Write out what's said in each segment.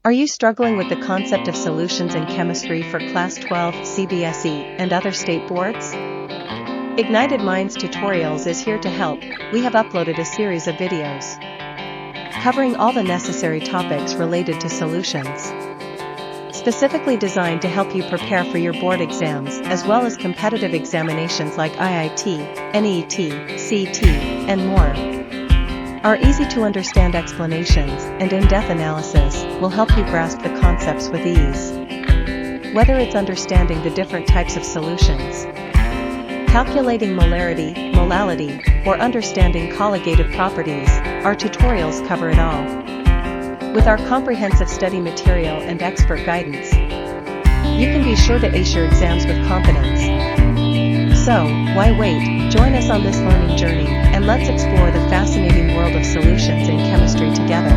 Are you struggling with the concept of solutions in chemistry for Class 12, CBSE, and other state boards? Ignited Minds Tutorials is here to help. We have uploaded a series of videos covering all the necessary topics related to solutions, specifically designed to help you prepare for your board exams as well as competitive examinations like IIT, NET, CET, and more. Our easy-to-understand explanations and in-depth analysis will help you grasp the concepts with ease. Whether it's understanding the different types of solutions, calculating molarity, molality, or understanding colligative properties, our tutorials cover it all. With our comprehensive study material and expert guidance, you can be sure to ace your exams with confidence. So, why wait? Join us on this learning journey, and let's explore the fascinating world of solutions in chemistry together.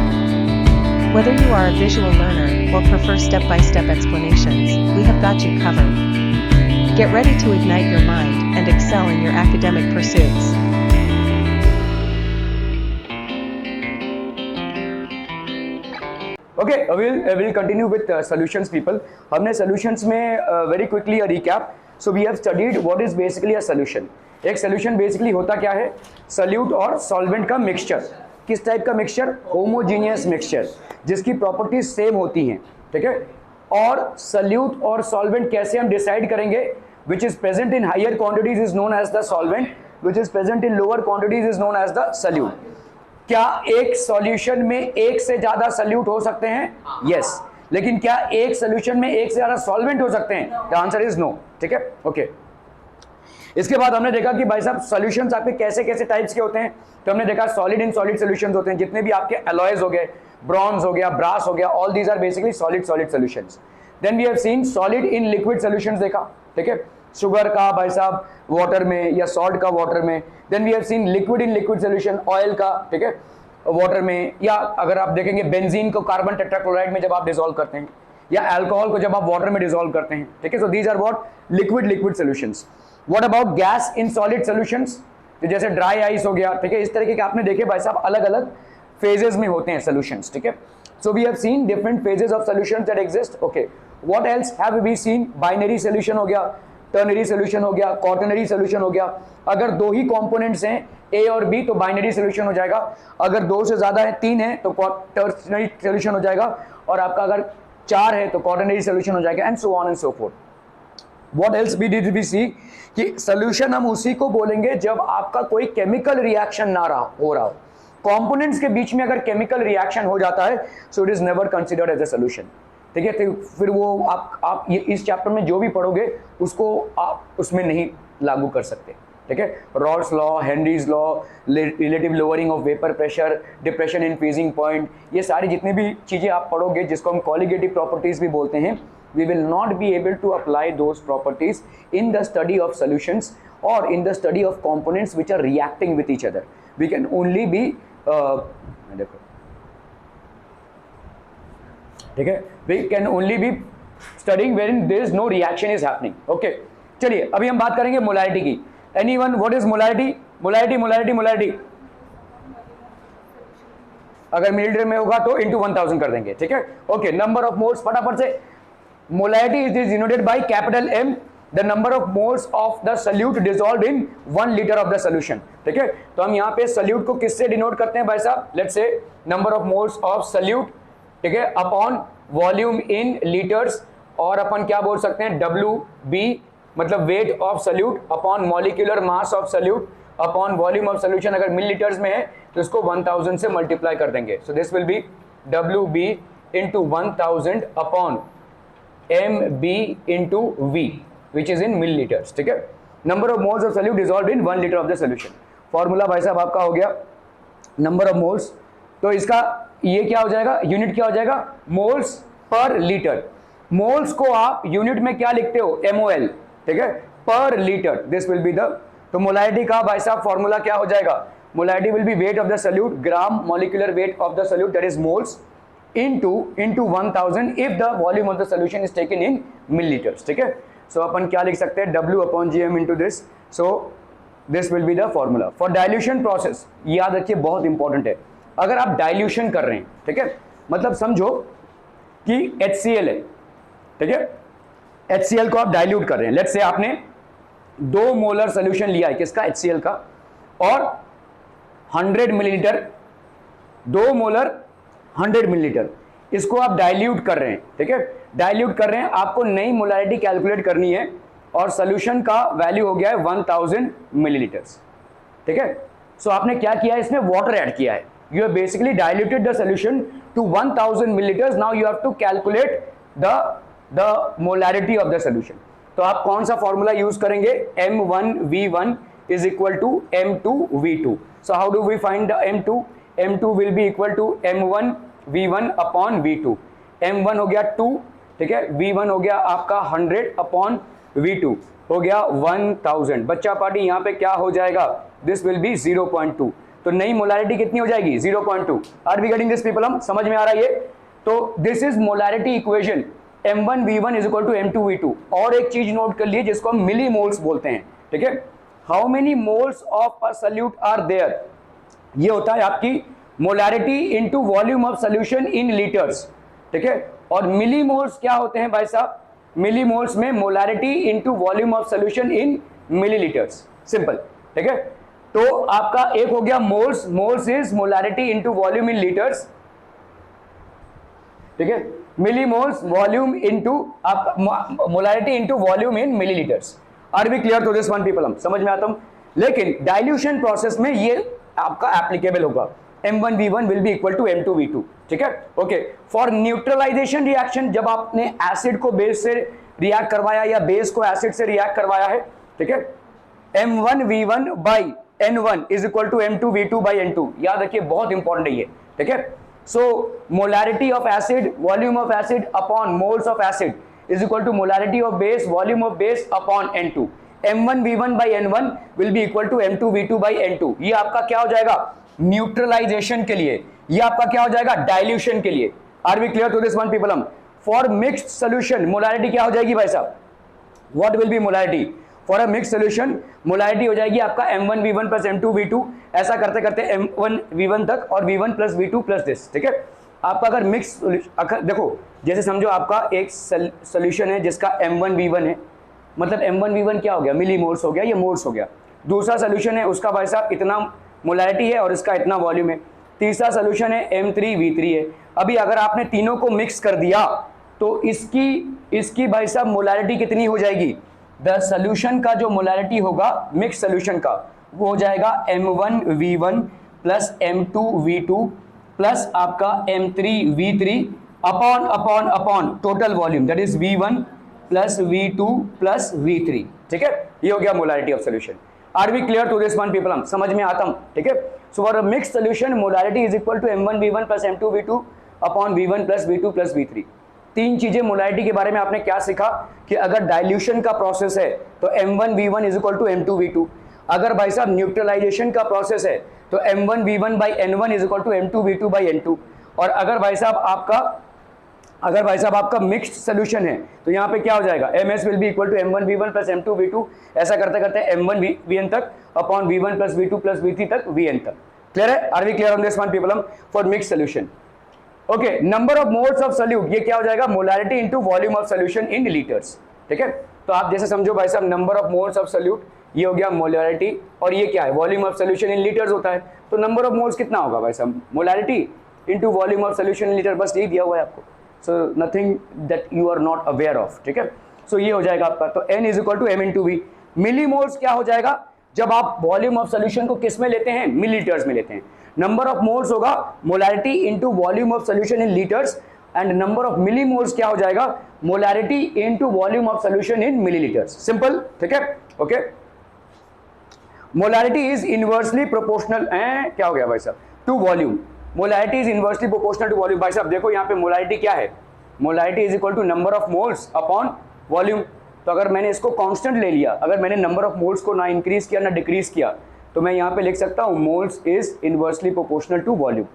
Whether you are a visual learner or prefer step-by-step explanations, we have got you covered. Get ready to ignite your mind and excel in your academic pursuits. Okay, we'll continue with solutions, people. हमने solutions में very quickly a recap. So we have studied what is basically a solution. एक solution basically होता क्या है? Solute और solvent का mixture. किस type का mixture? Homogeneous mixture, जिसकी properties same होती हैं, ठीक है? और solute और solvent कैसे हम decide करेंगे? Which is present in higher quantities is known as the solvent, which is present in lower quantities is known as the solute. क्या एक सॉल्यूशन में एक से ज्यादा सॉल्यूट हो सकते हैं? यस. लेकिन क्या एक सॉल्यूशन में एक से ज्यादा सॉल्वेंट हो सकते हैं? The answer is no. ठीक है, ओके. इसके बाद हमने देखा कि भाई साहब सॉल्यूशंस आपके कैसे कैसे टाइप्स के होते हैं. तो हमने देखा सॉलिड इन सॉलिड सॉल्यूशंस होते हैं, जितने भी आपके अलॉयज हो गए, ब्रॉन्ज हो गया, ब्रास हो गया, all these are basically solid solid solutions. Then we have seen solid in liquid solutions देखा, ठीक है, शुगर का भाई साहब वाटर में या सॉल्ट का वाटर में. Then we have seen liquid in liquid solution, oil का, ठीक है, वाटर में, या अगर आप देखेंगे बेंजीन को कार्बन टेट्राक्लोराइड में जब आप डिसॉल्व करते हैं, या अल्कोहल को जब आप वाटर में डिसॉल्व करते हैं, ठीक है. So these are what liquid liquid solutions. What about gas in solid solutions? तो जैसे ड्राई आइस हो गया, ठीक है, इस तरीके के आपने देखे भाई साहब अलग अलग फेजेस में होते हैं सॉल्यूशंस, ठीक है. So we have seen different phases of solutions that exist. Okay, what else have we seen? Binary solution हो गया, टर्नरी सॉल्यूशन हो गया, क्वाटरनरी सॉल्यूशन हो गया. अगर दो ही कंपोनेंट्स हैं ए और बी तो बाइनरी सॉल्यूशन हो जाएगा. अगर दो से ज्यादा है, तीन है, तो टर्नरी सॉल्यूशन हो जाएगा. और आपका अगर चार है तो क्वाटरनरी सॉल्यूशन हो जाएगा, and so on and so forth. What else we did we see कि सॉल्यूशन हम उसी को बोलेंगे जब आपका कोई केमिकल रिएक्शन ना हो रहा हो. कंपोनेंट्स के बीच में अगर केमिकल रिएक्शन हो जाता है so it is never considered as a solution. ठीक है, तो फिर वो आप ये इस चैप्टर में जो भी पढ़ोगे उसको आप उसमें नहीं लागू कर सकते. ठीक है, Rawls law, Henry's law, relative lowering of vapour pressure, depression in freezing point, ये सारी जितनी भी चीज़ें आप पढ़ोगे जिसको हम कॉलिगेटिव प्रॉपर्टीज भी बोलते हैं, we will not be able to apply those properties in the study of solutions or in the study of components which are reacting with each other. We can only be ठीक है, we can only be studying wherein there is no reaction is happening. Okay, चलिए अभी हम बात करेंगे molarity की. Anyone, what is molarity? Molarity अगर millilitre में होगा तो into 1000 कर देंगे. ठीक है, ओके. नंबर ऑफ मोल्स फटाफट से. Molarity is denoted by capital M, the number of moles of the solute dissolved in 1 liter of the solution. ठीक है, तो हम यहाँ पे solute को किससे डिनोट करते हैं भाई साहब? Let's say number of moles of solute, ठीक है, अपॉन वॉल्यूम इन लीटर्स, और अपन क्या बोल सकते हैं? WB मतलब wait of solute upon molecular mass of solute upon volume of solution. अगर मिलीलीटर्स में है तो इसको 1000 से मल्टीप्लाई कर देंगे. सो this will B WB into 1000 upon MB into V, which is in milliliters. ठीक है, number of moles of solute dissolved in 1 litre of the solution. Formula भाई साहब आपका हो गया नंबर ऑफ मोल्स. तो इसका ये क्या हो जाएगा? यूनिट क्या हो जाएगा? Moles per litre. मोल्स को आप यूनिट में क्या लिखते हो? MOL. ठीक है, पर litre. This will be the. तो मोलारिटी का भाई साहब फॉर्मूला क्या हो जाएगा? Molarity will be weight of the solute, gram molecular weight of the solute, that is moles, into 1000 if the volume of the solution is taken in milliliters. ठीक है, सो अपन क्या लिख सकते हैं? W upon GM into this. So this will be the formula for dilution process. याद रखिए, बहुत important है. अगर आप डाइल्यूशन कर रहे हैं, ठीक है, मतलब समझो कि HCl है, ठीक है, HCl को आप डाइल्यूट कर रहे हैं। लेट्स से आपने 2 मोलर सोल्यूशन लिया है किसका, HCl का, और 100 मिलीलीटर, 2 मोलर 100 मिलीलीटर, इसको आप डाइल्यूट कर रहे हैं, ठीक है, डाइल्यूट कर रहे हैं। आपको नई मोलारिटी कैलकुलेट करनी है और सोल्यूशन का वैल्यू हो गया है 1000 मिलीलीटर्स, ठीक है। सो आपने क्या किया है, इसमें वाटर ऐड किया है। You have basically diluted the solution to 1000 millilitres. Now you have to calculate the molarity of the solution. तो आप कौन सा फॉर्मूला यूज करेंगे, M1V1 is equal to M2V2. So how do we find the M2? M2 will be equal to M1V1 upon V2. M1 हो गया 2, ठीक है, V1 हो गया आपका 100 अपॉन V2 हो गया 1000। बच्चा पार्टी यहाँ पे क्या हो जाएगा, दिस विल बी 0.2। तो नई मोलारिटी कितनी हो जाएगी, 0.2। Are we getting this people, हम समझ में आ रहा है ये। तो this is molarity equation, M1V1 is equal to M2V2। और एक चीज नोट कर लिए जिसको हम मिली मोल्स बोलते हैं, ठीक है। How many moles of a solute are there, ये होता है आपकी molarity into volume of solution in litres, ठीक है। और मिली मोल्स क्या होते हैं भाई साहब, मिली मोल्स में molarity into volume of solution in millilitres, simple, ठीक है। तो आपका एक हो गया moles, moles is molarity into volume in litres, ठीक है। मिली मोल्स वॉल्यूम इनटू आप molarity into volume in millilitres. Are we clear to this one people, हम समझ में आता हूं। लेकिन डाइल्यूशन प्रोसेस में ये आपका एप्लीकेबल होगा, M1V1 will be equal to M2V2, ठीक है, ओके। फॉर न्यूट्रलाइजेशन रिएक्शन, जब आपने एसिड को बेस से रिएक्ट करवाया या बेस को एसिड से रिएक्ट करवाया है, ठीक है, M1V1 by N1 is equal to M2V2 by N2। याद रखिए, बहुत इंपॉर्टेंट है ये, ठीक है। So molarity of acid, volume of acid upon moles of acid is equal to molarity of base, volume of base upon N2। M1V1 by N1 will be equal to M2V2 by N2। ये आपका क्या हो जाएगा, neutralisation के लिए, ये आपका क्या हो जाएगा, डाइल्यूशन के लिए। Are we clear to this one people, हम फॉर मिक्स्ड सोल्यूशन मोलारिटी क्या हो जाएगी भाई साहब, what will be molarity for a mixed solution, molarity हो जाएगी आपका M1V1 प्लस M2V2, ऐसा करते करते M1V1 तक और V1 plus V2 plus this, ठीक है। आपका अगर मिक्स देखो, जैसे समझो आपका एक सोल्यूशन है जिसका M1V1 है, मतलब M1V1 क्या हो गया, मिली मोल्स हो गया, ये मोल्स हो गया। दूसरा सोल्यूशन है उसका भाई साहब इतना मोलारिटी है और इसका इतना वॉल्यूम है। तीसरा सोल्यूशन है M3V3 है। अभी अगर आपने तीनों को मिक्स कर दिया तो इसकी भाई साहब मोलारिटी कितनी हो जाएगी, द सोल्यूशन का जो मोलारिटी होगा मिक्स सोल्यूशन का वो हो जाएगा M1V1 प्लस M2V2 प्लस आपका M3V3 upon upon upon total volume, that is V1 plus V2 plus V3, ठीक है। ये हो गया molarity of solution. Are we clear to this one people, हम समझ में आता हूं, ठीक है। So for a mixed solution molarity is equal to M1V1 plus M2V2 upon V1 plus V2 plus V3। तीन चीजें मोलारिटी के बारे में आपने क्या सीखा कि अगर डाइल्यूशन का प्रोसेस है तो M1V1 is equal to M2V2, अगर भाई साहब न्यूट्रलाइजेशन का प्रोसेस है तो M1V1 by N1 is equal to M2V2 by N2, और अगर भाई साहब आपका मिक्स्ड सोल्यूशन है तो यहाँ पे क्या हो जाएगा, MS will be equal to M1V1 plus M2V2, ऐसा करते करते M1VN तक upon V1 plus V2 plus V3 तक VN तक। क्लियर है, are we clear on this one people, हम for mixed solution. Okay, number of moles of solute, ये क्या हो जाएगा, molarity into volume of solution in litres, ठीक है। तो आप जैसे समझो भाई साहब, number of moles of solute ये हो गया मोलारिटी, और ये क्या है, volume of solution in litres होता है। तो नंबर ऑफ मोल्स कितना होगा भाई साहब, molarity into volume of solution in litre, बस यही दिया हुआ है आपको। So nothing that you are not aware of, ठीक है। सो ये हो जाएगा आपका, तो N is equal to M into V. Milli moles क्या हो जाएगा, जब आप वॉल्यूम ऑफ सोल्यूशन को किस में लेते हैं, मिलीलीटर्स में लेते हैं। नंबर ऑफ मोल्स होगा molarity into volume of solution in litres, and number of milli moles क्या हो जाएगा, molarity into volume of solution in millilitres, simple, ठीक है, okay. Molarity is inversely proportional, क्या हो गया भाई साहब, to volume. Molarity is inversely proportional to volume. भाई साहब देखो यहाँ पे मोलारिटी क्या है, molarity is equal to number of moles upon volume. तो अगर मैंने इसको कांस्टेंट ले लिया, अगर मैंने नंबर ऑफ मोल्स को ना इंक्रीज किया ना डिक्रीज किया, तो मैं यहाँ पे लिख सकता हूँ moles is inversely proportional to volume,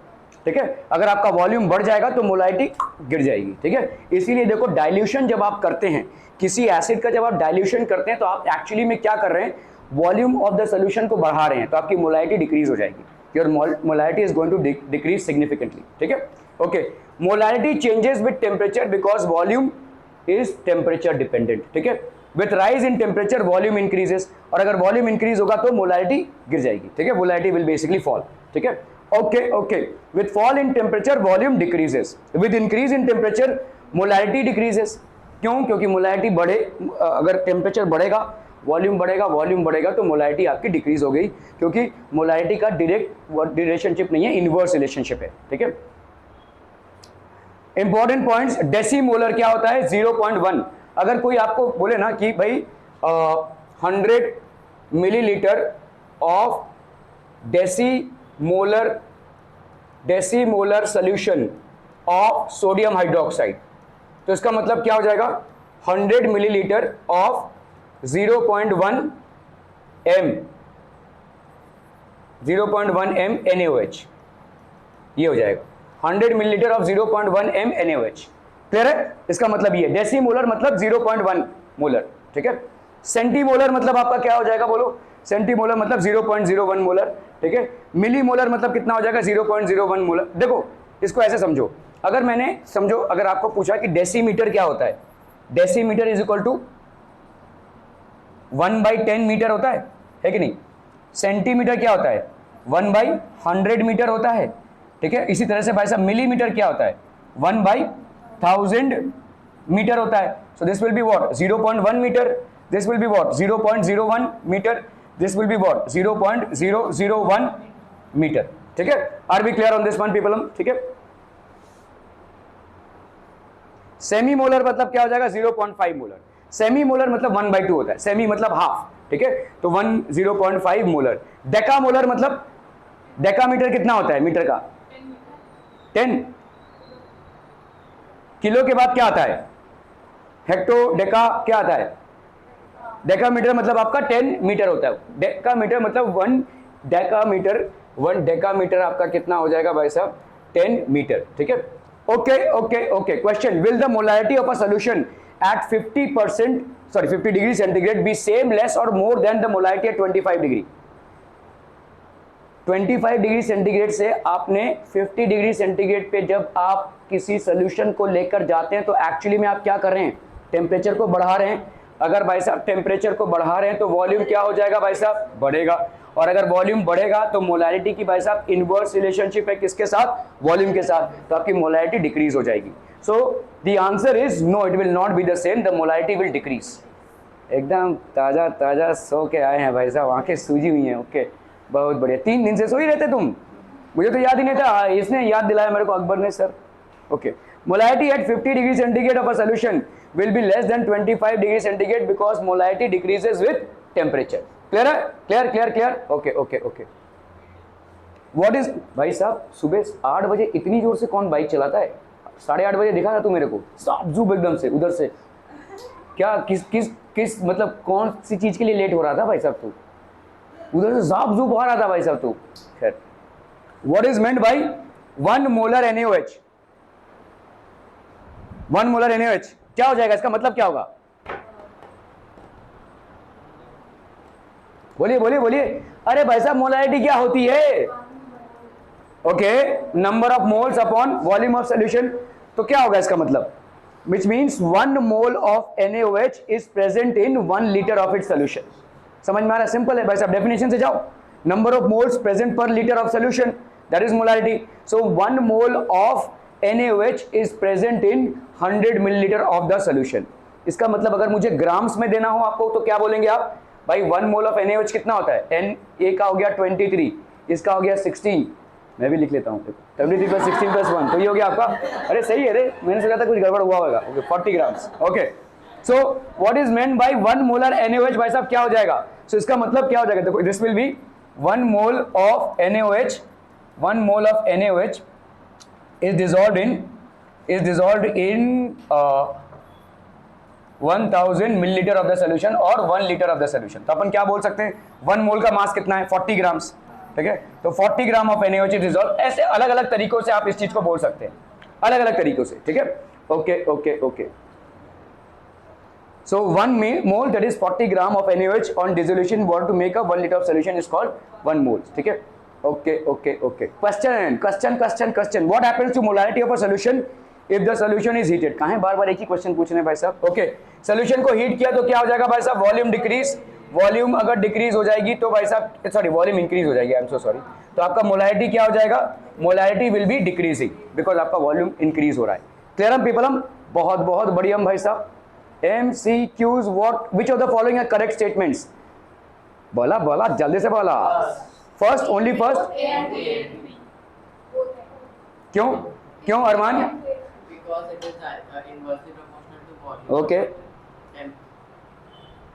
ठीक है। अगर आपका वॉल्यूम बढ़ जाएगा तो मोलारिटी गिर जाएगी, ठीक है। इसीलिए देखो डाइल्यूशन जब आप करते हैं किसी एसिड का, जब आप डाइल्यूशन करते हैं तो आप एक्चुअली में क्या कर रहे हैं, वॉल्यूम ऑफ द सोल्यूशन को बढ़ा रहे हैं, तो आपकी मोलारिटी डिक्रीज हो जाएगी, your molarity is going to decrease significantly, ठीक है। Okay, molarity changes with temperature because volume is temperature dependent, ठीक है। With rise in temperature volume increases, और अगर वॉल्यूम इंक्रीज होगा तो मोलैरिटी गिर जाएगी, ठीक है, मोलैरिटी विल बेसिकली फॉल, ठीक है। Okay okay, with fall in temperature volume decreases, with increase in temperature molarity decreases. क्यों? क्योंकि मोलैरिटी बढ़े, अगर टेम्परेचर बढ़ेगा वॉल्यूम बढ़ेगा, वॉल्यूम बढ़ेगा तो मोलैरिटी आपकी डिक्रीज हो गई, क्योंकि मोलैरिटी का डायरेक्ट रिलेशनशिप नहीं है, इनवर्स रिलेशनशिप है, ठीक है। इंपॉर्टेंट पॉइंट्स, डेसीमोलर क्या होता है? 0.1। अगर कोई आपको बोले ना कि भाई 100 millilitre of decimolar solution of sodium hydroxide, तो इसका मतलब क्या हो जाएगा? 100 मिलीलीटर ऑफ 0.1 m NaOH, ये हो जाएगा 100 millilitre of 0.1 m NaOH। Clear है? इसका मतलब ये डेसीमोलर मतलब 0.1 मोलर, ठीक है। सेंटीमोलर मतलब आपका क्या हो जाएगा? बोलो। सेंटीमोलर मतलब 0.01 मोलर, ठीक है। मिली मोलर मतलब कितना हो जाएगा? 0.01 मोलर। देखो इसको ऐसे समझो, अगर मैंने समझो अगर आपको पूछा कि डेसीमीटर क्या होता है, decimetre is equal to 1/10 metre होता है कि नहीं। सेंटीमीटर क्या होता है? 1/100 मीटर होता है, ठीक है। इसी तरह से भाई साहब मिलीमीटर क्या होता है? 1/1000 मीटर होता है। So this will be what? 0.1 metre, this will be what? 0.01 metre, this will be what? 0.001 metre, ठीक है। Are we clear on this one people? ठीक है। सेमी मोलर मतलब क्या हो जाएगा? 0.5 मोलर। सेमी मोलर मतलब 1/2 होता है, सेमी मतलब हाफ, ठीक है, तो 0.5 मोलर। डेका मोलर मतलब, डेकामीटर कितना होता है मीटर का? 10। किलो के बाद क्या आता है? हेक्टो डेका क्या आता है? डेकामीटर मतलब आपका 10 मीटर होता है। डेकामीटर मतलब 1 डेकामीटर आपका कितना हो जाएगा भाई साहब? 10 मीटर, ठीक है। Okay okay okay, question, will the molarity of a solution at 50 degree centigrade be same, less or more than the molarity at 25 degree? 25 degree centigrade से आपने 50 डिग्री सेंटीग्रेड पे जब आप किसी सोल्यूशन को लेकर जाते हैं तो एक्चुअली में आप क्या कर रहे हैं? टेम्परेचर को बढ़ा रहे हैं। अगर भाई साहब टेम्परेचर को बढ़ा रहे हैं तो वॉल्यूम क्या हो जाएगा भाई साहब? बढ़ेगा। और अगर वॉल्यूम बढ़ेगा तो मोलैरिटी की भाई साहब इनवर्स रिलेशनशिप है किसके साथ? वॉल्यूम के साथ, तो आपकी मोलैरिटी डिक्रीज हो जाएगी। So the answer is no, it will not be the same, the molarity will decrease. एकदम ताजा ताजा सो के आए हैं भाई साहब, आंखें सूजी हुई हैं। ओके, बहुत बढ़िया। 3 दिन से सो ही रहते तुम? मुझे तो याद ही नहीं था, इसने याद दिलाया मेरे को, अकबर ने sir. Okay, molarity at 50 degree centigrade of a solution will be less than 25 degree centigrade because molarity decreases with temperature. Clear है? Clear? Okay. What is, भाई साहब सुबह 8 बजे इतनी जोर से कौन बाइक चलाता है? 8:30 बजे दिखा था तू मेरे को, साफ जूब एकदम से उधर से। क्या किस मतलब कौन सी चीज के लिए लेट हो रहा था भाई साहब तू? उधर से साफ जूब आ रहा था भाई साहब तू। खैर, what is meant by 1 molar NaOH? 1 molar NaOH क्या हो जाएगा? इसका मतलब क्या होगा? बोलिए। अरे भाई साहब मोलैरिटी क्या होती है? Okay, number of moles upon volume of solution. तो क्या होगा इसका मतलब? Which means 1 mole of NaOH is present in 1 litre of its solution. समझ में आ रहा? सिंपल है भाई साहब, डेफिनेशन से जाओ। नंबर ऑफ मोल्स प्रेजेंट पर litre of solution, that is molarity. So 1 mole of NaOH is present in 100 millilitre of the solution. इसका मतलब अगर मुझे ग्राम्स में देना हो आपको तो क्या बोलेंगे आप? भाई 1 मोल ऑफ NaOH कितना होता है? Na का हो गया 23, इसका हो गया 16, मैं भी लिख लेता हूँ 23 + 16 + 1, तो ये हो गया आपका। अरे सही है रे, मैंने सोचा था कुछ गड़बड़ हुआ होगा। Okay, 40 grams. Okay, so what is meant by 1 molar NaOH भाई साहब क्या हो जाएगा? सो इसका मतलब क्या हो जाएगा? देखो, this will be 1 mole of NaOH, 1 mole of NaOH is dissolved in 1000 millilitre of the solution और 1 लीटर ऑफ द सॉल्यूशन। तो अपन क्या बोल सकते हैं? 1 मोल का मास कितना है? 40 ग्राम्स, ठीक है। तो 40 ग्राम ऑफ NaOH इज डिसॉल्व। ऐसे अलग अलग तरीकों से आप इस चीज को बोल सकते हैं, अलग अलग तरीकों से, ठीक है। Okay. So 1 mole, that is 40 gram of NaOH on dissolution water to make a 1 liter of solution is called 1 mole, ठीक है। Okay, okay, okay. Question. What happens to molarity of a solution if the solution is heated? कहाँ बार बार एक ही question पूछ रहे हैं भाई साहब. Okay, solution को हीट किया तो क्या हो जाएगा भाई साहब? Volume decrease. वॉल्यूम अगर डिक्रीज हो जाएगी तो भाई साहब, सॉरी, वॉल्यूम इंक्रीज हो जाएगी, आई एम सो सॉरी. तो आपका मोलारिटी क्या हो जाएगा? Molarity will be decreasing because आपका वॉल्यूम इंक्रीज हो रहा है. क्लियर हम पीपल? हम बहुत बहुत बढ़िया भाई साहब. MCQs, what which of the following are correct statements? बोला बोला जल्दी से बोला. First, only first. क्यों क्यों Armaan? Because it is inversely proportional to volume. Okay,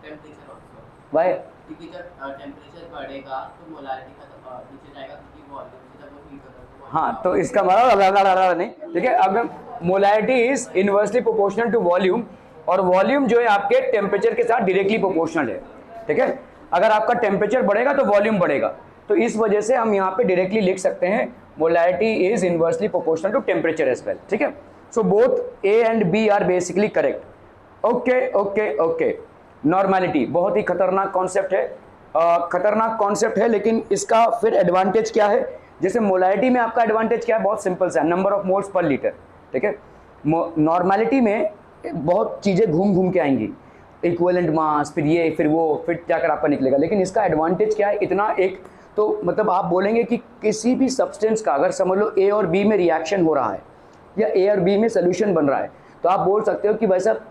Temperature also. Why? क्योंकि जब टेम्परेचर बढ़ेगा तो मोलारिटी का नीचे जाएगा, क्योंकि वॉल्यूम से जब वो हीट होता है तो हाँ, तो इसका मतलब नहीं, ठीक है. अगर molarity is inversely proportional to volume और वॉल्यूम जो है आपके टेम्परेचर के साथ डायरेक्टली प्रोपोर्शनल है. ठीक है, अगर आपका टेम्परेचर बढ़ेगा तो वॉल्यूम बढ़ेगा. तो इस वजह से हम यहाँ पे डायरेक्टली लिख सकते हैं molarity is inversely proportional to temperature as well. ठीक है, so both A and B are basically correct. Okay okay okay. Normality बहुत ही खतरनाक कॉन्सेप्ट है. खतरनाक कॉन्सेप्ट है, लेकिन इसका फिर एडवांटेज क्या है? जैसे मोलारिटी में आपका एडवांटेज क्या है? बहुत सिंपल सा, नंबर ऑफ मोल्स पर लीटर. ठीक है, नॉर्मैलिटी में बहुत चीज़ें घूम घूम के आएंगी, इक्विवेलेंट मास, फिर ये फिर वो, फिर जाकर आपका निकलेगा. लेकिन इसका एडवांटेज क्या है? इतना एक तो मतलब आप बोलेंगे कि किसी भी सब्सटेंस का अगर समझ लो ए और बी में रिएक्शन हो रहा है या ए और बी में सोल्यूशन बन रहा है, तो आप बोल सकते हो कि भाई साहब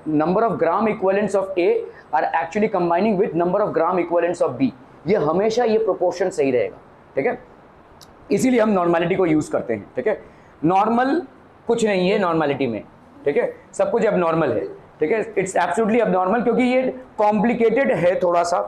number of gram equivalents of A are actually combining with number of gram equivalents of B. ये हमेशा ये प्रोपोर्शन सही रहेगा. ठीक है, इसीलिए हम नॉर्मैलिटी को यूज़ करते हैं. ठीक है, नॉर्मल कुछ नहीं है नॉर्मैलिटी में. ठीक है, सब कुछ अब नॉर्मल है. ठीक है, इट्स एब्सोल्युटली अब नॉर्मल, क्योंकि ये कॉम्प्लिकेटेड है थोड़ा सा.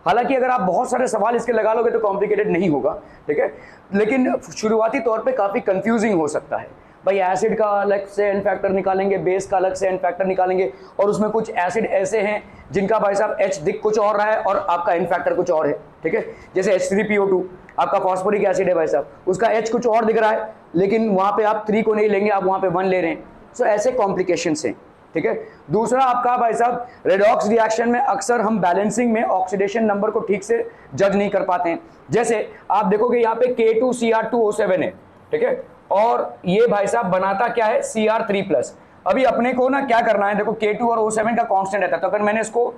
हालांकि अगर आप बहुत सारे सवाल इसके लगा लोगे तो कॉम्प्लिकेटेड नहीं होगा. ठीक है, लेकिन शुरुआती तौर पे काफ़ी कंफ्यूजिंग हो सकता है. भाई एसिड का अलग से एन फैक्टर निकालेंगे, बेस का अलग से एन फैक्टर निकालेंगे, और उसमें कुछ एसिड ऐसे हैं जिनका भाई साहब एच दिख कुछ और रहा है और आपका एन फैक्टर कुछ और है. ठीक है, जैसे H3PO2 आपका फॉस्फोरिक एसिड है भाई साहब, उसका H कुछ और दिख रहा है, लेकिन वहाँ पे आप 3 को नहीं लेंगे, आप वहाँ पे 1 ले रहे हैं. सो ऐसे कॉम्प्लिकेशंस हैं. ठीक है, दूसरा आपका भाई साहब रेडॉक्स रिएक्शन में अक्सर हम बैलेंसिंग में ऑक्सीडेशन नंबर को ठीक से जज नहीं कर पाते हैं. जैसे आप देखोगे यहाँ पे K2Cr2O7 है. ठीक है, और ये भाई साहब बनाता क्या है? Cr3+. अभी अपने को ना क्या करना है, देखो K2 और O7 का कांस्टेंट रहता है, तो अगर मैंने इसको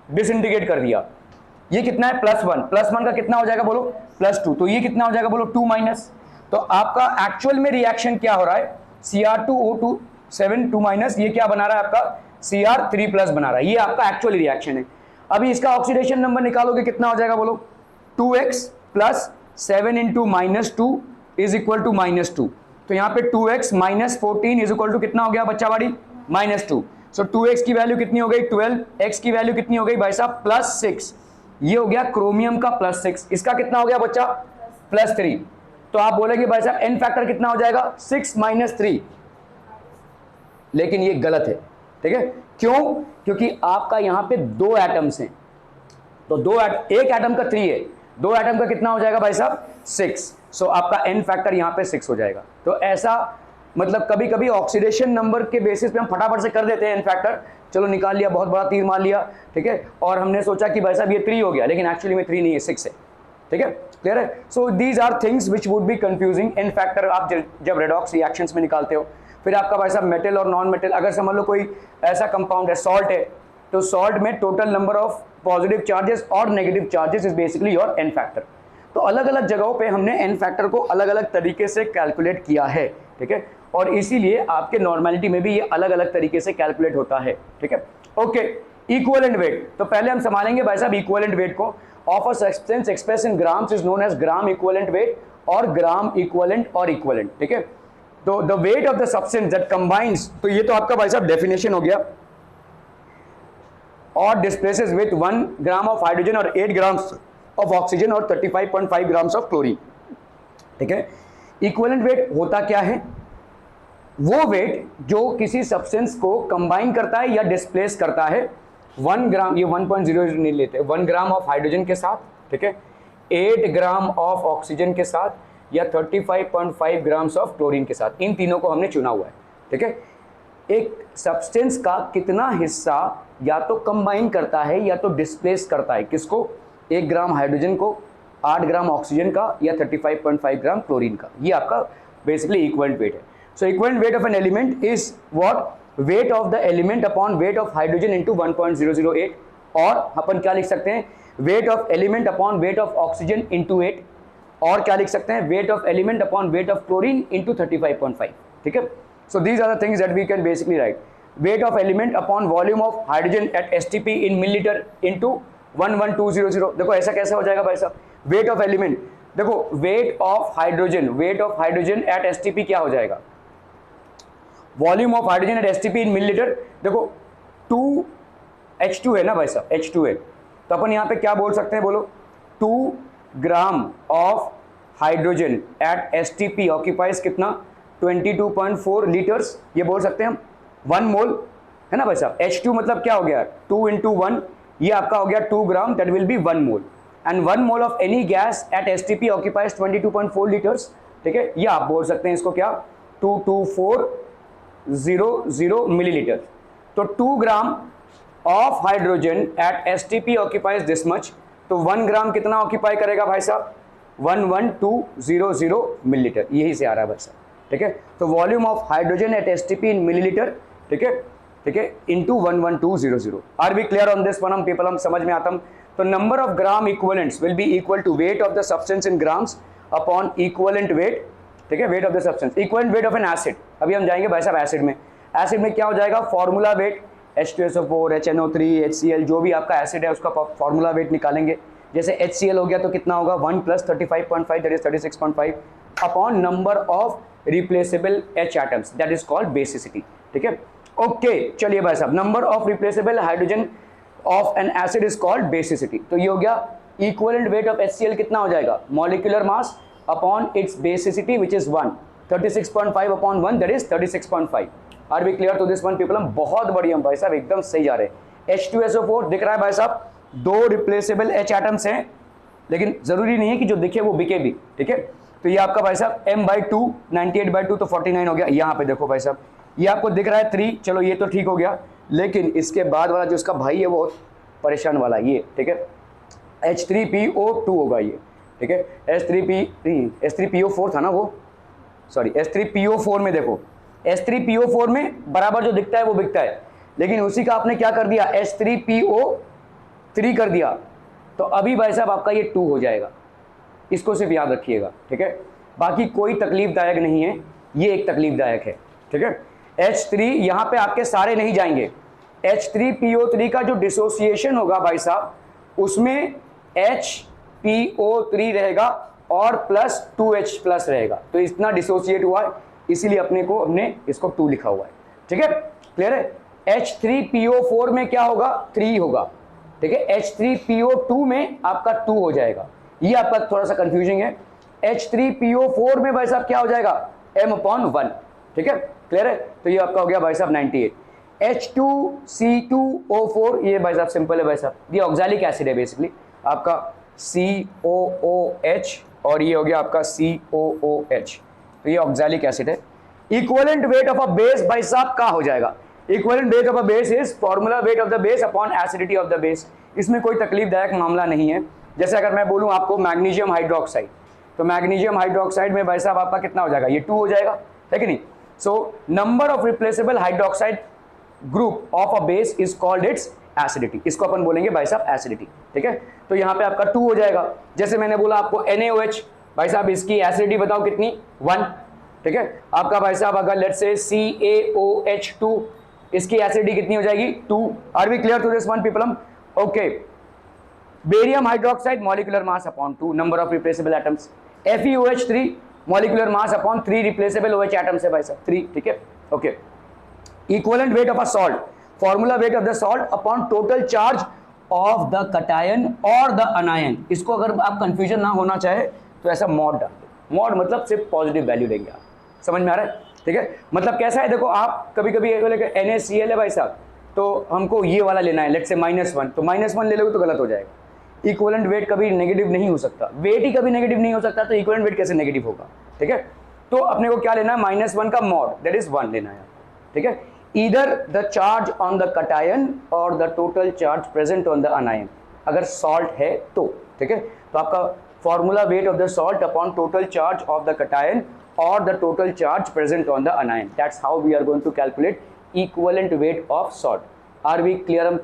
डिसइंटीग्रेट कर दिया, ये कितना है? +1. +1 का कितना हो जाएगा बोलो? +2. तो ये कितना हो जाएगा बोलो? 2-. तो आपका एक्चुअल में रिएक्शन क्या हो रहा है? Cr2O7 2-, ये क्या बना रहा है आपका? Cr3+ बना रहा है. ये आपका एक्चुअल रिएक्शन है. अभी इसका ऑक्सीडेशन नंबर निकालोगे कितना हो जाएगा बोलो? 2x + 7 × -2 = -2. तो यहाँ पे 2x - 14 = कितना हो गया बच्चा बाड़ी? -2. सो 2x की वैल्यू कितनी हो गई? 12. x की वैल्यू कितनी हो गई भाई साहब? +6. ये हो गया क्रोमियम का +6. इसका कितना हो गया बच्चा? +3. तो आप बोलेंगे भाई साहब एन फैक्टर कितना हो जाएगा? 6 - 3. लेकिन ये गलत है. ठीक है, क्यों? क्योंकि आपका यहाँ पे 2 एटम्स हैं, तो एक एटम का 3 है, 2 एटम का कितना हो जाएगा भाई साहब? 6. सो आपका एन फैक्टर यहाँ पे 6 हो जाएगा. तो ऐसा मतलब कभी कभी ऑक्सीडेशन नंबर के बेसिस पे हम फटाफट से कर देते हैं एन फैक्टर, चलो निकाल लिया, बहुत बड़ा तीर मार लिया. ठीक है, और हमने सोचा कि भाई साहब ये 3 हो गया, लेकिन एक्चुअली में 3 नहीं है, 6 है. ठीक है, क्लियर है? So these are things which would be confusing. N factor आप जब रेडॉक्स रिएक्शंस में निकालते हो, फिर आपका भाई साहब मेटल और नॉन मेटल, अगर समझ लो कोई ऐसा कंपाउंड है, सॉल्ट है, तो सॉल्ट में total number of positive charges और negative charges is basically your n factor. तो अलग अलग जगहों पे हमने एन फैक्टर को अलग अलग तरीके से कैलकुलेट किया है. ठीक है, और इसीलिए आपके नॉर्मैलिटी में भी ये अलग अलग तरीके से कैलकुलेट होता है. ठीक है, ओके. इक्विवेलेंट वेट, तो पहले हम संभालेंगे भाई साहब इक्विवेलेंट वेट को. Of a substance express in grams is known as gram equivalent weight और ग्राम इक्विवेलेंट और इक्विवेलेंट. ठीक है, तो the weight of the substance that combines, तो ये तो आपका भाई साहब डेफिनेशन हो गया. और displaces with 1 gram of hydrogen और 8 ग्राम्स ऑफ ऑक्सीजन और 35.5 ग्राम्स ऑफ क्लोरीन. ठीक है, इक्विवेलेंट वेट होता क्या है? वो वेट जो किसी सब्सटेंस को कंबाइन करता है या डिस्प्लेस करता है 1 ग्राम, ये 1.0 नहीं लेते, 1 ग्राम ऑफ हाइड्रोजन के साथ, ठीक है, 8 ग्राम ऑफ ऑक्सीजन के साथ या 35.5 ग्राम्स ऑफ क्लोरीन के साथ. इन तीनों को हमने चुना हुआ है. ठीक है, एक सब्सटेंस का कितना हिस्सा या तो कंबाइन करता है या तो डिस्प्लेस करता है, किसको? 1 ग्राम हाइड्रोजन को 8 ग्राम ऑक्सीजन का या 35.5 ग्राम क्लोरीन का, ये आपका बेसिकली इक्विवेलेंट वेट है। So equivalent weight of an element is what, weight of the element upon weight of hydrogen into 1.008, और अपन क्या लिख सकते हैं, weight of element upon weight of oxygen into 8, और क्या लिख सकते हैं, weight of element upon weight of chlorine into 35.5, ठीक है। So these are the things that we can basically write, weight of element upon volume of hydrogen at STP in millilitre into 11200। देखो ऐसा कैसे हो जाएगा भाई साहब, वेट ऑफ एलिमेंट, देखो weight of hydrogen at STP क्या हो जाएगा, volume of hydrogen at STP in millilitre, देखो 2H2 है ना भाई साहब, H2 है, तो अपन यहाँ पे क्या बोल सकते हैं, बोलो 2 gram of hydrogen at STP occupies कितना, 22.4 लीटर्स, ये बोल सकते हैं हम, 1 मोल है ना भाई साहब। H2 मतलब क्या हो गया, 2 × 1, ये आपका हो गया 2 gram, that will be 1 mole, and 1 mole of any gas at STP occupies 22.4 litres, ठीक है। ये आप बोल सकते हैं इसको क्या, 22400 मिलीलीटर। तो 2 gram of hydrogen at STP occupies this much, तो 1 ग्राम कितना ऑक्यूपाई करेगा भाई साहब, 11200 मिलीलीटर, यही से आ रहा है भाई साहब, ठीक है। तो volume of hydrogen at STP in millilitre, ठीक है, ठीक है, into 11200। Are we clear on this one, हम पीपल हम समझ में आता हम। तो number of gram equivalents will be equal to weight of the substance in grams upon equivalent weight, ठीक है, weight of the substance, equivalent weight of an acid. अभी हम जाएंगे भाई साहब एसिड में, एसिड में क्या हो जाएगा, formula wait H2SO4 HNO3 HCl, जो भी आपका एसिड है उसका फॉर्मूला वेट निकालेंगे। जैसे HCl हो गया तो कितना होगा, 1 + 35.5 that is 36.5 upon number of replaceable H atoms, that is called basicity, ठीक है। ओके चलिए भाई साहब, number of replaceable hydrogen of an acid is called basicity. तो ये हो गया इक्विवेलेंट वेट ऑफ HCl कितना हो जाएगा, molecular mass upon its basicity which is 1, 36.5 upon 1 that is 36.5। Are we clear to this one people, हम बहुत बढ़िया भाई साहब, एकदम सही जा रहे हैं। H2SO4 दिख रहा है भाई साहब, 2 रिप्लेसेबल H एटम्स हैं, लेकिन जरूरी नहीं है कि जो दिखे वो बिके भी, ठीक है। तो ये आपका भाई साहब m/2 98/2 तो 49 हो गया। यहाँ पे देखो भाई साहब, ये आपको दिख रहा है 3, चलो ये तो ठीक हो गया, लेकिन इसके बाद वाला जो इसका भाई है वो परेशान वाला ये, ठीक है, H3PO2 होगा ये, ठीक है, H3PO4 था ना वो, सॉरी H3PO4 में देखो, H3PO4 में बराबर जो दिखता है वो बिकता है, लेकिन उसी का आपने क्या कर दिया, H3PO3 कर दिया, तो अभी भाई साहब आपका ये 2 हो जाएगा, इसको सिर्फ याद रखिएगा, ठीक है। बाकी कोई तकलीफदायक नहीं है, ये एक तकलीफदायक है, ठीक है। H3 यहाँ पे आपके सारे नहीं जाएंगे, H3PO3 का जो डिसोसिएशन होगा भाई साहब, उसमें HPO3 रहेगा और प्लस 2H प्लस रहेगा, तो इतना डिसोसिएट हुआ है, इसीलिए हमने इसको 2 लिखा हुआ है, ठीक है, क्लियर है। H3PO4 में क्या होगा, 3 होगा, ठीक है, H3PO2 में आपका 2 हो जाएगा, ये आपका थोड़ा सा कंफ्यूजिंग है। H3PO4 में भाई साहब क्या हो जाएगा, m/1, ठीक है, क्लियर है। तो ये आपका हो गया भाई साहब 98। H2C2O4, ये भाई साहब सिंपल है भाई साहब, ये ऑक्सैलिक एसिड है बेसिकली आपका COOH, और ये हो गया आपका COOH, तो ये ऑक्सैलिक एसिड है। Equivalent weight of a base भाई साहब क्या हो जाएगा, equivalent weight of a base is formula weight of the base upon acidity of the base. इसमें कोई तकलीफदायक मामला नहीं है। जैसे अगर मैं बोलूं आपको मैग्नीशियम हाइड्रोक्साइड, तो मैग्नीशियम हाइड्रोक्साइड में भाई साहब आपका कितना हो जाएगा, ये 2 हो जाएगा, है कि नहीं। So number of replaceable hydroxide group of a base is called its acidity, इसको अपन बोलेंगे भाई साहब एसिडिटी, ठीक है। तो यहाँ पे आपका 2 हो जाएगा। जैसे मैंने बोला आपको NaOH, भाई साहब इसकी एसिडिटी बताओ कितनी, 1, ठीक है। आपका भाई साहब अगर लेट्स से CaOH2, इसकी एसिडिटी कितनी हो जाएगी, 2। Are we clear to this one people, okay. Barium hydroxide molecular mass upon 2 number of replaceable atoms. FeOH3 molecular mass upon 3 replaceable OH atoms है भाई साहब, 3, ठीक है, okay. Equivalent weight of a salt, formula weight of the salt upon total charge of the cation और the anion. इसको अगर आप confusion ना होना चाहे तो ऐसा मॉड डाल दो, मॉड मतलब सिर्फ पॉजिटिव वैल्यू देंगे आप, समझ में आ रहा है, ठीक है। मतलब कैसा है, देखो आप कभी कभी NaCl है भाई साहब, तो हमको ये वाला लेना है, लेट्स से -1, तो -1 ले लोगे तो गलत हो जाएगा। इक्विवेलेंट वेट कभी नेगेटिव नहीं हो सकता, वेट ही कभी नेगेटिव नहीं हो सकता, तो इक्विवेलेंट वेट कैसे नेगेटिव होगा, ठीक है। तो अपने को क्या लेना है, -1 का मॉड दैट इज 1 लेना है, ठीक है। Either the charge on the cation और the total charge present on the anion, अगर सॉल्ट है तो, ठीक है। तो आपका formula weight of the salt upon total charge of the cation or the total charge present on the anion. That's how we are going to calculate equivalent weight of salt. Are we clear on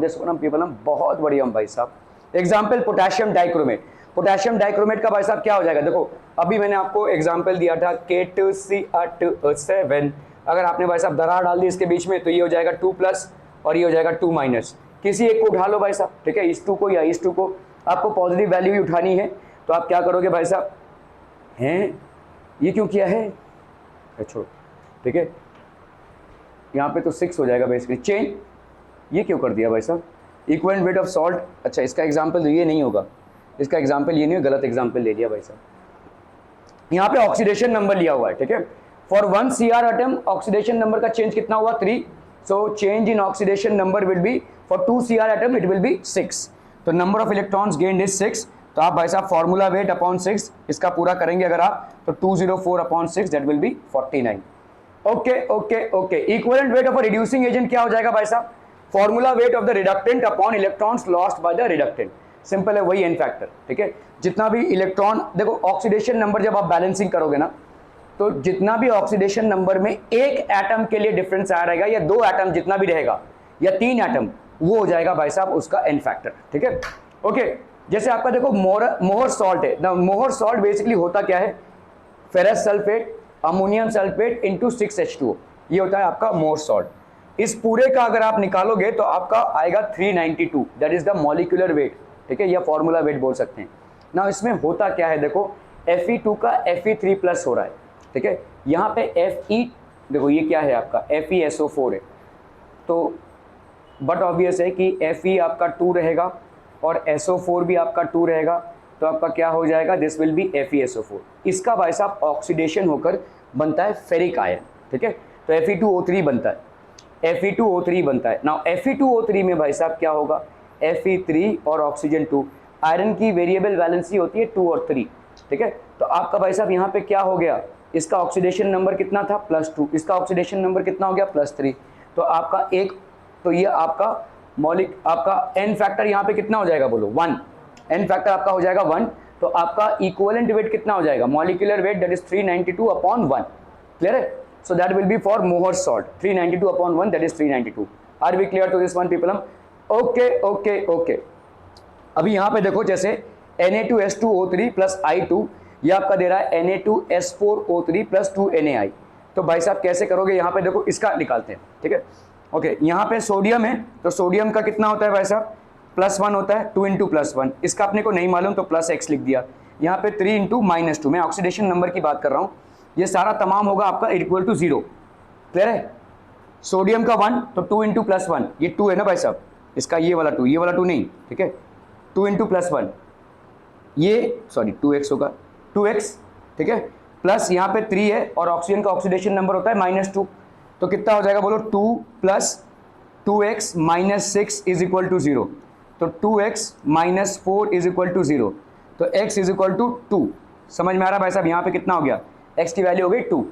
this one people? बहुत बढ़िया भाई साहब. Example potassium dichromate. Potassium dichromate का भाई साहब क्या हो जाएगा? देखो अभी मैंने आपको एग्जाम्पल दिया था K2CR7. अगर आपने भाई साहब दरार डाल दी इसके बीच में तो ये हो जाएगा 2+ और ये हो जाएगा 2-. किसी एक को उठा लो भाई साहब, ठीक है, इस 2 को या इस 2 को. आपको पॉजिटिव वैल्यू ही उठानी है तो आप क्या करोगे भाई साहब? हैं ये क्यों किया है? छोड़ो, ठीक है, यहाँ पे तो 6 हो जाएगा बेसिकली. चेंज ये क्यों कर दिया भाई साहब? Equivalent weight of salt. अच्छा इसका एग्जांपल ये नहीं होगा, इसका एग्जांपल ये नहीं, गलत एग्जांपल ले लिया भाई साहब. यहाँ पे ऑक्सीडेशन नंबर लिया हुआ है, ठीक है. For 1 CR atom oxidation number का चेंज कितना हुआ? 3. So change in oxidation number will be for 2 CR atom it will be 6. तो number of electrons gained is 6. तो आप भाई साहब फॉर्मूला वेट अपॉन 6 इसका पूरा करेंगे अगर आप तो 204 upon 6 that will B 49. Okay. Equivalent weight of a reducing agent क्या हो जाएगा भाई साहब? Formula weight of the reductant upon electrons lost by the reductant. Simple है, वही एन फैक्टर, ठीक है. जितना भी इलेक्ट्रॉन, देखो ऑक्सीडेशन नंबर जब आप बैलेंसिंग करोगे ना तो जितना भी ऑक्सीडेशन नंबर में एक एटम के लिए डिफरेंस आ रहेगा या 2 एटम जितना भी रहेगा या 3 एटम, वो हो जाएगा भाई साहब उसका एन फैक्टर, ठीक है. ओके, जैसे आपका देखो मोहर सॉल्ट है ना. मोहर सॉल्ट बेसिकली होता क्या है? Ferrous sulphate, ammonium sulphate into 6H2O, ये होता है आपका मोहर सॉल्ट. इस पूरे का अगर आप निकालोगे तो आपका आएगा 392. That is the molecular weight, ठीक है, या फॉर्मूला वेट बोल सकते हैं ना. इसमें होता क्या है? देखो Fe2 का Fe3+ हो रहा है, ठीक है. यहाँ पे Fe देखो ये क्या है आपका? FeSO4 है. तो बट ऑब्वियस है कि Fe आपका 2 रहेगा और SO4 भी आपका 2 रहेगा, तो आपका क्या हो जाएगा? This will B FeSO4. इसका भाई साहब ऑक्सीडेशन होकर बनता है फेरिक आयन, ठीक है. तो Fe2O3 बनता है, Fe2O3 बनता है. नाउ Fe2O3 में भाई साहब क्या होगा? Fe3 और ऑक्सीजन 2. आयरन की वेरिएबल वैलेंसी होती है 2 और 3, ठीक है. तो आपका भाई साहब यहाँ पे क्या हो गया? इसका ऑक्सीडेशन नंबर कितना था? +2. इसका ऑक्सीडेशन नंबर कितना हो गया? +3. तो आपका एक, तो ये आपका आपका एन फैक्टर यहाँ पे कितना हो जाएगा? बोलो 1. एन फैक्टर आपका हो जाएगा 1. तो आपका इक्विवेलेंट वेट कितना हो जाएगा? Molecular weight that is 392 upon 1. Clear है? So that will be for Mohr's salt 392 upon 1 that is 392. Are we clear to this one people? Okay. अभी यहाँ पे देखो जैसे Na2S2O3 प्लस I2, ये आपका दे रहा है Na2S4O3 प्लस 2NaI. तो भाई साहब कैसे करोगे? यहाँ पे देखो इसका निकालते हैं, ठीक है. ओके, यहाँ पे सोडियम है तो सोडियम का कितना होता है भाई साहब? +1 होता है. 2 × +1, इसका अपने को नहीं मालूम तो +x लिख दिया. यहाँ पे 3 × -2, मैं ऑक्सीडेशन नंबर की बात कर रहा हूँ. ये सारा तमाम होगा आपका इक्वल टू 0. क्लियर है? सोडियम का 1 तो 2 × +1, ये 2 है ना भाई साहब. इसका ये वाला 2, ये वाला 2 नहीं, ठीक है. 2 × +1 ये 2x होगा, 2x, ठीक है. प्लस यहाँ पे 3 है और ऑक्सीजन का ऑक्सीडेशन नंबर होता है -2. तो कितना हो जाएगा? बोलो 2 + 2x - 6 इज इक्वल टू 0. तो 2x - 4 इज इक्वल टू 0. तो x इज इक्वल टू 2. समझ में आ रहा है भाई साहब? यहाँ पे कितना हो गया? x की वैल्यू हो गई 2.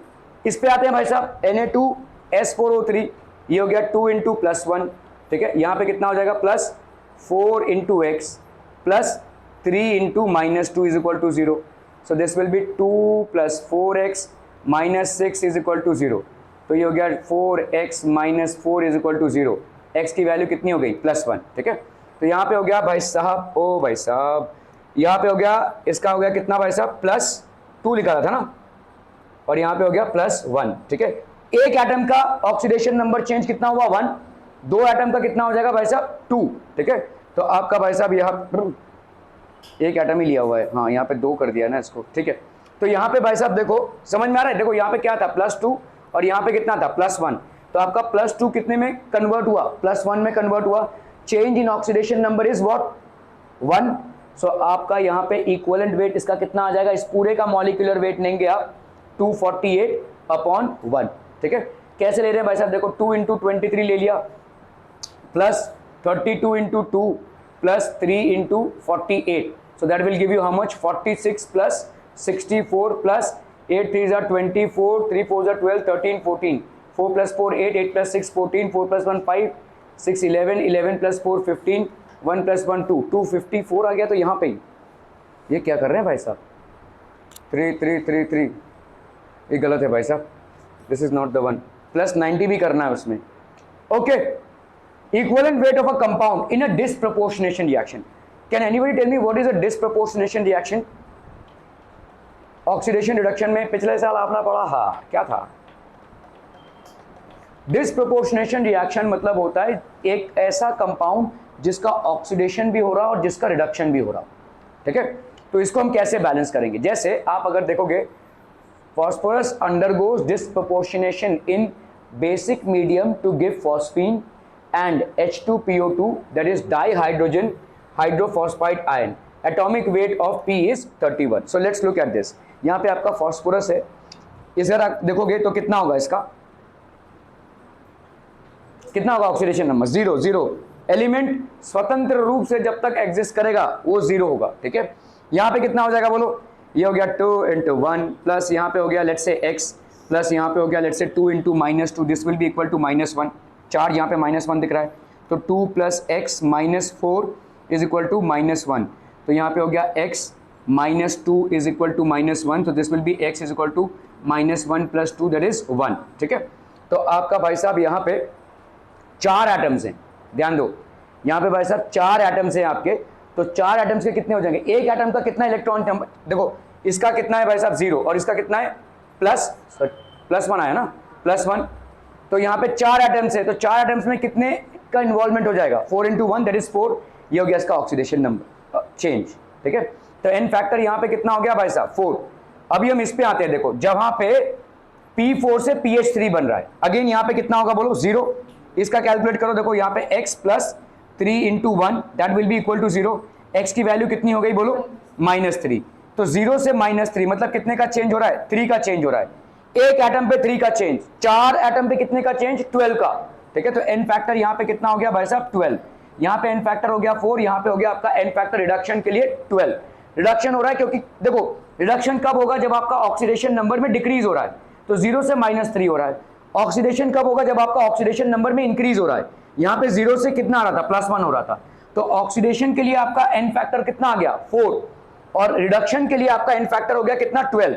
इस पे आते हैं भाई साहब. Na2S4O3 ये हो गया 2 × +1, ठीक है. यहाँ पे कितना हो जाएगा? +4 × x plus 3 × -2 is equal to 0. So this will be 2 + 4x - 6 is equal to 0. तो ये हो गया 4x - 4 is equal to 0. x की वैल्यू कितनी हो गई? +1, ठीक है. तो यहाँ पे हो गया भाई साहब, ओ भाई साहब, यहाँ पे हो गया, इसका हो गया कितना भाई साहब? +2 लिखा था ना, और यहाँ पे हो गया +1, ठीक है. एक एटम का ऑक्सीडेशन नंबर चेंज कितना हुआ? 1. 2 एटम का कितना हो जाएगा भाई साहब? 2, ठीक है. तो आपका भाई साहब यहाँ एक एटम ही लिया हुआ है, हाँ यहाँ पे 2 कर दिया ना इसको, ठीक है. तो यहाँ पे भाई साहब देखो समझ में आ रहा है? देखो यहाँ पे क्या था? +2 और यहाँ पे कितना था? +1. तो आपका +2 कितने में कन्वर्ट हुआ? +1 में कन्वर्ट हुआ. Change in oxidation number is what? 1. सो आपका यहाँ पे इक्विवेलेंट वेट इसका कितना आ जाएगा? इस पूरे का मॉलिक्यूलर वेट लेंगे आप 248 अपॉन 1, ठीक है. कैसे ले रहे हैं भाई साहब? देखो 2 × 23 ले लिया plus 32 × 2 plus 3 × 48. So that will give you how much? 46 plus 64 plus 8 3s are 24, 3 4s are 12, 13 14, 4 plus 4 8, 8 plus 6 14, 4 plus 1 5, 6 11, 11 plus 4 15, 1 plus 1 2, 254 आ गया. तो यहाँ पे ही ये क्या कर रहे हैं भाई साहब, 3 3 3 3, ये गलत है भाई साहब, this is not the one, plus 90 भी करना है उसमें। Okay, equivalent weight of a compound in a disproportionation reaction. Can anybody tell me what is a disproportionation reaction? Oxidation reduction में पिछले साल आपने पढ़ा, हाँ क्या था? डिसप्रपोर्शनेशन रिएक्शन मतलब होता है एक ऐसा कंपाउंड जिसका ऑक्सीडेशन भी हो रहा और जिसका रिडक्शन भी हो रहा, ठीक है। तो इसको हम कैसे बैलेंस करेंगे? जैसे आप अगर देखोगे, phosphorus undergoes disproportionation in basic medium to give phosphine and H2PO2 that is dihydrogen hydrophosphide ion, atomic weight of P is 31। So let's look at this. यहाँ पे आपका फॉस्फोरस है, इस अगर आप देखोगे तो कितना होगा, इसका कितना होगा ऑक्सीडेशन नंबर? 0 0। एलिमेंट स्वतंत्र रूप से जब तक एग्जिस्ट करेगा वो 0 होगा, ठीक है। यहाँ पे कितना हो जाएगा बोलो? ये हो गया 2 × 1 प्लस यहाँ पे हो गया लेट्स से x प्लस यहाँ पे हो गया let's say 2 × -2, this will be equal to -1। 4 यहाँ पे -1 दिख रहा है, तो 2 + x -4 इज इक्वल टू -1। तो यहाँ पे हो गया x -2 इज इक्वल टू -1, तो this will be x is equal to -1 + 2 that is 1, ठीक है। तो आपका भाई साहब यहाँ पे 4 एटम्स हैं, ध्यान दो, यहाँ पे भाई साहब 4 एटम्स हैं आपके। तो 4 एटम्स के कितने हो जाएंगे? एक एटम का कितना इलेक्ट्रॉन नंबर देखो, इसका कितना है भाई साहब 0, और इसका कितना है +1 आया ना, +1। तो यहाँ पे 4 एटम्स है, तो 4 एटम्स में कितने का इन्वॉल्वमेंट हो जाएगा? 4 × 1 दैट इज 4। ये हो गया इसका ऑक्सीडेशन नंबर चेंज, ठीक है। तो n फैक्टर यहाँ पे कितना हो गया भाई साहब? 4। अभी हम इस पे आते हैं, देखो जहां पे P4 से PH3 बन रहा है, अगेन यहाँ पे कितना होगा बोलो? 0। इसका कैलकुलेट करो, देखो यहाँ पे x + 3 × 1 that will be equal to 0। x की वैल्यू कितनी हो गई बोलो? -3। तो 0 से -3 मतलब कितने का चेंज हो रहा है? 3 का चेंज हो रहा है। एक एटम पे 3 का चेंज, 4 एटम पे कितने का चेंज? 12 का, ठीक है। तो n फैक्टर यहाँ पे कितना हो गया भाई साहब? 12। यहाँ पे n फैक्टर हो गया 4, यहाँ पे हो गया आपका n फैक्टर रिडक्शन के लिए 12। रिडक्शन हो रहा है क्योंकि देखो रिडक्शन कब होगा? जब आपका ऑक्सीडेशन नंबर में डिक्रीज हो रहा है, तो 0 से -3 हो रहा है। ऑक्सीडेशन कब होगा? जब आपका ऑक्सीडेशन नंबर में इंक्रीज हो रहा है। यहाँ पे 0 से कितना आ रहा था? +1 हो रहा था। तो ऑक्सीडेशन के लिए आपका n फैक्टर कितना आ गया? 4, और रिडक्शन के लिए आपका n फैक्टर हो गया कितना? 12।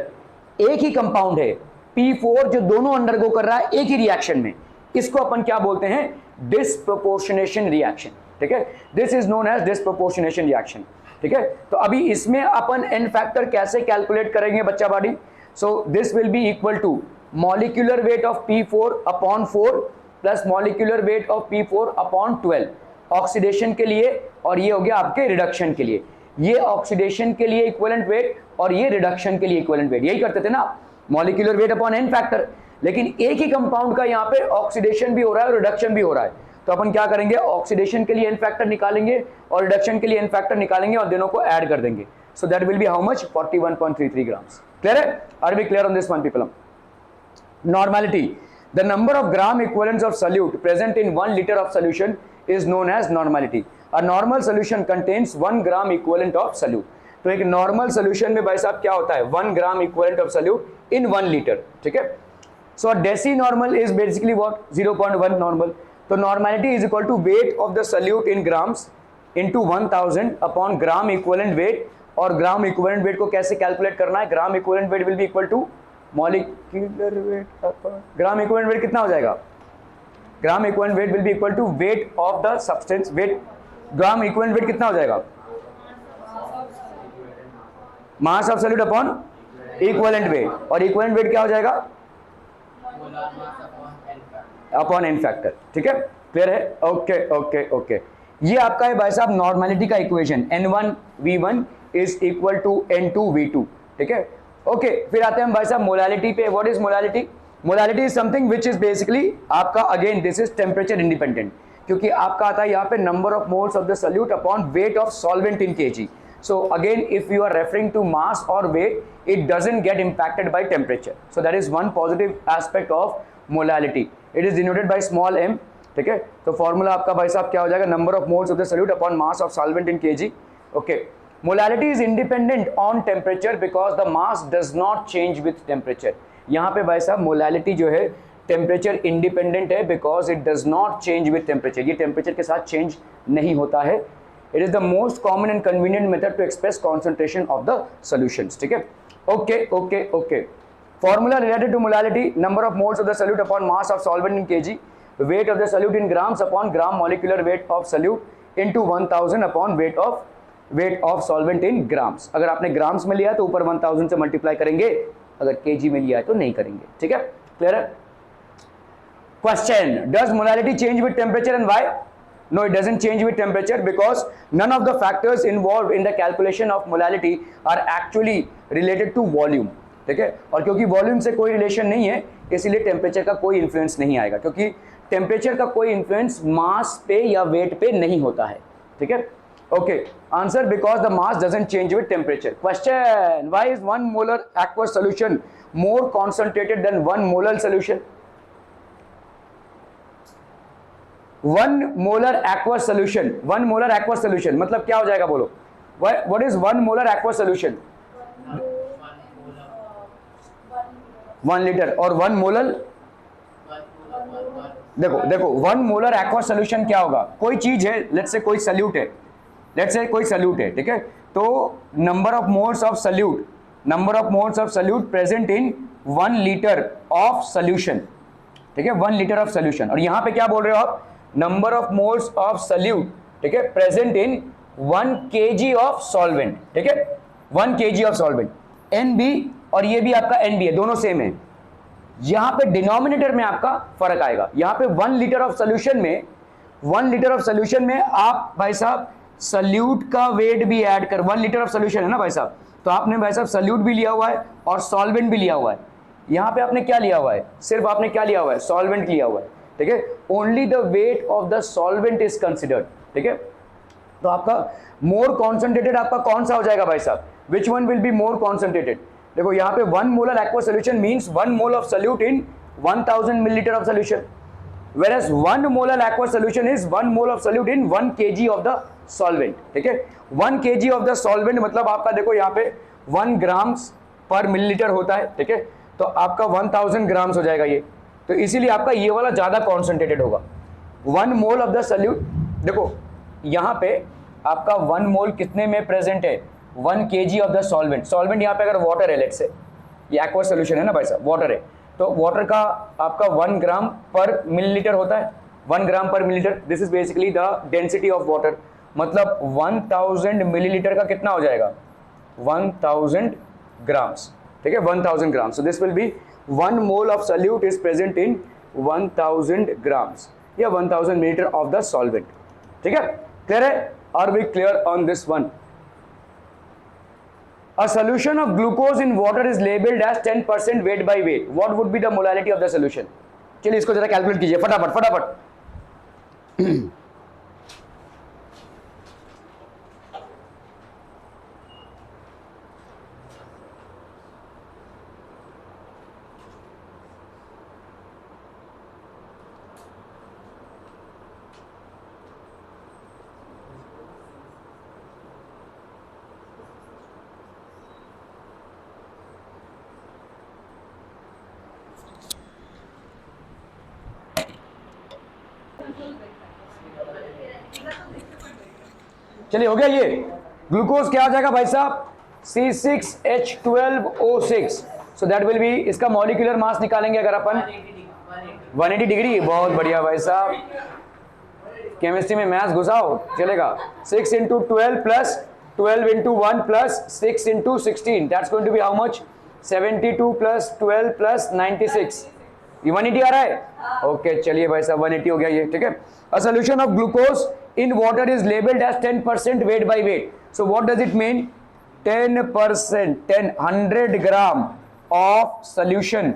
एक ही कंपाउंड है P4 जो दोनों अंडरगो कर रहा है एक ही रिएक्शन में, इसको अपन क्या बोलते हैं? डिसप्रपोर्शनेशन रिएक्शन, ठीक है। This is known as disproportionation reaction, ठीक है। तो अभी इसमें अपन n फैक्टर कैसे कैलकुलेट करेंगे बच्चा बॉडी? So this will be equal to molecular weight of P4 upon 4 plus molecular weight of P4 upon 12 oxidation के लिए, और ये हो गया आपके रिडक्शन के लिए। ये ऑक्सीडेशन के लिए इक्विवेलेंट वेट और ये रिडक्शन के लिए इक्विवेलेंट वेट, यही करते थे ना, molecular weight upon n factor. लेकिन एक ही कंपाउंड का यहाँ पे ऑक्सीडेशन भी हो रहा है और रिडक्शन भी हो रहा है, तो अपन क्या करेंगे? ऑक्सीडेशन के लिए n फैक्टर निकालेंगे और रिडक्शन के लिए n फैक्टर निकालेंगे और दोनों को ऐड कर देंगे। So that will be how much? 41.33 grams. Clear है? Are we clear on this one people? Normality. The number of gram equivalents of solute present in 1 liter of solution is known as normality. A normal solution contains 1 gram equivalent of solute. तो एक normal solution में भाई साहब क्या होता है? 1 gram equivalent of solute in 1 litre, ठीक है। So deci normal is basically what? 0.1 normal. तो normality is equal to weight of the solute in grams into 1000 upon gram equivalent weight. और ग्राम इक्विवेलेंट वेट को कैसे calculate करना है? Gram equivalent weight will be equal to molecular weight upon gram equivalent weight कितना हो जाएगा? Gram equivalent weight will be equal to weight of the substance weight. Gram equivalent weight कितना हो जाएगा? Mass of solute upon equivalent weight, और equivalent weight क्या हो जाएगा? अपॉन n फैक्टर, ठीक है। क्लियर है? Okay okay okay. ये आपका है भाई साहब नॉर्मलिटी का equation, N1V1 is equal to N2V2, ठीक है। ओके, फिर आते हैं हम भाई साहब मोलालिटी पे। What is molality? Molality is something which is basically आपका, again this is temperature independent, क्योंकि आपका आता है यहाँ पे number of moles of the solute upon weight of solvent in kg. So again, if you are referring to mass or weight, it doesn't get impacted by temperature. So that is one positive aspect of molality. It is denoted by small m, ठीक है। तो formula आपका भाई साहब क्या हो जाएगा? Number of moles of the solute upon mass of solvent in kg. Okay. Molality is independent on temperature because the mass does not change with temperature. यहाँ पे भाई साहब मोलालिटी जो है टेम्परेचर इंडिपेंडेंट है, because it does not change with temperature. ये temperature के साथ चेंज नहीं होता है। It is the most common and convenient method to express concentration of the solutions. ठीक है, okay okay okay. Formula related to molality, number of moles of the solute upon mass of solvent in KG, weight of the solute in grams upon gram molecular weight of solute into 1000 upon weight of solvent in grams. अगर आपने grams में लिया तो ऊपर 1000 से multiply करेंगे, अगर KG में लिया है तो नहीं करेंगे. ठीक है, क्लियर है. Question, does molality change with temperature and why? No, it doesn't change with temperature because none of the factors involved in the calculation of molality are actually related to volume. ठीक है, और क्योंकि volume से कोई relation नहीं है इसलिए temperature का कोई इन्फ्लुएंस नहीं आएगा, क्योंकि टेम्परेचर का कोई इन्फ्लुएंस मास पे या वेट पे नहीं होता है. ठीक है, okay. Answer, because the mass doesn't change with temperature. Question, why is 1 molar aqueous solution more concentrated than 1 molar solution? 1 molar aqueous solution, 1 molar aqueous solution मतलब क्या हो जाएगा बोलो? What is 1 molar aqueous solution? 1 litre. और 1 molar, देखो देखो 1 molar aqua solution क्या होगा? कोई चीज है, लेट्स से कोई सॉल्यूट है, लेट्स से कोई सॉल्यूट है. ठीक है, तो number of moles of solute, number of moles of solute present in 1 litre of solution. ठीक है, 1 लीटर ऑफ सॉल्यूशन. और यहां पे क्या बोल रहे हो आप? Number of moles of solute, ठीक है, present in 1 kg of solvent. ठीक है, 1 kg ऑफ सॉल्वेंट. NB और ये भी आपका NB है, दोनों सेम है. यहां पे डिनोमिनेटर में आपका फर्क आएगा. यहां पे 1 लीटर ऑफ सॉल्यूशन में, 1 लीटर ऑफ सॉल्यूशन में आप भाई साहब सॉल्यूट का वेट भी ऐड कर, 1 लीटर ऑफ सॉल्यूशन है ना भाई साहब, तो आपने भाई साहब सॉल्यूट भी लिया हुआ है और सॉल्वेंट भी लिया हुआ है. यहां पे आपने क्या लिया हुआ है? सिर्फ आपने क्या लिया हुआ है? सॉल्वेंट लिया हुआ है. ठीक है, only the weight of the solvent is considered. ठीक है, तो आपका मोर कॉन्सेंट्रेटेड आपका कौन सा हो जाएगा भाई साहब? Which one will be more concentrated? देखो यहाँ पे 1 molar aqua solution means 1 mole of solute in 1000 millilitre of solution, whereas 1 molar aqua solution is 1 mole of solute in 1 kg of the solvent. ठीक है, 1 kg ऑफ द सॉल्वेंट मतलब आपका देखो यहाँ पे 1 ग्राम्स पर मिलीलीटर होता है. ठीक है, तो आपका 1000 ग्राम्स हो जाएगा ये, तो इसीलिए आपका ये वाला ज्यादा कॉन्सेंट्रेटेड होगा. 1 मोल ऑफ द सॉल्यूट, देखो यहाँ पे आपका 1 मोल कितने में प्रेजेंट है? 1 kg of the solvent. Solvent यहाँ पे अगर वाटर है, लेट्स से ये एक्वा सॉल्यूशन है ना भाई साहब, वाटर है, तो वाटर का आपका 1 ग्राम पर मिलीलीटर होता है. 1 ग्राम पर millilitre, this is basically the density of water. मतलब 1000 मिलीलीटर का कितना हो जाएगा? 1000 ग्राम्स. ठीक है, 1000 grams. So this will be 1 mole of solute is present in 1000 grams या 1000 मिलीलीटर ऑफ द सॉल्वेंट. ठीक है, क्लियर है? Are we clear on this one? A solution of glucose in water is labeled as 10% weight by weight. What would be the molality of the solution? चलिए इसको जरा calculate कीजिए फटाफट फटाफट. चलिए हो गया. ये ग्लूकोज क्या हो जाएगा भाई साहब? C6H12O6. So that will B, इसका मॉलिक्यूलर मास निकालेंगे अगर अपन 180 डिग्री. बहुत बढ़िया भाई साहब, केमिस्ट्री में मैथ्स घुसाओ चलेगा. 6 into 12 plus 12 into 1 plus 6 into 16, that's going to be how much? 72 plus 12 plus 96. ये 180 आ रहा है. ओके चलिए भाई साहब 180 हो गया ये. ठीक है, a solution of glucose in water is labeled as 10% weight by weight. So what does it mean? 10%, 100 gram of solution,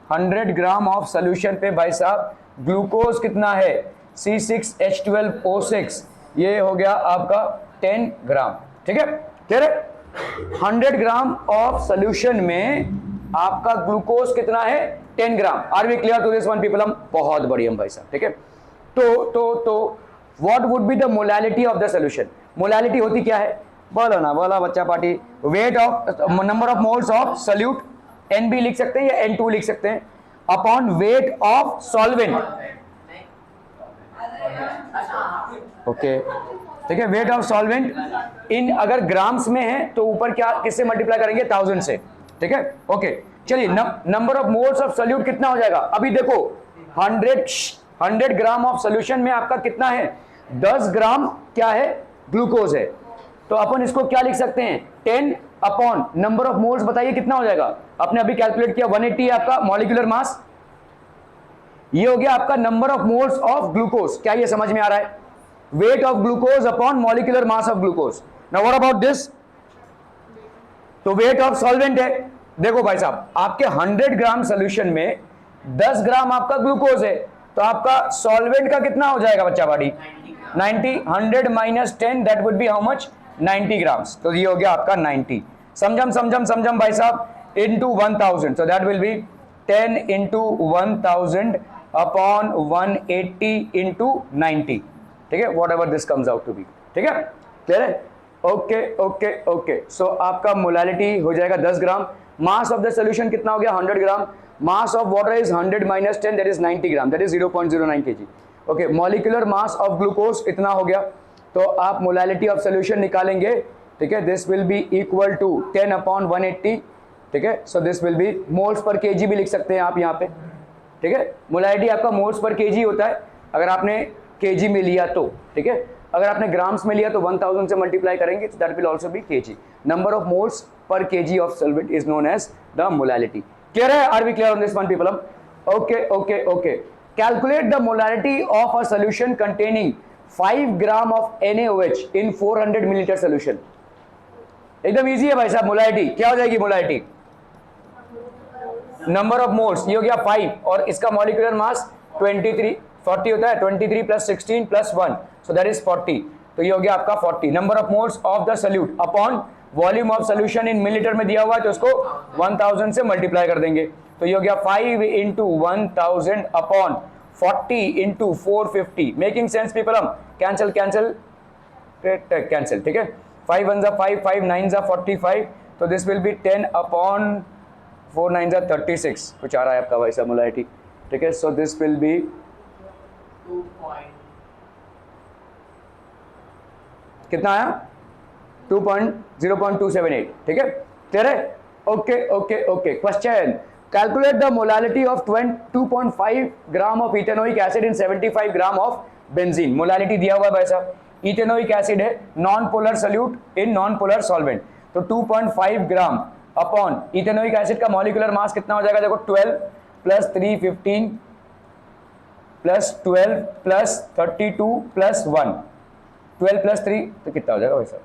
100 gram of solution पे भाई साहब ग्लूकोज कितना है? C6H12O6. ये हो गया आपका 10 ग्राम. ठीक है, क्लियर है? 100 ग्राम ऑफ सोल्यूशन में आपका ग्लूकोज कितना है? 10 gram. Are we clear to this one people? हम बहुत बढ़िया भाई साहब. ठीक है, तो what would be the molality of the solution? Molality होती क्या है? बोलो ना, बोला बच्चा party. Weight of, number of moles of solute, NB लिख सकते हैं या N2 लिख सकते हैं, upon weight of solvent. Okay ठीक है, वेट ऑफ सॉल्वेंट इन अगर ग्राम्स में है तो ऊपर क्या किससे मल्टीप्लाई करेंगे, 1000 से, ठीक है। ओके चलिए, number of moles of solute कितना हो जाएगा, अभी देखो 100 ग्राम ऑफ सोल्यूशन में आपका कितना है, 10 ग्राम क्या है, ग्लूकोज है। तो अपन इसको क्या लिख सकते हैं, 10 अपॉन नंबर ऑफ मोल्स, बताइए कितना हो जाएगा, आपने अभी कैलकुलेट किया 180 है आपका मॉलिक्यूलर मास, ये हो गया आपका number of moles of glucose. क्या ये समझ में आ रहा है, weight of glucose upon molecular mass of glucose. Now what about this, तो वेट ऑफ सॉल्वेंट है, देखो भाई साहब आपके 100 ग्राम सोल्यूशन में 10 ग्राम आपका ग्लूकोज है, तो आपका सॉल्वेंट का कितना हो जाएगा बच्चा बाड़ी, 90, 100 minus 10 that would be how much, 90 grams. तो ये हो गया आपका 90, समझम भाई साहब, into 1000, so that will be 10 into 1000 upon 180 into 90, ठीक है, whatever this comes out to be, ठीक है, क्लियर है। ओके ओके ओके, सो आपका मोलालिटी हो जाएगा 10 gram, mass of the solution कितना हो गया, 100 gram, mass of water is 100 minus 10 that is 90 gram, that is 0.09 kg। Okay, molecular mass of glucose इतना हो गया, तो आप मोलालिटी ऑफ सोल्यूशन निकालेंगे, ठीक है, this will be equal to 10 upon 180, ठीक है, so this will be moles per KG भी लिख सकते हैं आप यहाँ पे, ठीक है, मोलालिटी आपका मोल्स पर केजी होता है अगर आपने केजी में लिया तो, ठीक है, अगर आपने ग्राम्स में लिया तो 1000 से मल्टीप्लाई करेंगे, तो that will also be KG. Number of moles per KG of solvent is known as the molality. Clear है, are we clear on this one people? Okay okay okay, calculate the molality of a solution containing 5 gram of NaOH in 400 millilitre solution. एकदम easy है भाई साहब, molality क्या हो जाएगी, molality number of moles, ये हो गया 5 और इसका मॉलिक्यूलर मास 23, 40 होता है, 23 plus 16 plus 1, so that is 40, तो ये हो गया आपका 40। Number of moles of the solute upon volume of solution in millilitre में दिया हुआ है, तो उसको 1000 से मल्टीप्लाई कर देंगे, तो ये हो गया 5 into 1000 upon 40 into 450। Making sense people? हम कैंसिल कैंसिल कैंसिल, ठीक है, 5 1 जा 5, 5 9 जा 45, तो दिस विल बी 10 अपॉन 4 9 जा 36, कुछ आ रहा है आपका भाई साहब मोलालिटी, ठीक है, सो दिस विल बी 2. कितना आया, 0.278, ठीक है, क्लियर है। Okay okay okay, question, calculate the molality of 2.5 gram of ethanoic acid in 75 gram of benzene. Molality दिया हुआ है भाई साहब, इथेनोइक एसिड है, non polar solute in non polar solvent, तो 2.5 ग्राम अपॉन इथेनोइक एसिड का मॉलिक्यूलर मास कितना हो जाएगा, देखो 12 plus 3 15 plus 12 plus 32 plus 1, 12 plus 3 तो कितना हो जाएगा भाई साहब,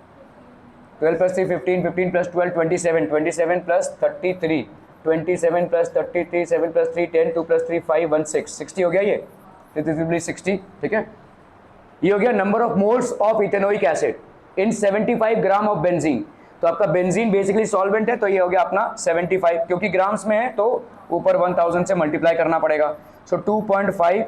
12 plus 3 15, 15 plus 12 27, 27 plus 33, 27 plus 33, 7 plus 3 10, 2 plus 3 5 1 6, 60 हो गया ये, दिस विल बी 60, ठीक है। ये हो गया number of moles of ethanoic acid in 75 gram of benzene, तो आपका बेंजीन बेसिकली सॉल्वेंट है, तो ये हो गया अपना 75, क्योंकि ग्राम्स में है तो ऊपर 1000 से मल्टीप्लाई करना पड़ेगा, सो 2.5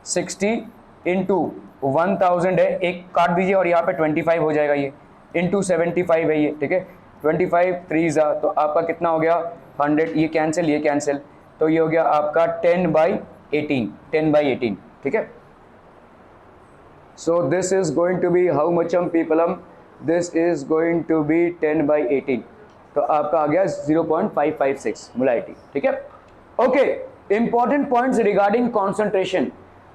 60 इंटू 1000 है, एक काट दीजिए और यहाँ पे 25 हो जाएगा, ये इंटू 75 है ये, ठीक है, 25 3 जा, तो आपका कितना हो गया 100, ये कैंसिल, तो ये हो गया आपका 10/18, ठीक है। So this is going to be how much people, this is going to be 10/18, तो आपका आ गया 0.556 मोलालिटी, ठीक है। Okay, important points regarding concentration,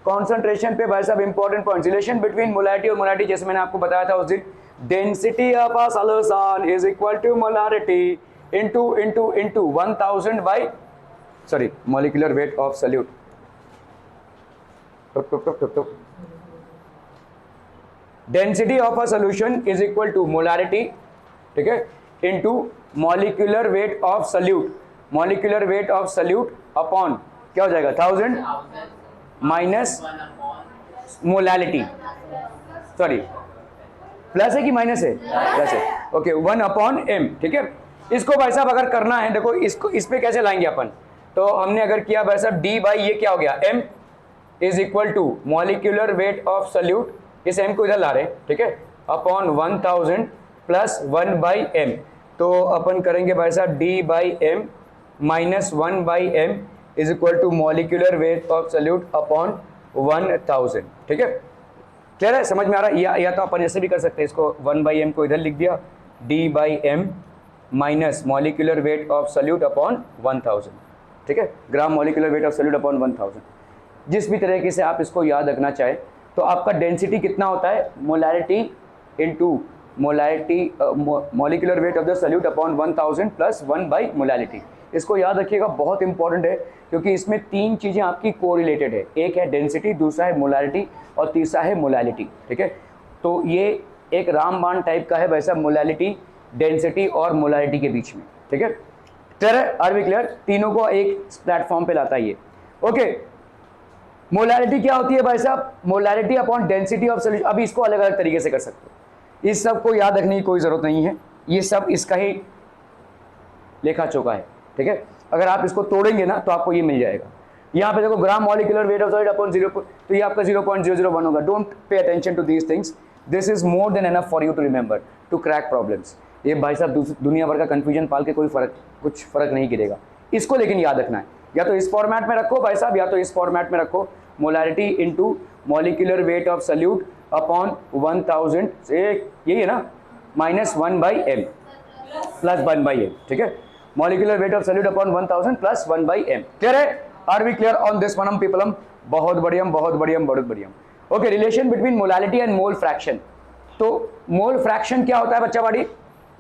concentration पे भाई साहब important points, relation between molality और मोलालिटी, जैसे मैंने आपको बताया था उस दिन, density of a solution is equal to molarity into 1000 by molecular weight of solute, density of a solution is equal to molarity, ठीक है, into molecular weight of solute, molecular weight of solute upon क्या हो जाएगा 1000 minus molality, sorry plus है कि minus है, plus है, okay, 1 upon m, ठीक है। इसको भाई साहब अगर करना है, देखो इसको इस पे कैसे लाएंगे अपन, तो हमने अगर किया भाई साहब d बाई ये क्या हो गया m is equal to molecular weight of solute, इस m को इधर ला रहे, ठीक है, अपॉन 1000 प्लस 1 बाई m, तो अपन करेंगे भाई साहब d by m minus 1 by m is equal to molecular weight of solute upon 1000, ठीक है, क्लियर है, समझ में आ रहा है? या तो अपन ऐसे भी कर सकते हैं, इसको 1/m को इधर लिख दिया, D/m minus molecular weight of solute upon 1000, ठीक है, gram molecular weight of solute upon 1000। जिस भी तरीके से आप इसको याद रखना चाहे। तो आपका डेंसिटी कितना होता है, molarity into molarity molecular weight of the solute upon 1000 plus 1/मोलैरिटी। इसको याद रखिएगा, बहुत इंपॉर्टेंट है, क्योंकि इसमें तीन चीज़ें आपकी कोरिलेटेड है, एक है डेंसिटी, दूसरा है मोलैरिटी और तीसरा है मोलैलिटी, ठीक है। तो ये एक रामबाण टाइप का है वैसा, मोलैलिटी, डेंसिटी और मोलैरिटी के बीच में, ठीक है। क्लियर है, आर वी क्लियर? तीनों को एक प्लेटफॉर्म पे लाता है ये। ओके, मोलैरिटी क्या होती है भाई साहब, molarity upon density of solution. अभी इसको अलग अलग तरीके से कर सकते हो, इस सब को याद रखने की कोई जरूरत नहीं है, ये सब इसका ही लेखा चौका है, ठीक है। अगर आप इसको तोड़ेंगे ना तो आपको ये मिल जाएगा। यहाँ पे देखो gram molecular weight of solid upon 0, तो ये आपका 0.001 होगा। Don't pay attention to these things, this is more than enough for you to remember to crack problems. ये भाई साहब दुनिया भर का कंफ्यूजन पाल के कुछ फर्क नहीं गिरेगा। इसको लेकिन याद रखना है, या तो इस फॉर्मेट में रखो भाई साहब, या तो इस फॉर्मेट में रखो, molarity into molecular weight of solute upon 1000, यही है ना, माइनस 1/m प्लस 1/m, ठीक है। Molecular weight of solute upon 1000 plus 1/m। Clear है, are we clear on this one people? बहुत बढ़िया, बहुत बढ़िया, बहुत बढ़िया। Okay, relation between molality and mole fraction. तो मोल फ्रैक्शन क्या होता है बच्चा बाड़ी?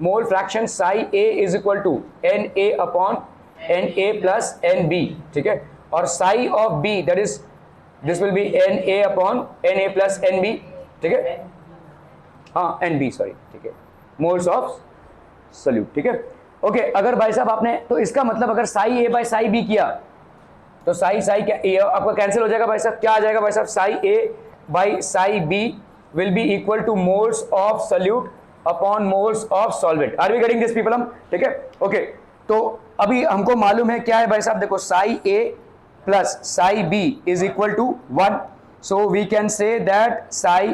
Mole fraction psi A is equal to Na upon Na प्लस Nb, ठीक है। और psi of B that is this will be Na upon Na प्लस Nb, ठीक है, हाँ Nb सॉरी, ठीक है, मोल्स ऑफ सल्यूट, ठीक है। ओके, अगर भाई साहब आपने, तो इसका मतलब अगर साई ए बाय साई बी किया तो साई क्या ए आपका कैंसिल हो जाएगा भाई साहब, क्या आ जाएगा भाई साहब, psi A by psi B will be equal to moles of solute upon moles of solvent. Are we getting this people? ठीक है, ओके। तो अभी हमको मालूम है क्या है भाई साहब, देखो psi A plus psi B is equal to 1, so we can say that psi,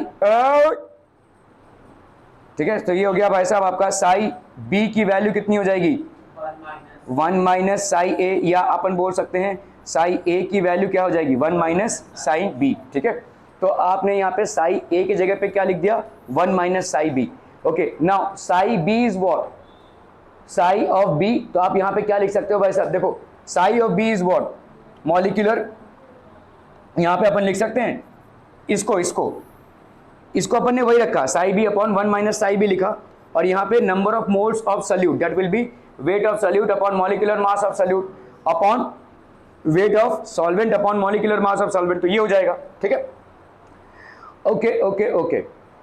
ठीक है। तो ये हो गया भाई साहब आपका साई बी की वैल्यू कितनी हो जाएगी, 1 माइनस साई ए, या अपन बोल सकते हैं साई ए की वैल्यू क्या हो जाएगी, 1 माइनस साई बी, ठीक है। तो आपने यहाँ पे साई ए की जगह पे क्या लिख दिया, 1 minus psi B. Okay, now psi B is what, psi of B, तो आप यहाँ पे क्या लिख सकते हो भाई साहब, देखो psi of B is what, molecular, यहाँ पे अपन लिख सकते हैं इसको अपन ने वही रखा, psi B upon 1 minus psi B लिखा, और यहाँ पे number of moles of solute that will be weight of solute upon molecular mass of solute upon weight of solvent upon molecular mass of solvent, तो ये हो जाएगा, ठीक है। ओके ओके ओके,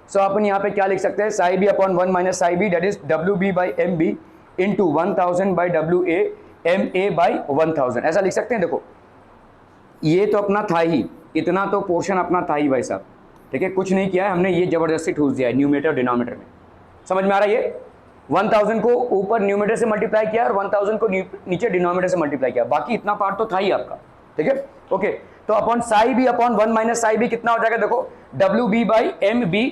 सो अपन यहाँ पे क्या लिख सकते हैं, psi B upon 1 minus psi B that is W B by M B into 1000 by W A M A by 1000, ऐसा लिख सकते हैं। देखो ये तो अपना था ही, इतना तो पोर्शन अपना था ही भाई साहब, ठीक है, कुछ नहीं किया है हमने, ये जबरदस्ती ठूस दिया है न्यूमरेटर डिनोमिनेटर में। समझ में आ रहा है? ये 1000 को ऊपर न्यूमरेटर से मल्टीप्लाई किया और 1000 को नीचे डिनोमिनेटर से मल्टीप्लाई किया, बाकी इतना पार्ट तो था ही आपका, ठीक है। ओके, तो upon psi B upon 1 minus psi B कितना हो जाएगा, देखो W B by M B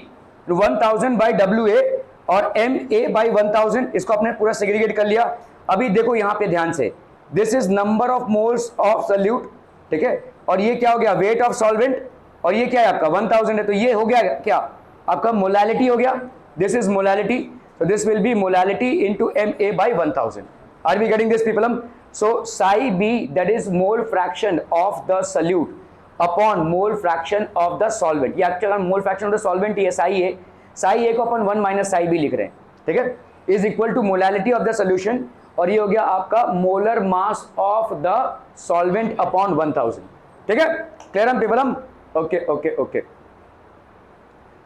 1000 by W A और एम ए बाई 1000, इसको आपने पूरा सेग्रीगेट कर लिया। अभी देखो यहाँ पे ध्यान से, this is number of moles of salute, ठीक है, और ये क्या हो गया, वेट ऑफ सॉल्वेंट, और ये क्या है आपका 1000 है, तो ये हो गया क्या आपका मोलैलिटी हो गया, this is molality, so this will be molality into Ma by 1000. Are we getting this people? So psi b that is mole fraction of the solute upon mole fraction of the solvent, ये actual mole fraction of the solvent ही है psi a को अपन 1 minus psi b लिख रहे हैं, ठीक है, is equal to molality of the solution, और ये हो गया आपका molar mass of the solvent upon 1000, ठीक है। clear हम people? Okay okay okay.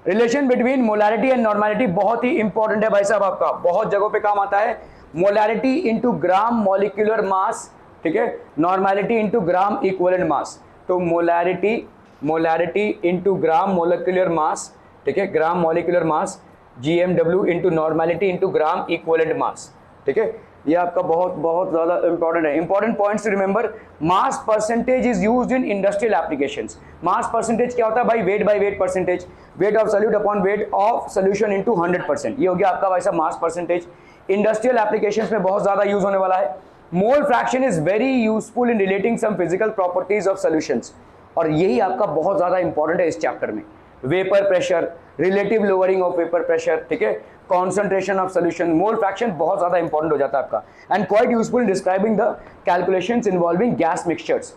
Relation between molarity and normality बहुत ही इंपॉर्टेंट है भाई साहब, आपका बहुत जगहों पे काम आता है। Molarity into gram molecular mass, ठीक है, normality into gram equivalent mass, तो molarity into gram molecular mass, ठीक है, gram molecular mass GMW into normality into gram equivalent mass, ठीक है। ये आपका बहुत बहुत ज़्यादा इंपॉर्टेंट है। Important points to remember, mass percentage is used in industrial applications. Mass percentage क्या होता है भाई, weight by weight percentage, weight of solute upon weight of solution into 100%, ये हो गया आपका भाई साहब मास परसेंटेज। इंडस्ट्रियल एप्लीकेशंस में बहुत ज़्यादा यूज होने वाला है। Mole fraction is very useful in relating some physical properties of solutions, और यही आपका बहुत ज़्यादा इंपॉर्टेंट है इस चैप्टर में। Vapour pressure, relative lowering of vapour pressure, ठीक है, concentration of solution, mole fraction बहुत ज्यादा इंपॉर्टेंट हो जाता है आपका, and quite useful describing the calculations involving gas mixtures.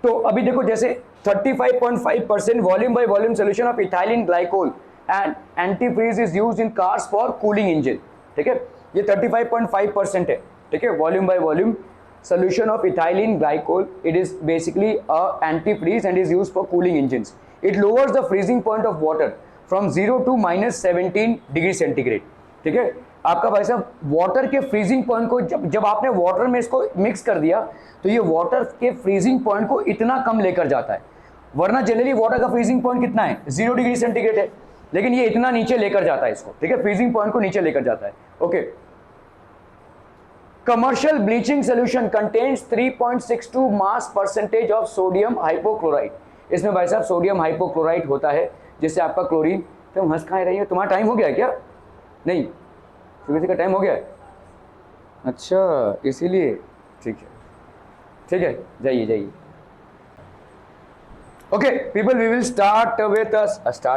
तो अभी देखो जैसे 35.5% volume by volume solution of ethylene glycol and antifreeze is used in cars for cooling engine, ठीक है, ये 35.5% है, ठीक है, volume by volume solution of ethylene glycol. It is basically a antifreeze and is used for cooling engines. It lowers the freezing point of water from 0 to -17 degree centigrade, ठीक है। आपका भाई साहब वाटर के फ्रीजिंग पॉइंट को जब आपने water में इसको मिक्स कर दिया तो ये वाटर के फ्रीजिंग पॉइंट को इतना कम लेकर जाता है, वरना जनरली वाटर का फ्रीजिंग पॉइंट कितना है 0 डिग्री सेंटीग्रेड है, लेकिन ये इतना नीचे लेकर जाता है इसको, ठीक है, फ्रीजिंग पॉइंट को नीचे लेकर जाता है। Okay, commercial bleaching solution contains 3.62 mass percentage of sodium hypochlorite। इसमें भाई साहब सोडियम हाइपोक्लोराइट होता है जिससे आपका क्लोरीन। तुम हंस खाए रही हो, तुम्हारा टाइम हो गया है क्या? नहीं, सुबह का टाइम हो गया है, अच्छा इसीलिए, ठीक है, ठीक है, जाइए जाइए। Okay people, we will start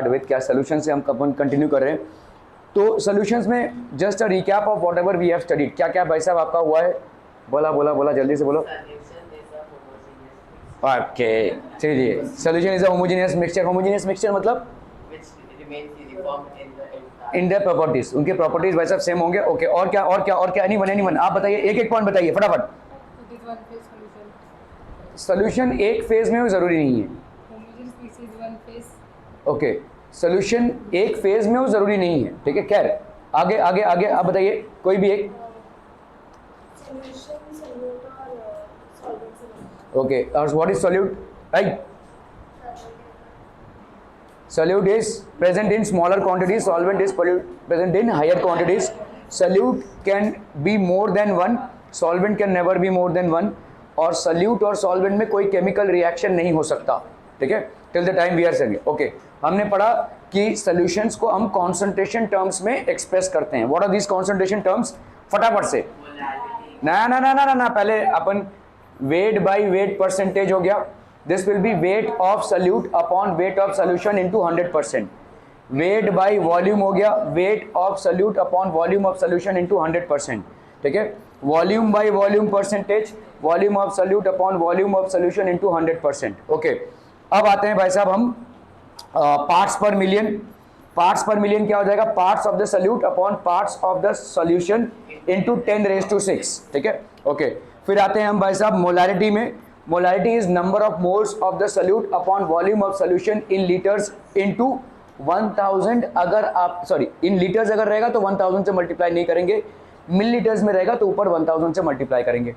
with क्या सोल्यूशन से हम कंटिन्यू कर रहे हैं। तो सॉल्यूशंस में just a recap of whatever we have studied. क्या क्या भाई साहब आपका हुआ है? बोला जल्दी से बोलो। ओके चलिए, solution is a homogeneous mixture. Homogeneous mixture मतलब इन द प्रॉपर्टीज, उनके प्रॉपर्टीज भाई साहब सेम होंगे। ओके, और क्या एनीवन आप बताइए, एक पॉइंट बताइए फटाफट। सॉल्यूशन एक फेज में हो जरूरी नहीं है। ओके, सॉल्यूशन एक फेज में हो जरूरी नहीं है, ठीक है। खैर आगे आप बताइए कोई भी एक। ओके, और what is solute? Right, solute is present in smaller quantities, solvent is present in higher quantities. Solute can be more than one, solvent can never be more than one, और सॉल्यूट और solvent में कोई chemical reaction नहीं हो सकता, ठीक है, till the time we are saying. Okay, हमने पढ़ा कि सॉल्यूशंस को हम कॉन्सेंट्रेशन टर्म्स में एक्सप्रेस करते हैं। What are these concentration terms? फटाफट से ना, पहले अपन वेट बाय वेट परसेंटेज हो गया। This will be weight of solute upon weight of solution into 100%। Weight by volume हो गया, weight of solute upon volume of solution into 100%, ठीक है। Volume by volume percentage, volume of solute upon volume of solution into 100%। Okay, अब आते हैं भाई साहब हम पार्ट्स पर मिलियन। पार्ट्स पर मिलियन क्या हो जाएगा? Parts of the solute upon parts of the solution into 10⁻⁶, ठीक है। ओके, फिर आते हैं हम भाई साहब मोलैरिटी में। Molarity is number of moles of the solute upon volume of solution in litres into 1000। अगर आप इन लीटर्स अगर रहेगा तो 1000 से मल्टीप्लाई नहीं करेंगे, मिलीलीटर्स में रहेगा तो ऊपर 1000 से मल्टीप्लाई करेंगे।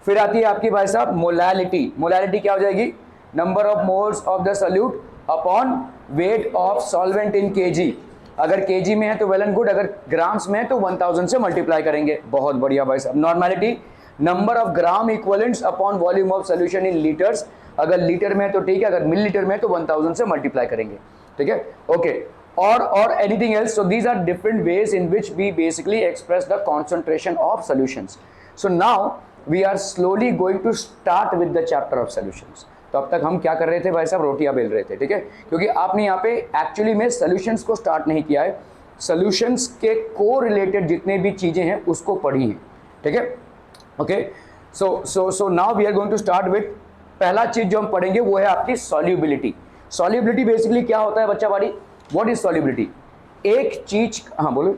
फिर आती है आपकी भाई साहब मोलैलिटी। मोलैलिटी क्या हो जाएगी? Number of moles of the solute upon weight of solvent in KG. अगर केजी में है तो वेल एंड गुड, अगर ग्राम्स में है तो 1000 से मल्टीप्लाई करेंगे। बहुत बढ़िया भाई साहब। Normality, number of gram equivalents upon volume of solution in litres. अगर लीटर में है तो ठीक है, अगर मिलीलीटर में है तो 1000 से मल्टीप्लाई करेंगे, ठीक है। ओके, और anything else? So these are different ways in which we basically express the concentration of solutions. So now we are slowly going to start with the chapter of solutions. तो अब तक हम क्या कर रहे थे भाई साहब? रोटियां बेल रहे थे, ठीक है, क्योंकि आपने यहाँ पे एक्चुअली में सॉल्यूशंस को स्टार्ट नहीं किया है, सॉल्यूशंस के को रिलेटेड जितने भी चीजें हैं उसको पढ़ी हैं, ठीक है। Okay, so now we are going to start with पहला चीज जो हम पढ़ेंगे वो है आपकी सॉल्युबिलिटी। सॉल्युबिलिटी बेसिकली क्या होता है बच्चा बाड़ी? What is solubility? एक चीज, हाँ बोलो,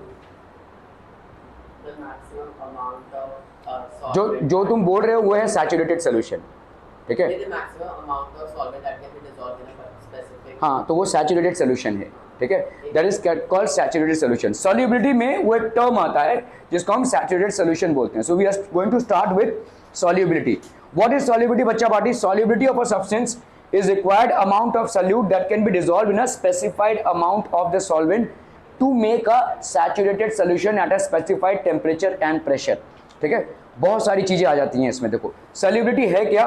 जो तुम बोल रहे हो वो है सैचुरेटेड सॉल्यूशन, ठीक है। हाँ, तो वो सैचुरेटेड सॉल्यूशन है, ठीक है, that is called saturated solution. Solubility में वो एक टर्म आता है जिसको हम सैचुरेटेड सॉल्यूशन बोलते हैं। So we are going to start with solubility. What is solubility बच्चा party? Solubility of a substance is required amount of solute that can be dissolved in a specified amount of the solvent to make a saturated solution at a specified temperature and pressure, ठीक है। बहुत सारी चीजें आ जाती हैं इसमें। देखो solubility है क्या?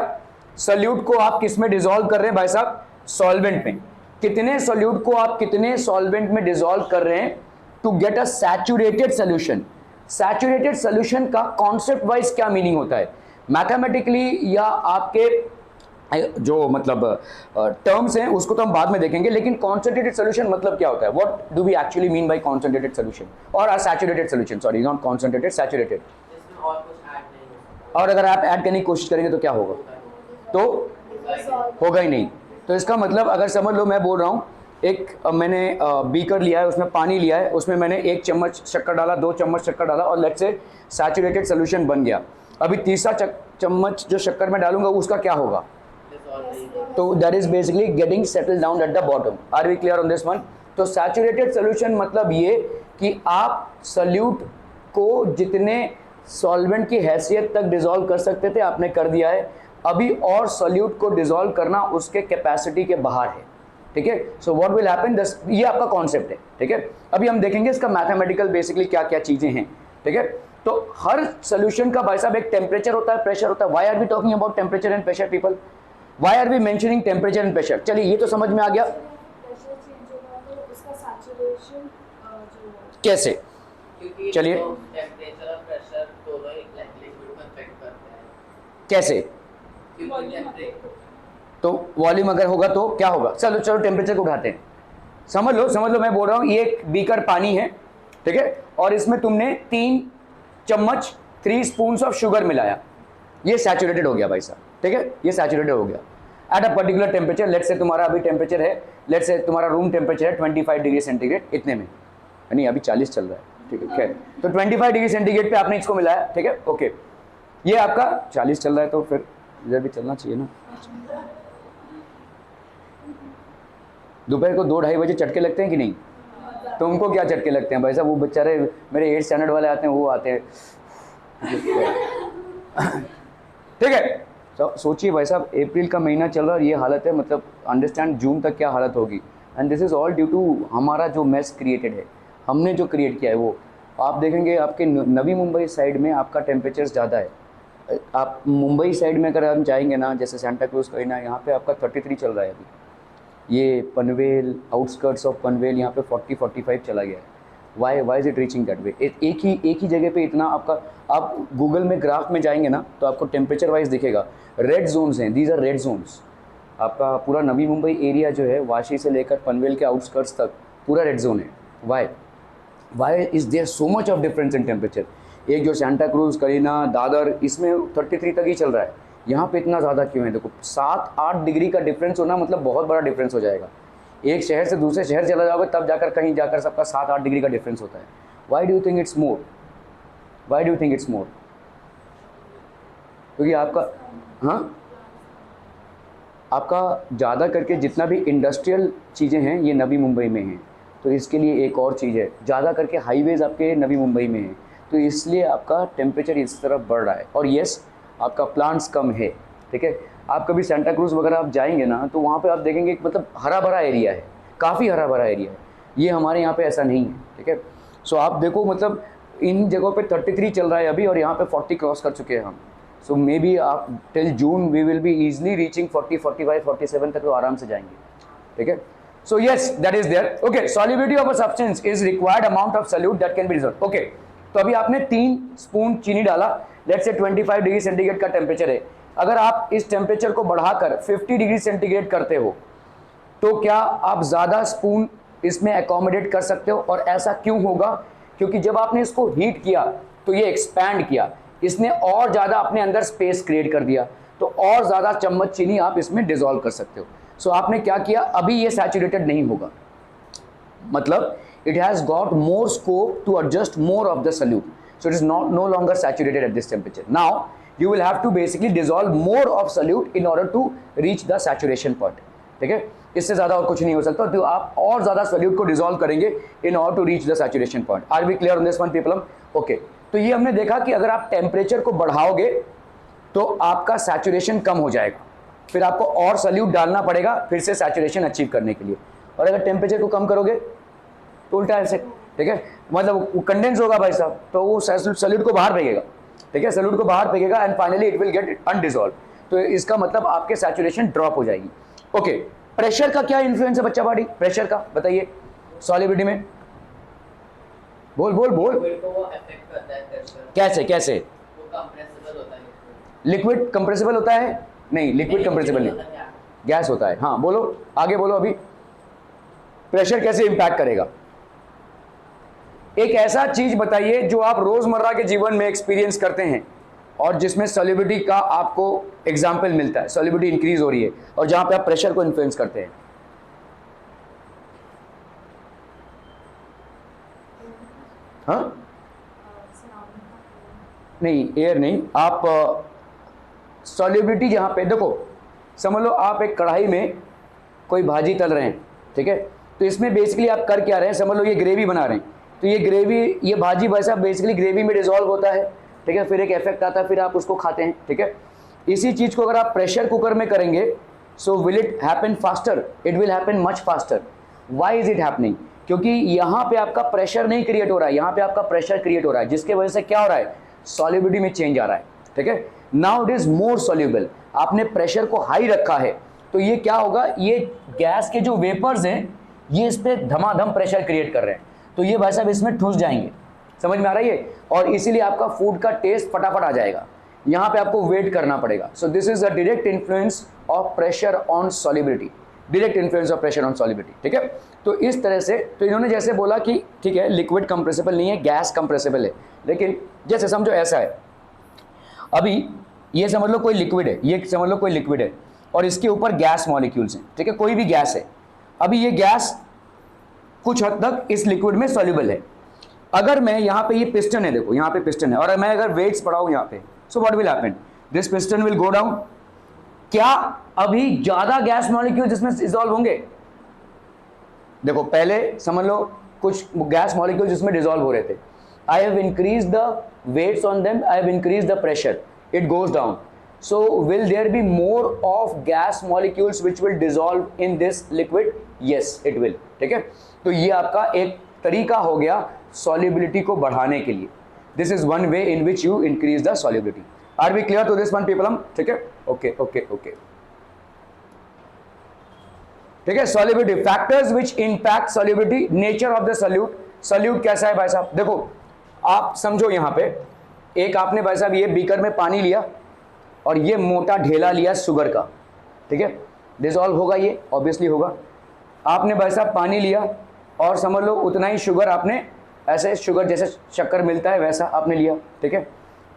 सॉल्यूट को आप किस में डिसॉल्व कर रहे हैं भाई साहब? सॉल्वेंट में। कितने सॉल्यूट को आप कितने सॉल्वेंट में डिसॉल्व कर रहे हैं to get a saturated solution? Saturated solution का कॉन्सेप्ट वाइज क्या मीनिंग होता है? मैथमेटिकली या आपके जो मतलब टर्म्स हैं उसको तो हम बाद में देखेंगे, लेकिन कॉन्सेंट्रेटेड सोल्यूशन मतलब क्या होता है, what do we actually mean by concentrated solution और saturated solution, sorry not concentrated, saturated. इसमें और कुछ ऐड नहीं हो सकता। और अगर आप ऐड करने की कोशिश करेंगे तो क्या होगा, तो होगा ही नहीं। तो इसका मतलब अगर समझ लो मैं बोल रहा हूँ एक मैंने बीकर लिया है, उसमें पानी लिया है, उसमें मैंने 1 चम्मच शक्कर डाला, 2 चम्मच शक्कर डाला और लेट्स से सैचुरेटेड सोल्यूशन बन गया। अभी तीसरा चम्मच जो शक्कर में डालूंगा उसका क्या होगा, तो that is basically getting settle down at the bottom. Are we clear on this one. तो सैचुरेटेड सोल्यूशन मतलब ये कि आप सल्यूट को जितने सॉल्वेंट की हैसियत तक डिसॉल्व कर सकते थे आपने कर दिया है, अभी और सॉल्यूट को डिसॉल्व करना उसके कैपेसिटी के बाहर है, ठीक है। सो व्हाट विल हैपन, ये आपका कॉन्सेप्ट है, ठीक है। अभी हम देखेंगे इसका मैथमेटिकल बेसिकली क्या क्या चीजें हैं, ठीक है। तो हर सोल्यूशन का भाई साहब एक टेम्परेचर होता है, प्रेशर होता है। Why are we talking about temperature and pressure people, why are we mentioning temperature and pressure, चलिए ये तो समझ में आ गया। कैसे, क्योंकि चलिए टेम्परेचर और प्रेशर दोनों एक लिक्विड को अफेक्ट करते हैं। कैसे, क्योंकि तो वॉल्यूम अगर होगा तो क्या होगा, चलो चलो टेम्परेचर को उठाते हैं। समझ लो मैं बोल रहा हूँ ये एक बीकर पानी है, ठीक है, और इसमें तुमने 3 चम्मच 3 स्पून्स ऑफ शुगर मिलाया, ये सैचुरेटेड हो गया भाई साहब, ठीक है, ये सैचुरेटेड हो गया at a particular temperature. Let's say तुम्हारा अभी टेम्परेचर है, लेट्स से तुम्हारा रूम टेम्परेचर है 25 डिग्री सेंटीग्रेड, इतने में, नहीं अभी 40 चल रहा है, ठीक है, खैर तो 25 डिग्री सेंटीग्रेड पे आपने इसको मिलाया, ठीक है, ओके। ये आपका 40 चल रहा है तो फिर इधर भी चलना चाहिए ना। दोपहर को 2-2:30 बजे चटके लगते हैं कि नहीं, तुमको क्या चटके लगते हैं भाई साहब, वो बेचारे मेरे 8th स्टैंडर्ड वाले आते हैं, वो आते हैं, ठीक है। तो सोचिए भाई साहब अप्रैल का महीना चल रहा है और ये हालत है, मतलब अंडरस्टैंड जून तक क्या हालत होगी। And this is all due to हमारा जो मेस क्रिएटेड है, हमने जो क्रिएट किया है वो। आप देखेंगे आपके नवी मुंबई साइड में आपका टेम्परेचर ज़्यादा है। आप मुंबई साइड में अगर हम जाएंगे ना, जैसे सेंटा क्रूज करीना, यहाँ पे आपका 33 चल रहा है अभी। ये पनवेल, आउटस्कर्ट्स ऑफ पनवेल, यहाँ पे 40-45 चला गया है। Why is it reaching that way, एक ही जगह पे इतना आपका। आप गूगल में ग्राफ में जाएंगे ना तो आपको टेम्परेचर वाइज दिखेगा, रेड जोन्स हैं, दीज आर रेड जोन्स। आपका पूरा नवी मुंबई एरिया जो है, वाशी से लेकर पनवेल के आउटस्कर्ट्स तक पूरा रेड जोन है। Why is there so much of difference in temperature. एक जो सेंटा क्रूज, करीना, दादर, इसमें 33 तक ही चल रहा है, यहाँ पे इतना ज़्यादा क्यों है। देखो 7-8 डिग्री का डिफरेंस होना मतलब बहुत बड़ा डिफरेंस हो जाएगा। एक शहर से दूसरे शहर चला जाओगे तब जाकर कहीं जाकर सबका 7-8 डिग्री का डिफरेंस होता है। Why do you think it's more, why do you think it's more, क्योंकि आपका, हाँ, आपका ज़्यादा करके जितना भी इंडस्ट्रियल चीज़ें हैं ये नवी मुंबई में हैं, तो इसके लिए एक और चीज़ है, ज़्यादा करके हाईवेज़ आपके नवी मुंबई में हैं, तो इसलिए आपका टेम्परेचर इस तरफ बढ़ रहा है। और येस आपका प्लांट्स कम है, ठीक है। आप कभी सेंटा क्रूज वगैरह आप जाएंगे ना तो वहाँ पे आप देखेंगे मतलब हरा भरा एरिया है, काफ़ी हरा भरा एरिया है। ये हमारे यहाँ पे ऐसा नहीं है, ठीक है। सो आप देखो मतलब इन जगहों पे 33 चल रहा है अभी और यहाँ पे 40 क्रॉस कर चुके हैं हम। सो मे बी आप till June we will be easily reaching 40, 45, 47 तक तो आराम से जाएंगे, ठीक है। So yes that is there, okay. Solubility of a substance is required amount of solute that can be dissolved, okay. तो अभी आपने 3 स्पून चीनी डाला, लेट्स से 25 डिग्री सेंटीग्रेड का टेम्परेचर है। अगर आप इस टेम्परेचर को बढ़ाकर 50 डिग्री सेंटीग्रेड करते हो तो क्या आप ज़्यादा स्पून इसमें एकोमोडेट कर सकते हो। और ऐसा क्यों होगा, क्योंकि जब आपने इसको हीट किया तो ये एक्सपैंड किया, इसने और ज़्यादा अपने अंदर स्पेस क्रिएट कर दिया, तो और ज़्यादा चम्मच चीनी आप इसमें डिसॉल्व कर सकते हो। सो आपने क्या किया, अभी ये सैचुरेटेड नहीं होगा, मतलब it has got more scope to adjust more of the solute, so it is no longer saturated at this temperature. Now you will have to basically dissolve more of solute in order to reach the saturation point, ठीक है। इससे ज़्यादा और कुछ नहीं हो सकता, तो आप और ज़्यादा solute को डिसॉल्व करेंगे in order to reach the saturation point. Are we clear on this one people? Okay, तो ये हमने देखा कि अगर आप टेम्परेचर को बढ़ाओगे तो आपका सैचुरेशन कम हो जाएगा, फिर आपको और solute डालना पड़ेगा फिर से सैचुरेशन अचीव करने के लिए। और अगर टेम्परेचर को कम करोगे तो उल्टा ऐसे, ठीक है, मतलब वो कंडेंस होगा भाई साहब, तो वो सॉल्यूट को बाहर फेंकेगा, ठीक है, सॉल्यूट को बाहर फेंकेगा and finally it will get undissolve. तो इसका मतलब आपके सैचुरेशन ड्रॉप हो जाएगी। ओके, प्रेशर का क्या इन्फ्लुएंस है बच्चा पार्टी, प्रेशर का बताइए सॉलिबिलिटी में, बोल बोल बोल। को वो अफेक्ट करता है प्रेशर। कैसे कैसे? वो कंप्रेसिबल होता है, लिक्विड कंप्रेसिबल होता है, नहीं, लिक्विड कंप्रेसिबल नहीं, गैस होता है। हाँ बोलो, आगे बोलो। अभी प्रेशर कैसे इंपैक्ट करेगा? एक ऐसा चीज बताइए जो आप रोजमर्रा के जीवन में एक्सपीरियंस करते हैं और जिसमें सॉल्युबिलिटी का आपको एग्जाम्पल मिलता है, सॉल्युबिलिटी इंक्रीज हो रही है और जहां पे आप प्रेशर को इन्फ्लुएंस करते हैं। हाँ नहीं, एयर नहीं, आप सॉल्युबिलिटी जहां पे देखो, समझ लो आप एक कढ़ाई में कोई भाजी तल रहे हैं, ठीक है, तो इसमें बेसिकली आप कर क्या रहे हैं, समझ लो ये ग्रेवी बना रहे हैं, तो ये ग्रेवी, ये भाजी वैसा बेसिकली ग्रेवी में डिसॉल्व होता है, ठीक है, फिर एक इफेक्ट आता है, फिर आप उसको खाते हैं, ठीक है। इसी चीज को अगर आप प्रेशर कुकर में करेंगे, so will it happen faster? It will happen much faster. Why is it happening? क्योंकि यहाँ पे आपका प्रेशर नहीं क्रिएट हो रहा है, यहाँ पे आपका प्रेशर क्रिएट हो रहा है, जिसके वजह से क्या हो रहा है, सॉल्युबिलिटी में चेंज आ रहा है, ठीक है। Now it is more soluble. आपने प्रेशर को हाई रखा है तो ये क्या होगा, ये गैस के जो वेपर्स हैं ये इस पे धमाधम प्रेशर क्रिएट कर रहे हैं, तो ये भाई साहब इसमें ठुस जाएंगे, समझ में आ रही है, और इसीलिए आपका फूड का टेस्ट फटाफट आ जाएगा। यहाँ पे आपको वेट करना पड़ेगा। सो this is the direct influence of pressure on solubility, direct influence of pressure on solubility, ठीक है। तो इस तरह से, तो इन्होंने जैसे बोला कि ठीक है लिक्विड कंप्रेसिबल नहीं है, गैस कंप्रेसिबल है, लेकिन जैसे समझो ऐसा है, अभी ये समझ लो कोई लिक्विड है, ये समझ लो कोई लिक्विड है और इसके ऊपर गैस मॉलिक्यूल्स हैं, ठीक है, कोई भी गैस है। अभी ये गैस कुछ हद तक इस लिक्विड में सॉल्युबल है। अगर मैं यहाँ पे, ये पिस्टन है, देखो यहाँ पे पिस्टन है, और मैं अगर वेट्स बढ़ाऊं यहाँ पे, so what will happen, this piston will go down. क्या अभी ज्यादा गैस मॉलिक्यूल इसमें डिसॉल्व होंगे? देखो पहले समझ लो कुछ गैस मॉलिक्यूल जिसमें डिसॉल्व हो रहे थे, I have increase the weights on them, I have increase the pressure, it goes down. So will there be more of gas molecules which will dissolve in this liquid? Yes, it will. ठीक है, तो ये आपका एक तरीका हो गया solubility को बढ़ाने के लिए. This is one way in which you increase the solubility. Are we clear to this one people? ठीक है, okay, okay, okay. ठीक है, solubility factors which impact solubility, nature of the solute. solute कैसा है भाई साहब? देखो आप समझो यहाँ पे एक आपने भाई साहब ये बीकर में पानी लिया और ये मोटा ढेला लिया शुगर का, ठीक है, डिसॉल्व होगा ये, ऑब्वियसली होगा। आपने भाई साहब पानी लिया और समझ लो उतना ही शुगर आपने, ऐसे शुगर जैसे शक्कर मिलता है वैसा आपने लिया, ठीक है,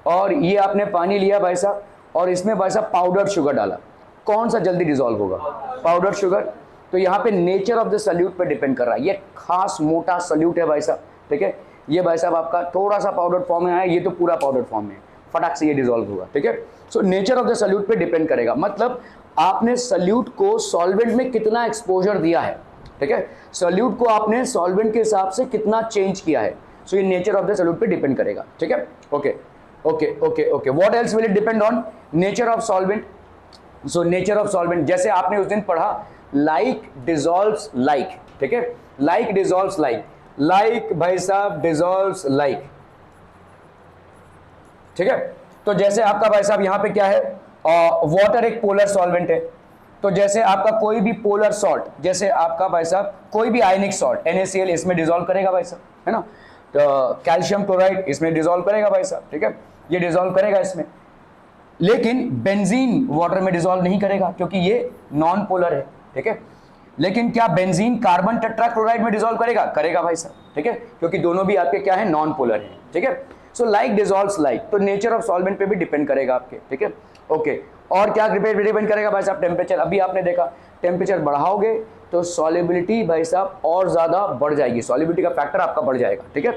और ये आपने पानी लिया भाई साहब और इसमें भाई साहब पाउडर शुगर डाला, कौन सा जल्दी डिसॉल्व होगा? Powder sugar. तो यहाँ पे नेचर ऑफ द सल्यूट पे डिपेंड कर रहा है। ये खास मोटा सल्यूट है भाई साहब, ठीक है, ये भाई साहब आपका थोड़ा सा पाउडर फॉर्म में आया, ये तो पूरा पाउडर फॉर्म में, फटाक से ये डिसॉल्व होगा, ठीक है। So nature of the salute पे डिपेंड करेगा, मतलब आपने सल्यूट को सॉल्वेंट में कितना एक्सपोजर दिया है, ठीक है, सल्यूट को आपने सॉल्वेंट के हिसाब से कितना चेंज किया है, सो ये नेचर ऑफ द सल्यूट पे डिपेंड करेगा, ठीक है। Okay okay okay okay, what else will it depend on? Nature of solvent. So nature of solvent, जैसे आपने उस दिन पढ़ा लाइक डिसॉल्व्स लाइक, ठीक है, लाइक डिसॉल्व्स लाइक, लाइक भाई साहब डिसॉल्व्स लाइक, ठीक है। तो जैसे आपका भाई साहब यहाँ पे क्या है, वाटर एक पोलर सॉल्वेंट है, तो जैसे आपका कोई भी पोलर सॉल्ट, जैसे आपका भाई साहब कोई भी आयनिक सॉल्ट NaCl इसमें डिसॉल्व करेगा भाई साहब, है ना, तो कैल्शियम क्लोराइड इसमें डिसॉल्व करेगा भाई साहब, ठीक है, ये डिसॉल्व करेगा इसमें, लेकिन बेंजीन वाटर में डिसॉल्व नहीं करेगा क्योंकि ये नॉन पोलर है, ठीक है। लेकिन क्या बेंजीन कार्बन टेट्राक्लोराइड में डिसॉल्व करेगा? करेगा भाई साहब, ठीक है, क्योंकि दोनों भी आपके क्या है, नॉन पोलर है, ठीक है। सो लाइक डिसॉल्व्स लाइक, तो नेचर ऑफ सॉल्वेंट पे भी डिपेंड करेगा आपके, ठीक है, ओके। और क्या डिपेंड करेगा भाई साहब? टेम्परेचर। अभी आपने देखा टेम्परेचर बढ़ाओगे तो सॉल्युबिलिटी भाई साहब और ज्यादा बढ़ जाएगी, सॉल्युबिलिटी का फैक्टर आपका बढ़ जाएगा, ठीक है।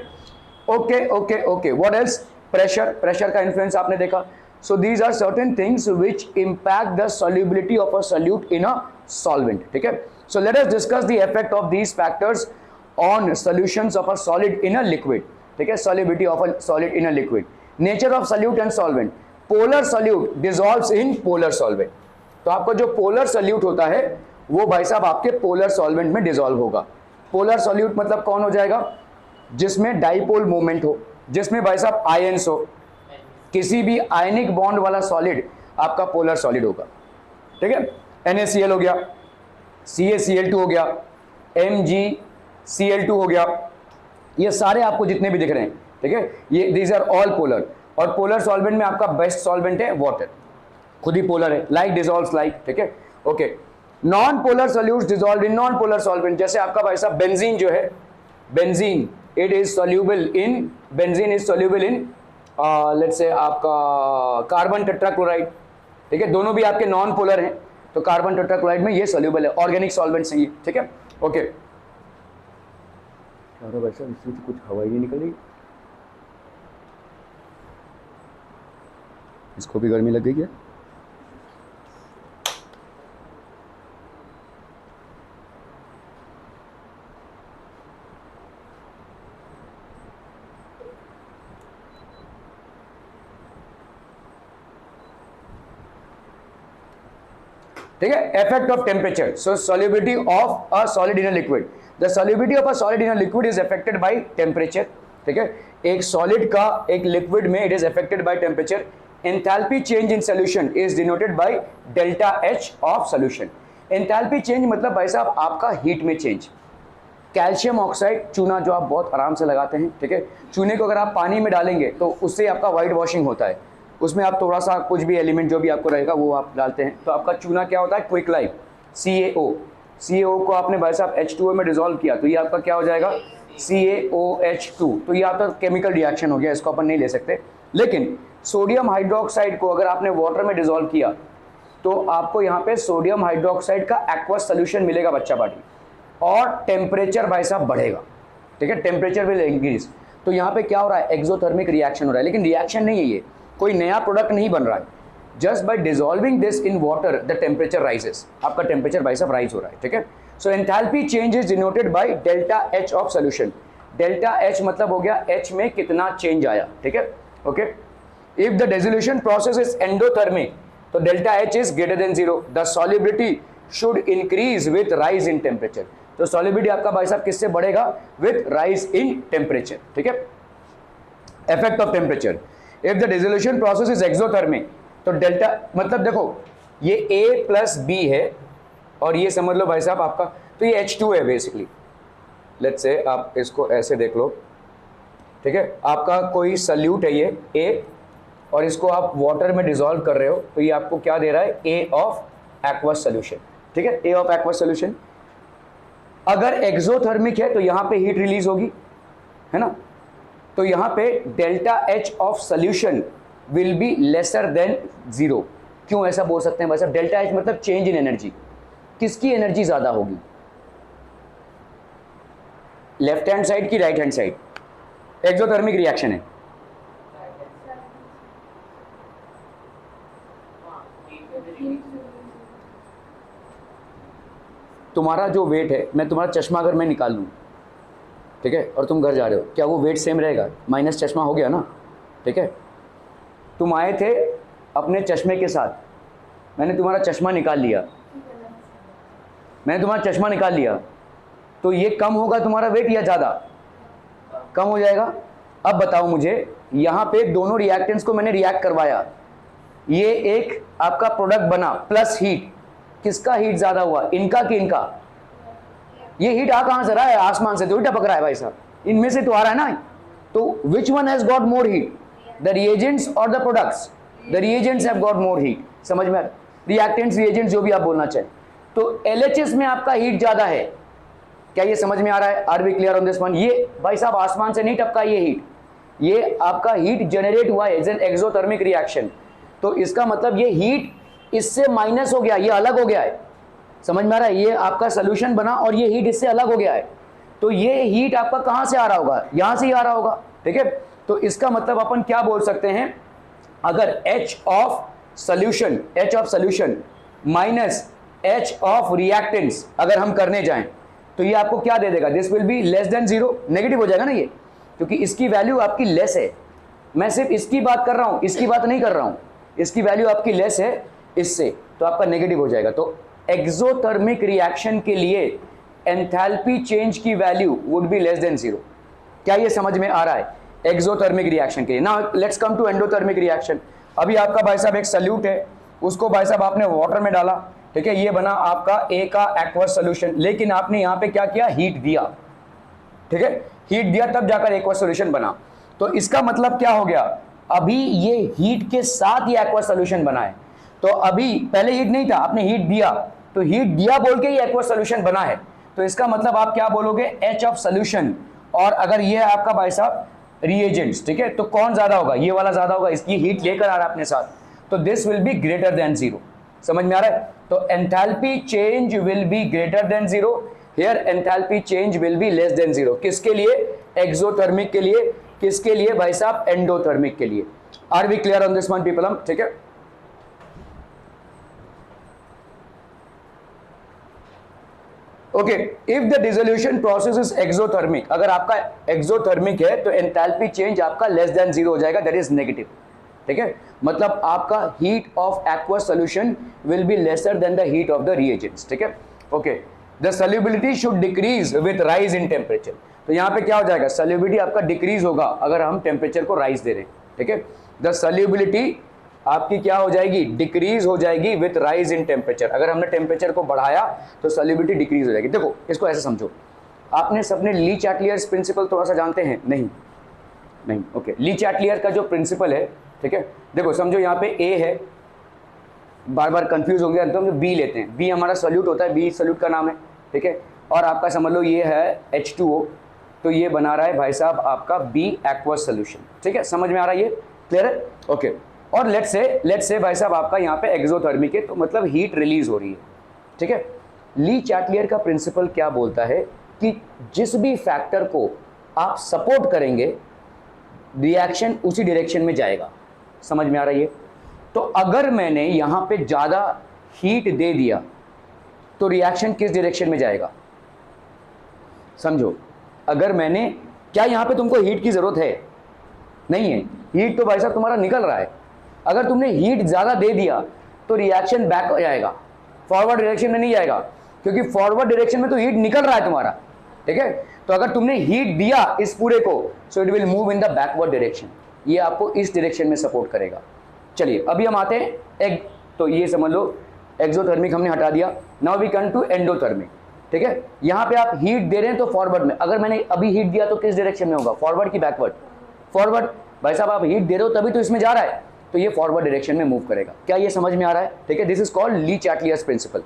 Okay okay okay, what else? Pressure, pressure का इन्फ्लुएंस आपने देखा। So these are certain things which impact the solubility of a solute in a solvent, ठीक है। So let us discuss the effect of these factors on solutions of a solid in a liquid, ठीक है, solubility of a solid in a liquid, nature of solute and solvent, polar solute dissolves in polar solvent, तो आपका जो polar solute होता है वो भाई साहब आपके polar solvent में dissolve होगा। polar solute मतलब कौन हो जाएगा? जिसमें dipole moment हो, जिसमें भाई साहब ions हो, किसी भी आयनिक बॉन्ड वाला सॉलिड आपका polar solid होगा, ठीक है। NaCl हो गया, CaCl2 हो गया, MgCl2 हो गया, ये सारे आपको जितने भी दिख रहे हैं, ठीक है, ये दीज आर ऑल पोलर, और पोलर सॉल्वेंट में आपका बेस्ट सॉल्वेंट है वाटर। खुद ही पोलर है, लाइक डिजॉल्व्स लाइक, ठीक है, okay. Non polar solutes dissolve in non polar solvent, जैसे आपका भाई साहब बेंजीन जो है, benzene it is soluble in, benzene is soluble in let's say आपका कार्बन टेट्राक्लोराइड, ठीक है, दोनों भी आपके नॉन पोलर हैं, तो कार्बन टेट्राक्लोराइड में ये सॉल्यूबल है, ऑर्गेनिक सॉल्वेंट्स हैं ये, ठीक है, ओके। क्या भाई साहब इससे तो कुछ हवा ही नहीं निकल रही, इसको भी गर्मी लग गई है। ठीक है, effect of temperature, so solubility of a solid in a liquid, the solubility of a solid in a liquid is affected by temperature, ठीक है, एक सॉलिड का एक लिक्विड में it is affected by temperature. Enthalpy change in solution is denoted by delta H of solution. Enthalpy change मतलब भाई साहब आपका हीट में चेंज। कैल्शियम ऑक्साइड चूना जो आप बहुत आराम से लगाते हैं, ठीक है, चूने को अगर आप पानी में डालेंगे तो उससे आपका वाइट वॉशिंग होता है, उसमें आप थोड़ा सा कुछ भी एलिमेंट जो भी आपको रहेगा वो आप डालते हैं, तो आपका चूना क्या होता है, क्विक लाइफ, CaO, CaO को आपने भाई साहब H2O में डिसॉल्व किया तो ये आपका क्या हो जाएगा, CaOH2, तो ये आपका केमिकल रिएक्शन हो गया, इसको अपन नहीं ले सकते। लेकिन सोडियम हाइड्रोक्साइड को अगर आपने वाटर में डिसॉल्व किया तो आपको यहाँ पे सोडियम हाइड्रोक्साइड का एक्वस सोल्यूशन मिलेगा बच्चा पार्टी, और टेम्परेचर भाई साहब बढ़ेगा, ठीक है, टेम्परेचर विल इंक्रीज। तो यहाँ पे क्या हो रहा है, एक्सोथर्मिक रिएक्शन हो रहा है, लेकिन रिएक्शन नहीं है, ये कोई नया प्रोडक्ट नहीं बन रहा है, just by dissolving this in water the temperature rises, आपका टेम्परेचर भाई साहब राइज हो रहा है, ठीक है। So enthalpy change is denoted by delta H of solution. Delta H मतलब हो गया एच में कितना चेंज आया, ठीक है, okay. If the dissolution process is endothermic तो delta H is greater than 0, the solubility should increase with rise in temperature. तो सॉल्युबिलिटी आपका भाई साहब किससे बढ़ेगा, विथ राइज इन टेम्परेचर, ठीक है। Effect of temperature, if the dissolution process is exothermic तो डेल्टा मतलब देखो ये A प्लस B है और ये समझ लो भाई साहब आपका, तो ये H2 है बेसिकली, लेट्स से आप इसको ऐसे देख लो, ठीक है, आपका कोई सल्यूट है ये A और इसको आप वाटर में डिसॉल्व कर रहे हो तो ये आपको क्या दे रहा है, A ऑफ एक्वस सोल्यूशन, ठीक है, A ऑफ एक्वस सोल्यूशन। अगर एक्सोथर्मिक है तो यहाँ पे हीट रिलीज होगी, है ना, तो यहाँ पे delta H of solution will be lesser then 0। क्यों ऐसा बोल सकते हैं भाई साहब, डेल्टा एच मतलब चेंज इन एनर्जी, किसकी एनर्जी ज्यादा होगी, लेफ्ट हैंड साइड की right hand side, exothermic reaction है, तुम्हारा जो वेट है, मैं तुम्हारा चश्मा अगर मैं निकाल लूं, ठीक है, और तुम घर जा रहे हो, क्या वो वेट सेम रहेगा, माइनस चश्मा हो गया ना, ठीक है। तुम आए थे अपने चश्मे के साथ, मैंने तुम्हारा चश्मा निकाल लिया, मैंने तुम्हारा चश्मा निकाल लिया, तो ये कम होगा तुम्हारा वेट या ज़्यादा, कम हो जाएगा। अब बताओ मुझे, यहाँ पे दोनों रिएक्टेंट्स को मैंने रिएक्ट करवाया, ये एक आपका प्रोडक्ट बना प्लस हीट, किसका हीट ज़्यादा हुआ, इनका कि इनका, ये हीट आ कहाँ से रहा है, आसमान से तो टपक रहा है भाई साहब, इनमें से तो आ रहा है ना, तो which one has got more heat, the reagents और the products, the reagents have got more heat, समझ में, रिएक्टेंट्स रिएजेंट्स जो भी आप बोलना चाहें, तो LHS में आपका हीट ज्यादा है, क्या ये समझ में आ रहा है, are we clear on this one. ये भाई साहब आसमान से नहीं टपका ये हीट, ये आपका हीट जनरेट हुआ है, इज एन एक्सोथर्मिक रिएक्शन, तो इसका मतलब ये हीट इससे माइनस हो गया, ये अलग हो गया है, समझ में आ रहा है, ये आपका सोल्यूशन बना और ये हीट इससे अलग हो गया है, तो ये हीट आपका कहाँ से आ रहा होगा, यहाँ से ही आ रहा होगा, ठीक है। तो इसका मतलब अपन क्या बोल सकते हैं, अगर H of solution minus H of reactants अगर हम करने जाएं तो ये आपको क्या दे देगा, this will be less than 0, negative हो जाएगा ना ये, क्योंकि इसकी वैल्यू आपकी लेस है, मैं सिर्फ इसकी बात कर रहा हूं, इसकी बात नहीं कर रहा हूं, इसकी वैल्यू आपकी लेस है इससे, तो आपका नेगेटिव हो जाएगा। तो एक्सोथर्मिक रिएक्शन के लिए एंथैल्पी चेंज की value would be less than 0। क्या ये समझ में आ रहा है, एक्सोथर्मिक रिएक्शन के लिए। Now let's come to endothermic reaction. अभी आपका भाई साहब एक सल्यूट है, उसको भाई साहब आपने वाटर में डाला, ठीक है, ये बना आपका A का एक्वस सोल्यूशन, लेकिन आपने यहाँ पे क्या किया, हीट दिया, ठीक है, हीट दिया तब जाकर एक्वस सोल्यूशन बना। तो इसका मतलब क्या हो गया, अभी ये हीट के साथ ये एक्वस सोल्यूशन बना है, तो तो अभी पहले हीट नहीं था, आपने हीट दिया, तो हीट दिया बोल के ही एक्वस सोल्यूशन बना है, तो इसका मतलब आप क्या बोलोगे, H ऑफ सोल्यूशन। और अगर ये है आपका भाई साहब रिएजेंट्स, ठीक है, तो कौन ज्यादा होगा, ये वाला ज्यादा होगा, इसकी हीट लेकर आ रहा है अपने साथ, तो this will be greater than zero. समझ में आ रहा है? तो enthalpy change will be greater than zero, here enthalpy change will be less than zero. किसके लिए? एक्सोथर्मिक के लिए। किसके लिए भाई साहब? एंडोथर्मिक के लिए। Are we clear on this one people? हम ठीक है। Okay, if the dissolution process is exothermic, अगर आपका एक्सोथर्मिक है तो एंथैल्पी चेंज आपका लेस देन जीरो हो जाएगा, दैट इज नेगेटिव। ठीक है, मतलब आपका heat of aqueous solution will be lesser than the heat of the reagents. ठीक है, okay, the solubility should decrease with rise in temperature. तो यहां पे क्या हो जाएगा, सॉल्युबिलिटी आपका डिक्रीज होगा अगर हम टेम्परेचर को राइज दे रहे हैं। ठीक है, द सॉल्युबिलिटी आपकी क्या हो जाएगी, डिक्रीज हो जाएगी विथ राइज इन टेम्परेचर। अगर हमने टेम्परेचर को बढ़ाया तो सॉल्युबिलिटी डिक्रीज हो जाएगी। देखो इसको ऐसे समझो, आपने सबने ली चैटलियर्स प्रिंसिपल थोड़ा सा जानते हैं? नहीं, ओके, ली चैटलियर का जो प्रिंसिपल है, ठीक है, देखो समझो यहाँ पे ए है, बार बार कंफ्यूज होंगे तो हम बी लेते हैं, बी हमारा सॉल्यूट होता है, बी सॉल्यूट का नाम है, ठीक है, और आपका समझ लो ये है H2O, तो ये बना रहा है भाई साहब आपका बी एक्वस सोल्यूशन। ठीक है, समझ में आ रहा है? ये क्लियर है? ओके, और लेट्स से भाई साहब आपका यहाँ पे एक्सोथर्मिक है, तो मतलब हीट रिलीज हो रही है। ठीक है, ली चैटलियर का प्रिंसिपल क्या बोलता है कि जिस भी फैक्टर को आप सपोर्ट करेंगे रिएक्शन उसी डायरेक्शन में जाएगा। समझ में आ रही है? तो अगर मैंने यहाँ पे ज़्यादा हीट दे दिया तो रिएक्शन किस डायरेक्शन में जाएगा? समझो, अगर मैंने, क्या यहाँ पे तुमको हीट की ज़रूरत है? नहीं है, हीट तो भाई साहब तुम्हारा निकल रहा है। अगर तुमने हीट ज़्यादा दे दिया तो रिएक्शन बैक हो जाएगा, फॉरवर्ड डायरेक्शन में नहीं जाएगा, क्योंकि फॉरवर्ड डायरेक्शन में तो हीट निकल रहा है तुम्हारा। ठीक है, तो अगर तुमने हीट दिया इस पूरे को, so it will move in the backward direction, ये आपको इस डायरेक्शन में सपोर्ट करेगा। चलिए अभी हम आते हैं तो ये समझ लो एक्सोथर्मिक हमने हटा दिया, now we come to endothermic. ठीक है, यहाँ पे आप हीट दे रहे हैं तो फॉरवर्ड में, अगर मैंने अभी हीट दिया तो किस डायरेक्शन में होगा, फॉरवर्ड की बैकवर्ड? फॉरवर्ड। भाई साहब आप हीट दे रहे हो तभी तो इसमें जा रहा है, तो ये फॉरवर्ड डायरेक्शन में मूव करेगा। क्या ये समझ में आ रहा है? ठीक है, this is called le Chatelier's principle.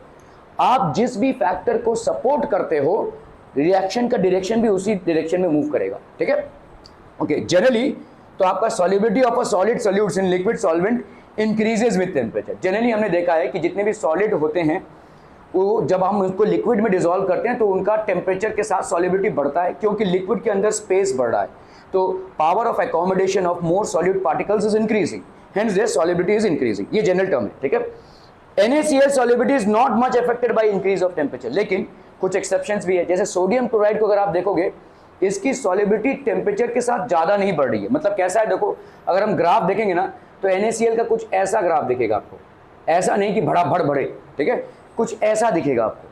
आप जिस भी फैक्टर को सपोर्ट करते हो रिएक्शन का डायरेक्शन भी उसी डायरेक्शन में मूव करेगा। ठीक है, ओके, जनरली तो आपका solubility of a solid solutes in liquid solvent increases with temperature. Generally हमने देखा है कि जितने भी सॉलिड होते हैं वो जब हम उसको लिक्विड में डिसॉल्व करते हैं तो उनका टेम्परेचर के साथ सॉल्युबिलिटी बढ़ता है, क्योंकि लिक्विड के अंदर स्पेस बढ़ रहा है, तो power of accommodation of more solute particles is increasing, hence their solubility is increasing. ये जनरल टर्म है। ठीक है, NaCl solubility is not much affected by increase of temperature, लेकिन कुछ एक्सेप्शंस भी है, जैसे सोडियम क्लोराइड को अगर आप देखोगे इसकी सॉल्युबिलिटी टेम्परेचर के साथ ज़्यादा नहीं बढ़ रही है। मतलब कैसा है, देखो अगर हम ग्राफ देखेंगे ना तो NaCl का कुछ ऐसा ग्राफ दिखेगा आपको, ऐसा नहीं कि बड़ा बढ़े, ठीक है, कुछ ऐसा दिखेगा आपको,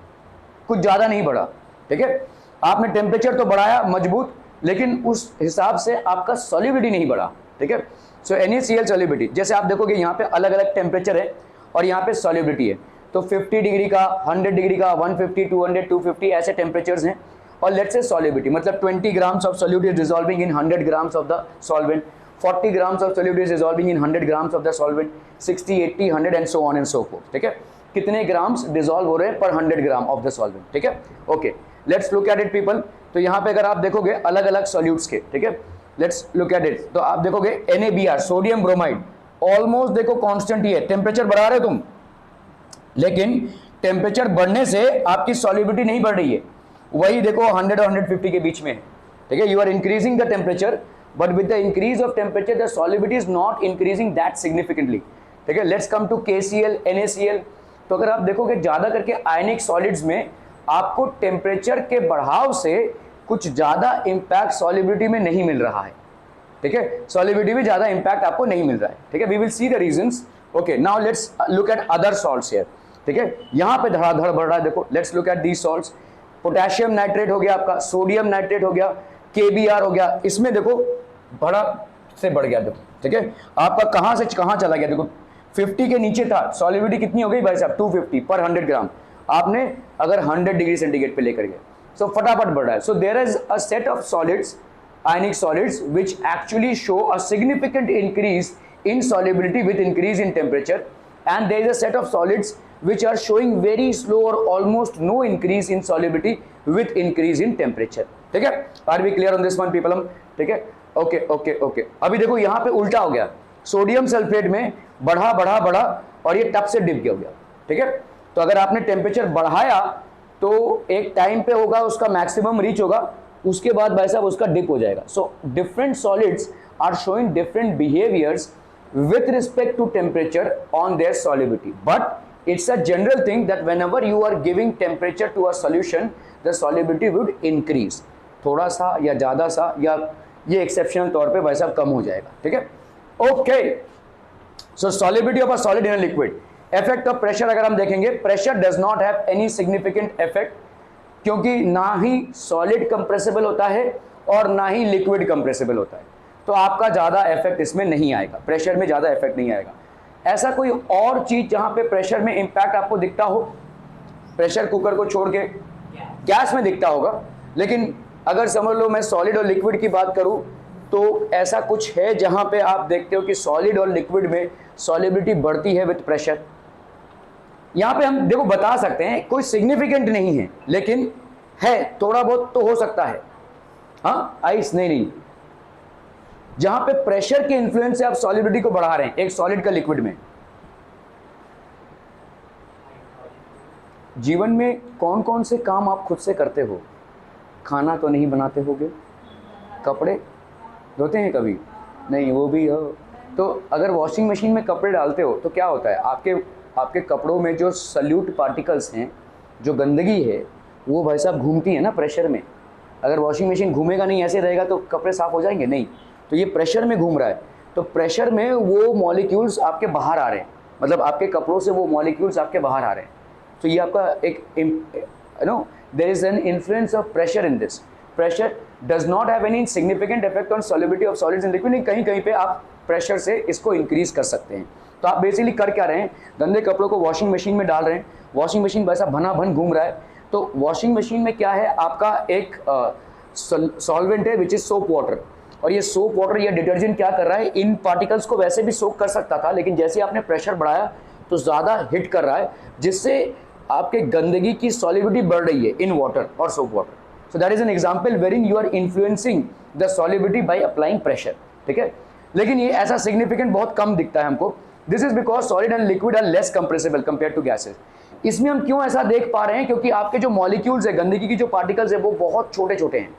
कुछ ज़्यादा नहीं बढ़ा। ठीक है, आपने टेम्परेचर तो बढ़ाया मजबूत, लेकिन उस हिसाब से आपका सॉल्युबिलिटी नहीं बढ़ा। ठीक है, सो NaCl सॉल्युबिलिटी, जैसे आप देखोगे यहाँ पे अलग अलग टेम्परेचर है और यहाँ पे सॉल्युबिलिटी है, तो 50 डिग्री का, 100 डिग्री का, 150, 200, 250 ऐसे टेम्परेचर्स हैं। और लेट्स से सॉल्युबिलिटी मतलब 20 grams of solute is dissolving in 100 grams of the solvent, 40 grams of solute is dissolving in 100 grams of the solvent, 60, 80, 100 and so on and so fourth. ठीक है, कितने grams dissolve हो रहे हैं पर 100 gram of the solvent. ठीक है, okay, let's look at it people. तो यहाँ पे अगर आप देखोगे अलग अलग सॉल्यूट्स के, ठीक है, लेट्स लुक एट इट, तो आप देखोगे NaBr सोडियम ब्रोमाइड ऑलमोस्ट देखो कांस्टेंट ही है, टेम्परेचर बढ़ा रहे तुम, लेकिन टेम्परेचर बढ़ने से आपकी सॉल्युबिलिटी नहीं बढ़ रही है, वही देखो 100 और 150 के बीच में है। ठीक है, you are increasing the temperature but with the increase of temperature the solubility is not increasing that significantly. ठीक है, let's come to KCl, NaCl। तो अगर आप देखोगे ज्यादा करके आयनिक सॉलिड्स में आपको टेम्परेचर के बढ़ाव से कुछ ज्यादा इंपैक्ट सॉल्युबिलिटी में नहीं मिल रहा है। ठीक है, सॉल्युबिलिटी में ज्यादा इंपैक्ट आपको नहीं मिल रहा है। ठीक है, we will see the reasons. Okay, now let's look at other salts here. ठीक है, यहाँ पे धड़ाधड़ बढ़ रहा है, देखो let's look at these salts. Potassium nitrate हो गया आपका, सोडियम नाइट्रेट हो गया, KBr हो गया, इसमें देखो बड़ा से बढ़ गया। देखो ठीक है, आपका कहाँ से कहाँ चला गया, देखो 50 के नीचे था, सॉल्युबिलिटी कितनी हो गई भाई साहब, 250 पर 100 ग्राम, आपने अगर 100 डिग्री सेंटीग्रेड पे लेकर गए, सो फटाफट बढ़ रहा है। So there is a set of solids, ionic solids, which actually show a significant increase in solubility with increase in temperature, and there is a set of solids which are showing very slow or almost no increase in solubility with increase in temperature. ठीक है, are we clear on this one people? हम ठीक है, okay okay okay. अभी देखो यहाँ पे उल्टा हो गया, सोडियम सल्फेट में बढ़ा बढ़ा बढ़ा और ये टप से डिप गया। ठीक है, तो अगर आपने टेम्परेचर बढ़ाया तो एक टाइम पे होगा उसका मैक्सिमम रीच होगा, उसके बाद भाई साहब उसका डिप हो जाएगा। So different solids are showing different behaviours with respect to temperature on their solubility, but it's a general thing that whenever you are giving temperature to a solution the solubility would increase, थोड़ा सा या ज़्यादा सा, या ये exceptional तौर पे भाई साहब कम हो जाएगा। ठीक है, okay. So solubility of a solid in a liquid, effect of pressure अगर हम देखेंगे, pressure does not have any significant effect, क्योंकि ना ही solid compressible होता है और ना ही liquid compressible होता है, तो आपका ज़्यादा इफेक्ट इसमें नहीं आएगा, प्रेशर में ज़्यादा इफेक्ट नहीं आएगा। ऐसा कोई और चीज़ जहाँ पे प्रेशर में इम्पैक्ट आपको दिखता हो, प्रेशर कुकर को छोड़ के गैस में दिखता होगा, लेकिन अगर समझ लो मैं सॉलिड और लिक्विड की बात करूँ तो ऐसा कुछ है जहाँ पे आप देखते हो कि सॉलिड और लिक्विड में सॉलिबिलिटी बढ़ती है विथ प्रेशर। यहाँ पे हम देखो बता सकते हैं, कोई सिग्निफिकेंट नहीं है लेकिन है, थोड़ा बहुत तो हो सकता है। हाँ, आइस नहीं, जहां पे प्रेशर के इन्फ्लुएंस से आप सॉलिबिलिटी को बढ़ा रहे हैं एक सॉलिड का लिक्विड में। जीवन में कौन कौन से काम आप खुद से करते हो? खाना तो नहीं बनाते होगे, कपड़े धोते हैं कभी नहीं, वो भी हो। तो अगर वॉशिंग मशीन में कपड़े डालते हो तो क्या होता है, आपके कपड़ों में जो सल्यूट पार्टिकल्स हैं, जो गंदगी है, वो भाई साहब घूमती है ना प्रेशर में। अगर वॉशिंग मशीन घूमेगा नहीं, ऐसे रहेगा तो कपड़े साफ हो जाएंगे? नहीं, तो ये प्रेशर में घूम रहा है, तो प्रेशर में वो मॉलिक्यूल्स आपके बाहर आ रहे हैं, मतलब आपके कपड़ों से वो मॉलिक्यूल्स आपके बाहर आ रहे हैं। तो ये आपका एक there is an influence of pressure in this. Pressure does not have any significant effect on solubility of solids in liquid. कहीं कहीं पे आप प्रेशर से इसको इंक्रीज कर सकते हैं। तो आप बेसिकली कर क्या रहे हैं, गंदे कपड़ों को वॉशिंग मशीन में डाल रहे हैं, वॉशिंग मशीन वैसा भना भन घूम रहा है, तो वॉशिंग मशीन में क्या है, आपका एक सॉल्वेंट है विच इज सोप वाटर, और ये सोप वाटर या डिटर्जेंट क्या कर रहा है, इन पार्टिकल्स को वैसे भी सोक कर सकता था, लेकिन जैसे आपने प्रेशर बढ़ाया तो ज़्यादा हिट कर रहा है, जिससे आपके गंदगी की सॉलिबिलिटी बढ़ रही है इन वाटर और soap water. So that is an example wherein you are influencing the solubility by applying pressure. ठीक है, लेकिन ये ऐसा सिग्निफिकेंट बहुत कम दिखता है हमको। This is because solid and liquid are less compressible compare to gases. इसमें हम क्यों ऐसा देख पा रहे हैं, क्योंकि आपके जो मॉलिक्यूल्स है, गंदगी की जो पार्टिकल्स है, वो बहुत छोटे छोटे हैं,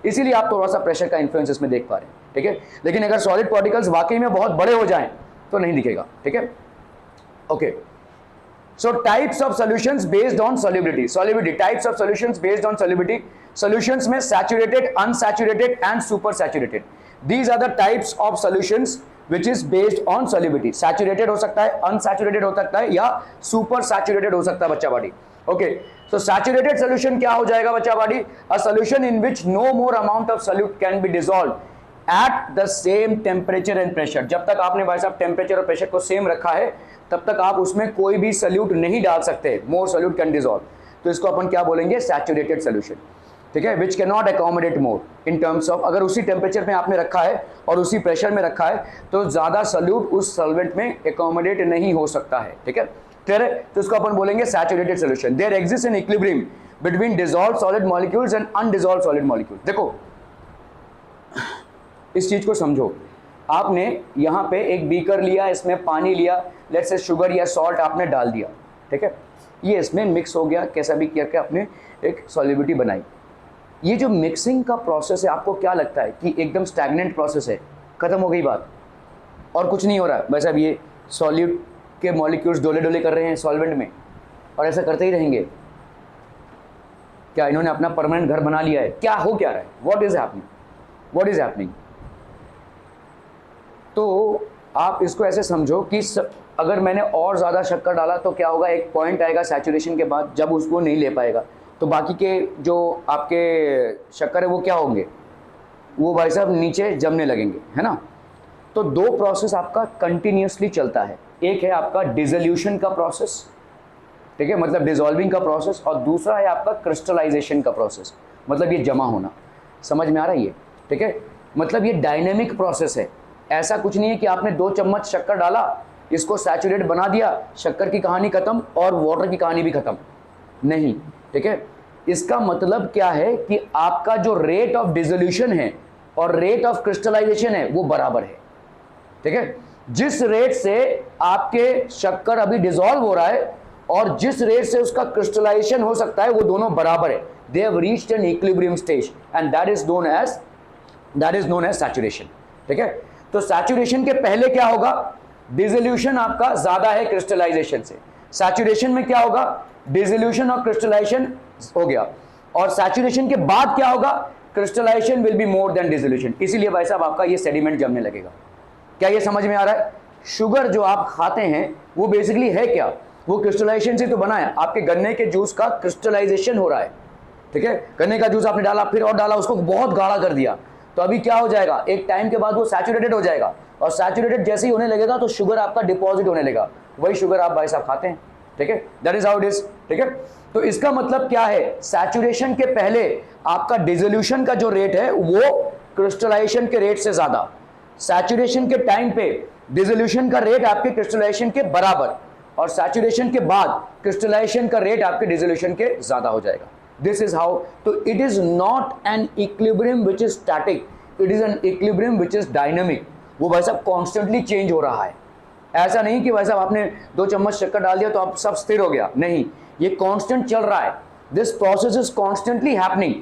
इसीलिए आप थोड़ा सा प्रेशर का इन्फ्लुएंस इसमें देख पा रहे हैं। ठीक है, लेकिन अगर सॉलिड पार्टिकल्स वाकई में बहुत बड़े हो जाएं तो नहीं दिखेगा। ठीक है, okay. So types of solutions based on solubility, types of solutions based on solubility. Solutions में saturated, unsaturated and super saturated, these are the types of solutions which is based on solubility। Saturated हो सकता है, unsaturated हो सकता है, या super saturated हो सकता है बच्चा body. Okay, so saturated solution क्या हो जाएगा बच्चा body, a solution in which no more amount of solute can be dissolve at the same temperature and pressure. जब तक आपने भाई साहब टेम्परेचर और प्रेशर को सेम रखा है तब तक आप उसमें कोई भी सॉल्यूट नहीं डाल सकते, मोर सॉल्यूट कैन डिसॉल्व, तो इसको अपन क्या बोलेंगे, सैचुरेटेड सॉल्यूशन। ठीक है, which can not accommodate more in terms of, अगर उसी टेम्परेचर में आपने रखा है और उसी प्रेशर में रखा है तो ज़्यादा सॉल्यूट उस सॉल्वेंट में एकोमोडेट नहीं हो सकता है। ठीक है, क्लियर है, तो इसको अपन बोलेंगे saturated solution. There exist an equilibrium between dissolved solid molecules and undissolved solid molecules. देखो इस चीज़ को समझो, आपने यहाँ पे एक बीकर लिया, इसमें पानी लिया, लेट्स से शुगर या सॉल्ट आपने डाल दिया। ठीक है, ये इसमें मिक्स हो गया, कैसा भी करके आपने एक सॉलिबिलिटी बनाई। ये जो मिक्सिंग का प्रोसेस है, आपको क्या लगता है कि एकदम स्टैग्नेंट प्रोसेस है, खत्म हो गई बात और कुछ नहीं हो रहा है? बस अब ये सॉल्यूट के मॉलिक्यूल्स डोले डोले कर रहे हैं सॉल्वेंट में और ऐसा करते ही रहेंगे क्या? इन्होंने अपना परमानेंट घर बना लिया है क्या? हो क्या रहा है? What is happening? तो आप इसको ऐसे समझो कि अगर मैंने और ज़्यादा शक्कर डाला तो क्या होगा, एक पॉइंट आएगा सैचुरेशन के बाद जब उसको नहीं ले पाएगा, तो बाकी के जो आपके शक्कर है वो क्या होंगे, वो भाई साहब नीचे जमने लगेंगे, है ना। तो दो प्रोसेस आपका कंटिन्यूसली चलता है, एक है आपका डिसोल्यूशन का प्रोसेस, ठीक है, मतलब डिसॉल्विंग का प्रोसेस, और दूसरा है आपका क्रिस्टलाइजेशन का प्रोसेस, मतलब ये जमा होना। समझ में आ रहा है ये? ठीक है, मतलब ये डायनेमिक प्रोसेस है। ऐसा कुछ नहीं है कि आपने 2 चम्मच शक्कर डाला इसको सैचुरेट बना दिया, शक्कर की कहानी खत्म और वाटर की कहानी भी खत्म नहीं। ठीक है, इसका मतलब क्या है कि आपका जो रेट ऑफ डिसोल्यूशन है और रेट ऑफ क्रिस्टलाइजेशन है वो बराबर है। ठीक है, जिस रेट से आपके शक्कर अभी डिसॉल्व हो रहा है और जिस रेट से उसका क्रिस्टलाइजेशन हो सकता है वो दोनों बराबर है। They have reached an equilibrium stage and that is known as saturation. ठीक है, तो सैचुरेशन के पहले क्या होगा, डिसोल्यूशन आपका ज्यादा है क्रिस्टलाइजेशन से। सैचुरेशन में क्या होगा, डिसोल्यूशन और क्रिस्टलाइजेशन हो गया, और सैचुरेशन के बाद क्या होगा, crystallisation will be more than dissolution. इसीलिए भाई साहब आपका ये सेडिमेंट जमने लगेगा। क्या ये समझ में आ रहा है? शुगर जो आप खाते हैं वो बेसिकली है क्या, वो क्रिस्टलाइजेशन से तो बना है। आपके गन्ने के जूस का क्रिस्टलाइजेशन हो रहा है। ठीक है, गन्ने का जूस आपने डाला, फिर और डाला, उसको बहुत गाढ़ा कर दिया, तो अभी क्या हो जाएगा, एक टाइम के बाद वो सैचुरेटेड हो जाएगा, और सैचुरेटेड जैसे ही होने लगेगा तो शुगर आपका डिपॉजिट होने लगेगा। वही शुगर आप भाई साहब खाते हैं। ठीक है, that is how it is. ठीक है, तो इसका मतलब क्या है, सैचुरेशन के पहले आपका डिसोल्यूशन का जो रेट है वो क्रिस्टलाइजेशन के रेट से ज्यादा, सैचुरेशन के टाइम पे डिसोल्यूशन का रेट आपके क्रिस्टलाइजेशन के बराबर, और सैचुरेशन के बाद क्रिस्टलाइजेशन का रेट आपके डिसोल्यूशन के ज्यादा हो जाएगा। This is how. तो it is not an equilibrium which is static, it is an equilibrium which is dynamic. वो भाई साहब कॉन्स्टेंटली चेंज हो रहा है। ऐसा नहीं कि भाई साहब आपने 2 चम्मच शक्कर डाल दिया तो आप सब स्थिर हो गया, नहीं, ये कांस्टेंट चल रहा है। This process is constantly happening.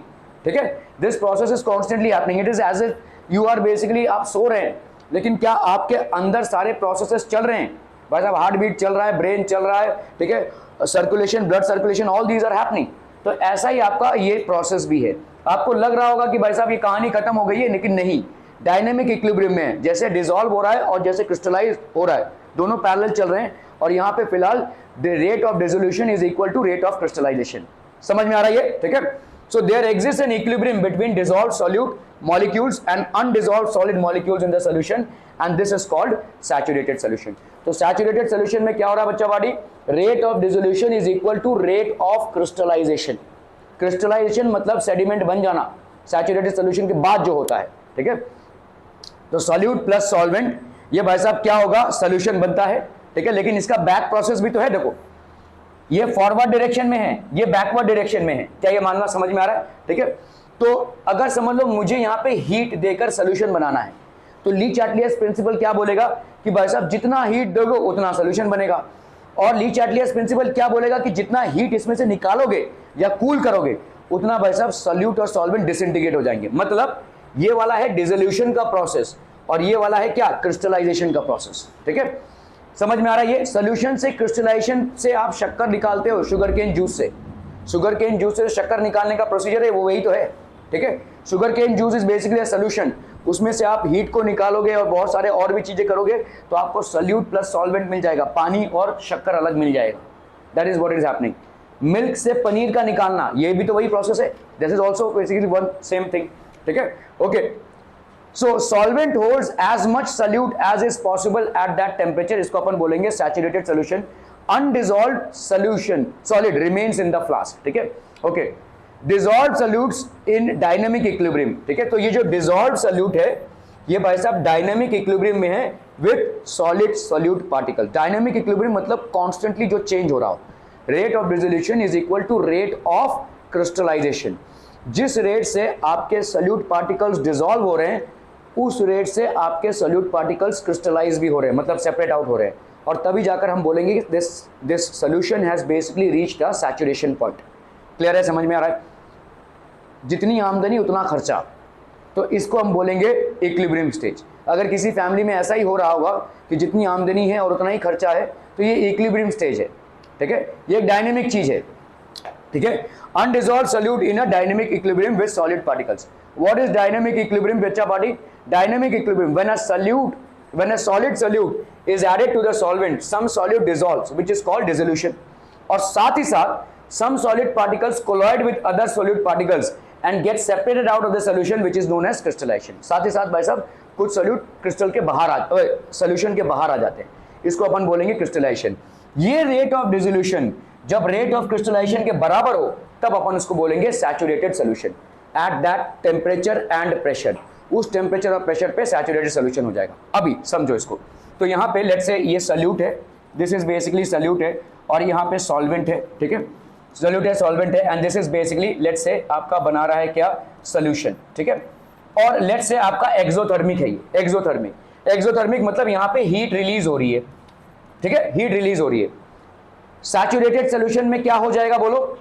ठीक है, this process is constantly happening. It is as if you are basically, आप सो रहे हैं लेकिन क्या आपके अंदर सारे प्रोसेसेस चल रहे हैं भाई साहब, हार्ट बीट चल रहा है, ब्रेन चल रहा है, ठीक है, circulation, blood circulation, all these are happening. तो ऐसा ही आपका ये प्रोसेस भी है। आपको लग रहा होगा कि भाई साहब ये कहानी खत्म हो गई है, लेकिन नहीं, डायनेमिक इक्विलिब्रियम में है। जैसे डिसॉल्व हो रहा है और जैसे क्रिस्टलाइज हो रहा है, दोनों पैरेलल चल रहे हैं, और यहाँ पे फिलहाल the rate of dissolution is equal to rate of crystallisation. समझ में आ रहा है ये? ठीक है, so there exist an equilibrium between dissolved solute molecules and undissolved solid molecules in the solution, and this is called saturated solution. तो saturated solution में क्या हो रहा है बच्चा बाड़ी, rate of dissolution is equal to rate of crystallization. crystallization मतलब sediment बन जाना, saturated solution के बाद जो होता है। ठीक है, तो solute plus solvent, ये भाई साहब क्या होगा, solution बनता है। ठीक है, लेकिन इसका बैक प्रोसेस भी तो है। देखो, ये फॉरवर्ड डायरेक्शन में है, ये बैकवर्ड डायरेक्शन में है। क्या ये मानना समझ में आ रहा है? ठीक है, तो अगर समझ लो मुझे यहाँ पे हीट देकर सोल्यूशन बनाना है, तो ली चार्टलियस प्रिंसिपल क्या बोलेगा कि भाई साहब जितना हीट दोगे उतना सोल्यूशन बनेगा, और ली चार्टलियस प्रिंसिपल क्या बोलेगा कि जितना हीट इसमें से निकालोगे या कूल करोगे उतना भाई साहब सॉल्यूट और सॉल्वेंट डिसइंटीग्रेट हो जाएंगे। मतलब ये वाला है डिसोल्यूशन का प्रोसेस और ये वाला है क्या, क्रिस्टलाइजेशन का प्रोसेस। ठीक है, समझ में आ रहा है? ये सोल्यूशन से क्रिस्टलाइजेशन से आप शक्कर निकालते हो, शुगर केन जूस से। शुगर केन जूस से शक्कर निकालने का प्रोसीजर है वो वही तो है। ठीक है, sugar cane juice is basically a solution, उसमें से आप हीट को निकालोगे और बहुत सारे और भी चीजें करोगे तो आपको सोल्यूट प्लस सॉल्वेंट मिल जाएगा, पानी और शक्कर अलग मिल जाएगा। That is what is happening. Milk से पनीर का निकालना, ये भी तो वही प्रोसेस है। This is also basically one same thing. ठीक है, okay, so solvent holds as much solute as is possible at that temperature, इसको अपन बोलेंगे saturated solution. Undissolved solution solid remains in the flask. ठीक है, okay, dissolved solutes in dynamic equilibrium. ठीक है, तो ये जो डिसॉल्व्ड सोल्यूट है ये भाई साहब डायनेमिक इक्विलिब्रियम में है with solid solute particle. Dynamic equilibrium मतलब कॉन्स्टेंटली जो चेंज हो रहा हो। Rate of dissolution is equal to rate of crystallisation. जिस रेट से आपके सोल्यूट पार्टिकल्स डिसॉल्व हो रहे हैं उस रेट से आपके सोल्यूट पार्टिकल्स क्रिस्टलाइज भी हो रहे हैं, मतलब सेपरेट आउट हो रहे हैं, और तभी जाकर हम बोलेंगे कि this solution has basically reached a saturation point. Clear है? समझ में आ रहा है? जितनी आमदनी उतना खर्चा, तो इसको हम बोलेंगे इक्विलिब्रियम स्टेज। अगर किसी फैमिली में ऐसा ही हो रहा होगा कि जितनी आमदनी है और उतना ही खर्चा है, तो ये इक्विलिब्रियम स्टेज है। ठीक है, ये एक डायनेमिक चीज है। ठीक है, undissolved solute in a dynamic equilibrium with solid particles. What is dynamic equilibrium बच्चा party? Dynamic equilibrium when a solid solute is added to the solvent, some solute dissolves, which is called dissolution, और साथ ही साथ some solid particles colloid with other solute particles and get separated out of the solution, which is known as crystallization। साथ ही साथ भाई साहब कुछ solute crystal के बाहर सोल्यूशन के बाहर आ जाते हैं, इसको अपन बोलेंगे क्रिस्टलाइजेशन। ये रेट ऑफ डिसोल्यूशन जब रेट ऑफ क्रिस्टलाइजेशन के बराबर हो तब अपन उसको बोलेंगे saturated solution eight that temperature and pressure. उस टेम्परेचर और प्रेशर पे सैचुरेटेड सोल्यूशन हो जाएगा। अभी समझो इसको, तो यहाँ पे लेट्स से ये सल्यूट है, दिस इज बेसिकली सल्यूट है, और यहाँ पे सॉल्वेंट है, ठीक है, सल्यूट है, सॉल्वेंट है, and this is basically let's say आपका बना रहा है क्या, सोल्यूशन, ठीक है। और लेट्स से आपका एक्सोथर्मिक है, ये एक्सोथर्मिक, एक्सोथर्मिक मतलब यहाँ पे हीट रिलीज हो रही है, ठीक है, हीट रिलीज हो रही है। सैचुरेटेड सोल्यूशन में क्या हो जाएगा बोलो,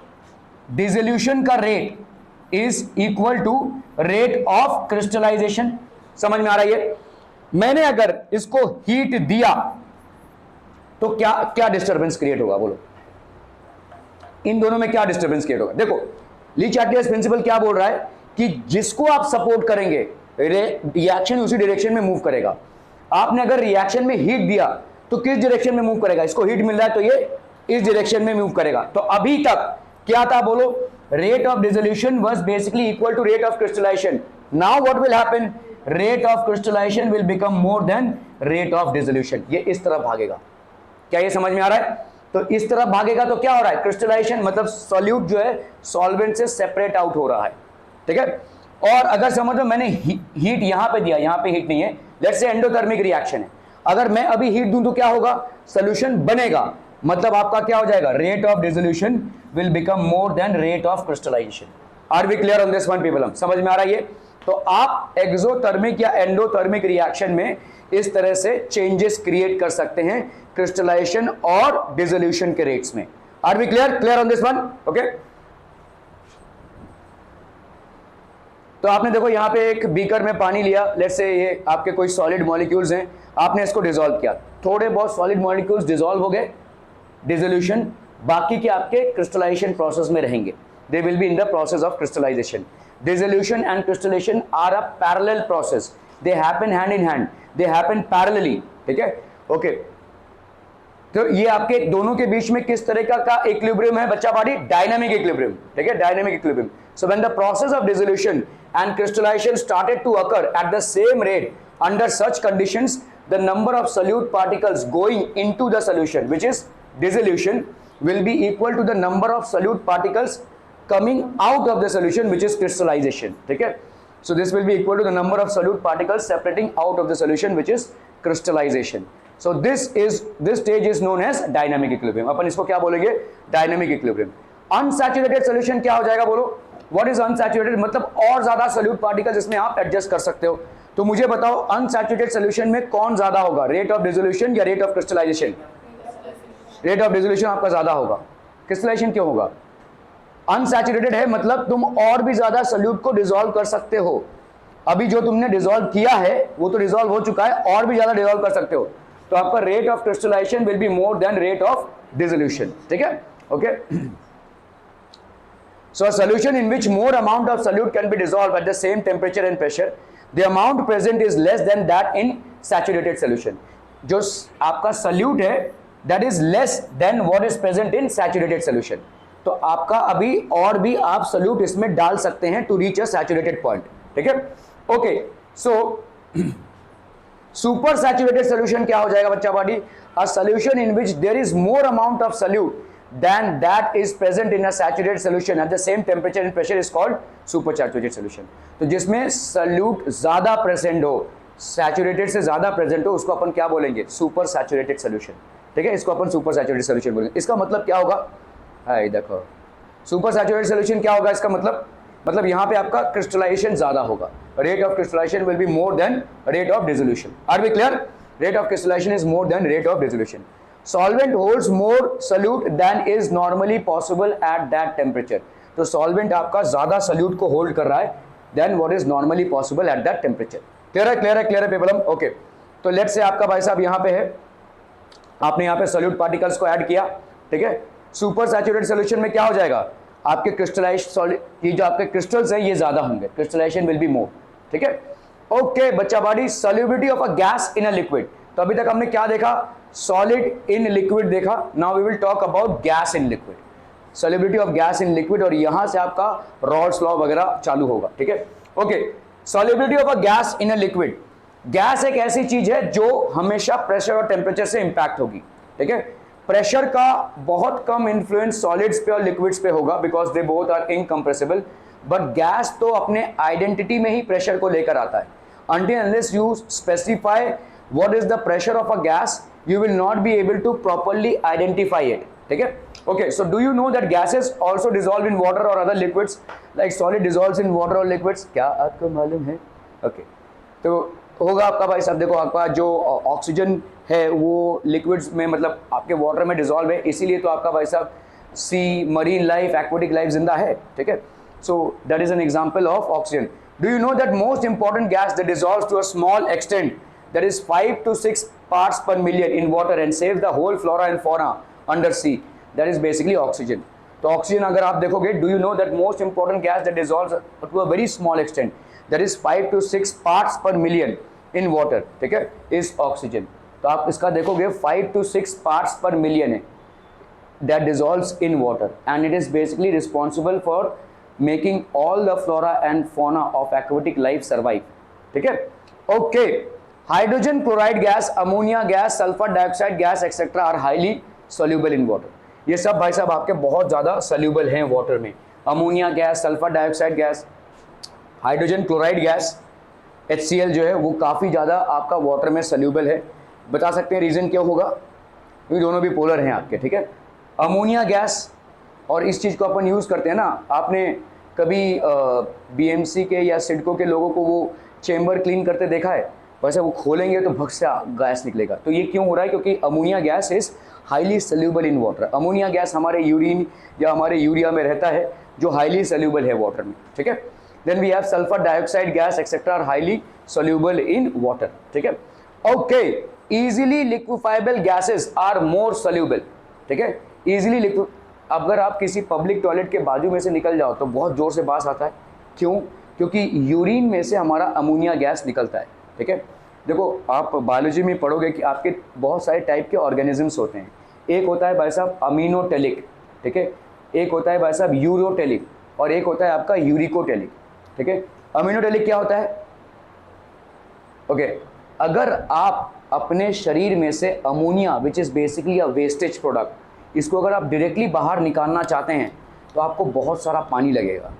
डिसोल्यूशन का rate is equal to rate of crystallisation. समझ में आ रहा है? मैंने अगर इसको हीट दिया तो क्या क्या डिस्टर्बेंस क्रिएट होगा बोलो, इन दोनों में क्या डिस्टर्बेंस क्रिएट होगा। देखो ली चार्टियर्स प्रिंसिपल क्या बोल रहा है कि जिसको आप सपोर्ट करेंगे रिएक्शन उसी डायरेक्शन में मूव करेगा। आपने अगर रिएक्शन में हीट दिया तो किस डायरेक्शन में मूव करेगा, इसको हीट मिल रहा है तो ये इस डायरेक्शन में मूव करेगा। तो अभी तक क्या था बोलो, rate of dissolution was basically equal to rate of crystallisation. Now what will happen, rate of crystallisation will become more than rate of dissolution. ये इस तरफ भागेगा, क्या ये समझ में आ रहा है? तो इस तरफ भागेगा तो क्या हो रहा है, क्रिस्टलाइजेशन मतलब सॉल्यूट जो है सॉल्वेंट से सेपरेट आउट हो रहा है, ठीक है। और अगर समझो मैंने हीट यहां पे दिया, यहां पे हीट नहीं है, लेट्स से एंडोथर्मिक रिएक्शन है, अगर मैं अभी हीट दूं तो क्या होगा, सोल्यूशन बनेगा, मतलब आपका क्या हो जाएगा, rate of dissolution will become more than rate of crystallisation. Are we clear on this one people? समझ में आ रहा है ये? तो आप एक्सोथर्मिक या एंडोथर्मिक रिएक्शन में इस तरह से चेंजेस क्रिएट कर सकते हैं क्रिस्टलाइजेशन और डिसोल्यूशन के रेट्स में। Are we clear? Clear on this one? Okay. तो आपने देखो यहां पे एक बीकर में पानी लिया, लेट्स से ये आपके कोई सॉलिड मॉलिक्यूल्स हैं, आपने इसको डिसॉल्व किया, थोड़े बहुत सॉलिड मॉलिक्यूल्स डिसॉल्व हो गए, डिसोल्यूशन, बाकी के आपके क्रिस्टलाइजेशन प्रोसेस में रहेंगे, they will be in the process of crystallisation. Dissolution and crystallisation are a parallel process, they happen hand in hand, they happen parallelly, ठीक है, ओके। तो ये आपके दोनों के बीच में किस तरह का इक्विलिब्रियम है बच्चा पार्टी, डायनामिक इक्विलिब्रियम, ठीक है, dynamic equilibrium. So when the process of dissolution and crystallization started to occur at the same rate, under such conditions the number of solute particles going into the solution, which is dissolution, will be equal to the number of solute particles coming out of the solution, which is crystallization, ठीक है। So this will be equal to the number of solute particles separating out of the solution, which is crystallization. So this stage is known as dynamic equilibrium। अपन इसको क्या बोलेंगे, dynamic equilibrium। Unsaturated solution क्या हो जाएगा बोलो, What is unsaturated, मतलब और ज्यादा सोल्यूट पार्टिकल इसमें आप एडजस्ट कर सकते हो। तो मुझे बताओ अनसैचुरेटेड सोल्यूशन में कौन ज्यादा होगा, रेट ऑफ डिसोल्यूशन या rate of crystallisation? Rate of dissolution आपका ज्यादा होगा। क्रिस्टलाइजेशन क्यों होगा? अनसैचुरेटेड है मतलब तुम और भी ज्यादा सोल्यूट को डिसॉल्व कर सकते हो। अभी जो तुमने डिसॉल्व किया है वो तो डिसॉल्व हो चुका है, और भी ज्यादा डिसॉल्व कर सकते हो, तो आपका rate of crystallisation will be more than rate of dissolution, ठीक है, okay. So a solution in which more amount of solute can be dissolved at the same temperature and pressure, the amount present is less than that in saturated solution. जो आपका solute है that is less than what is present in saturated solution. तो आपका अभी और भी आप solute इसमें डाल सकते हैं to reach a saturated point, ठीक है, okay। So super saturated solution क्या हो जाएगा बच्चा party, a solution in which there is more amount of solute than that is present in a saturated solution at the same temperature and pressure is called supersaturated solution। तो जिसमें salute ज्यादा present हो, saturated से ज्यादा present हो, उसको अपन क्या बोलेंगे, सुपर सैचुरेटेड सोल्यूशन, ठीक है, इसको अपन सुपर सैचुरेटेड सोल्यूशन बोलेंगे। इसका मतलब क्या होगा, हाय देखो सुपर सैचुरेटेड सोल्यूशन क्या होगा, इसका मतलब यहाँ पे आपका क्रिस्टलाइजेशन ज्यादा होगा, rate of crystallisation will be more than rate of dissolution. Are we clear? Rate of crystallisation is more than rate of dissolution. Solvent holds more solute than is normally possible at that temperature। तो solvent आपका ज्यादा solute को hold कर रहा है than what is normally possible at that temperature। Clear है, clear है, clear है पेपलम, ओके। तो लेट्स से आपका भाई साहब यहाँ पे है, आपने यहाँ पे solute particles को ऐड किया, ठीक है। सुपर सैचुरेटेड सोल्यूशन में क्या हो जाएगा, आपके क्रिस्टलाइज्ड ये जो आपके क्रिस्टल्स हैं ये ज्यादा होंगे, क्रिस्टलाइजेशन विल बी मोर, ठीक है, ओके बच्चा body. Solubility of a gas in a liquid, तो अभी तक हमने क्या देखा, सॉलिड इन लिक्विड देखा, now we will talk about gas in liquid, solubility of gas in liquid, और यहां से आपका रॉल्स लॉ वगैरह चालू होगा, ठीक है, okay. Solubility of a gas in a liquid, gas एक ऐसी चीज है जो हमेशा प्रेशर और टेम्परेचर से इंपैक्ट होगी, ठीक है। प्रेशर का बहुत कम इन्फ्लुएंस सॉलिड्स पे और लिक्विड्स पे होगा because they both are incompressible, but gas तो अपने आइडेंटिटी में ही प्रेशर को लेकर आता है। Until unless you specify what is the pressure of a gas, you will not be able to properly identify it. ठीक है? Okay, so do you know that gases also dissolve in water or other liquids, like solid dissolves in water or liquids? क्या आपको मालूम है? Okay, तो होगा आपका भाई साहब, देखो आपका जो ऑक्सीजन है वो लिक्विड्स में मतलब आपके वाटर में डिजॉल्व है, इसीलिए तो आपका भाई साहब sea marine life, aquatic life जिंदा है. ठीक है? So that is an example of oxygen. Do you know that most important gas that dissolves to a small extent, that is 5 to 6 parts per million in water and save the whole flora and fauna under sea, that is basically oxygen. तो oxygen अगर आप देखोगे, do you know that most important gas that dissolves to a very small extent, that is 5 to 6 parts per million in water, ठीक है, is oxygen. तो आप इसका देखोगे 5 to 6 parts per million है that dissolves in water and it is basically responsible for making all the flora and fauna of aquatic life survive. ठीक है? Okay. Hydrogen chloride gas, ammonia gas, sulphur dioxide gas etcetera are highly soluble in water. ये सब भाई साहब आपके बहुत ज़्यादा soluble हैं वाटर में. Ammonia gas, sulphur dioxide gas, hydrogen chloride gas HCl जो है वो काफ़ी ज़्यादा आपका वाटर में सोल्यूबल है. बता सकते हैं रीज़न क्या होगा? ये दोनों भी पोलर हैं आपके. ठीक है? अमोनिया गैस, और इस चीज़ को अपन यूज़ करते हैं ना, आपने कभी BMC के या सिडको के लोगों को वो चेम्बर क्लीन करते देखा है? वैसे वो खोलेंगे तो भग से गैस निकलेगा. तो ये क्यों हो रहा है? क्योंकि ammonia gas is highly soluble in water. Ammonia gas हमारे यूरिन या हमारे यूरिया में रहता है जो हाईली सोल्यूबल है वाटर में. ठीक है? Then we have sulphur dioxide gas etcetera are highly soluble in water. ठीक है? Okay. Easily liquefiable gases are more soluble. ठीक है? इजीली अगर आप किसी पब्लिक टॉयलेट के बाजू में से निकल जाओ तो बहुत जोर से बास आता है. क्यों? क्योंकि यूरिन में से हमारा अमोनिया गैस निकलता है. ठीक है? देखो आप बायोलॉजी में पढ़ोगे कि आपके बहुत सारे टाइप के ऑर्गेनिजम्स होते हैं. एक होता है भाई साहब अमीनोटेलिक. ठीक है? एक होता है भाई साहब यूरोटेलिक और एक होता है आपका यूरिकोटेलिक. ठीक है? अमीनोटेलिक क्या होता है? ओके, अगर आप अपने शरीर में से ammonia which is basically a wastage product, इसको अगर आप डायरेक्टली बाहर निकालना चाहते हैं तो आपको बहुत सारा पानी लगेगा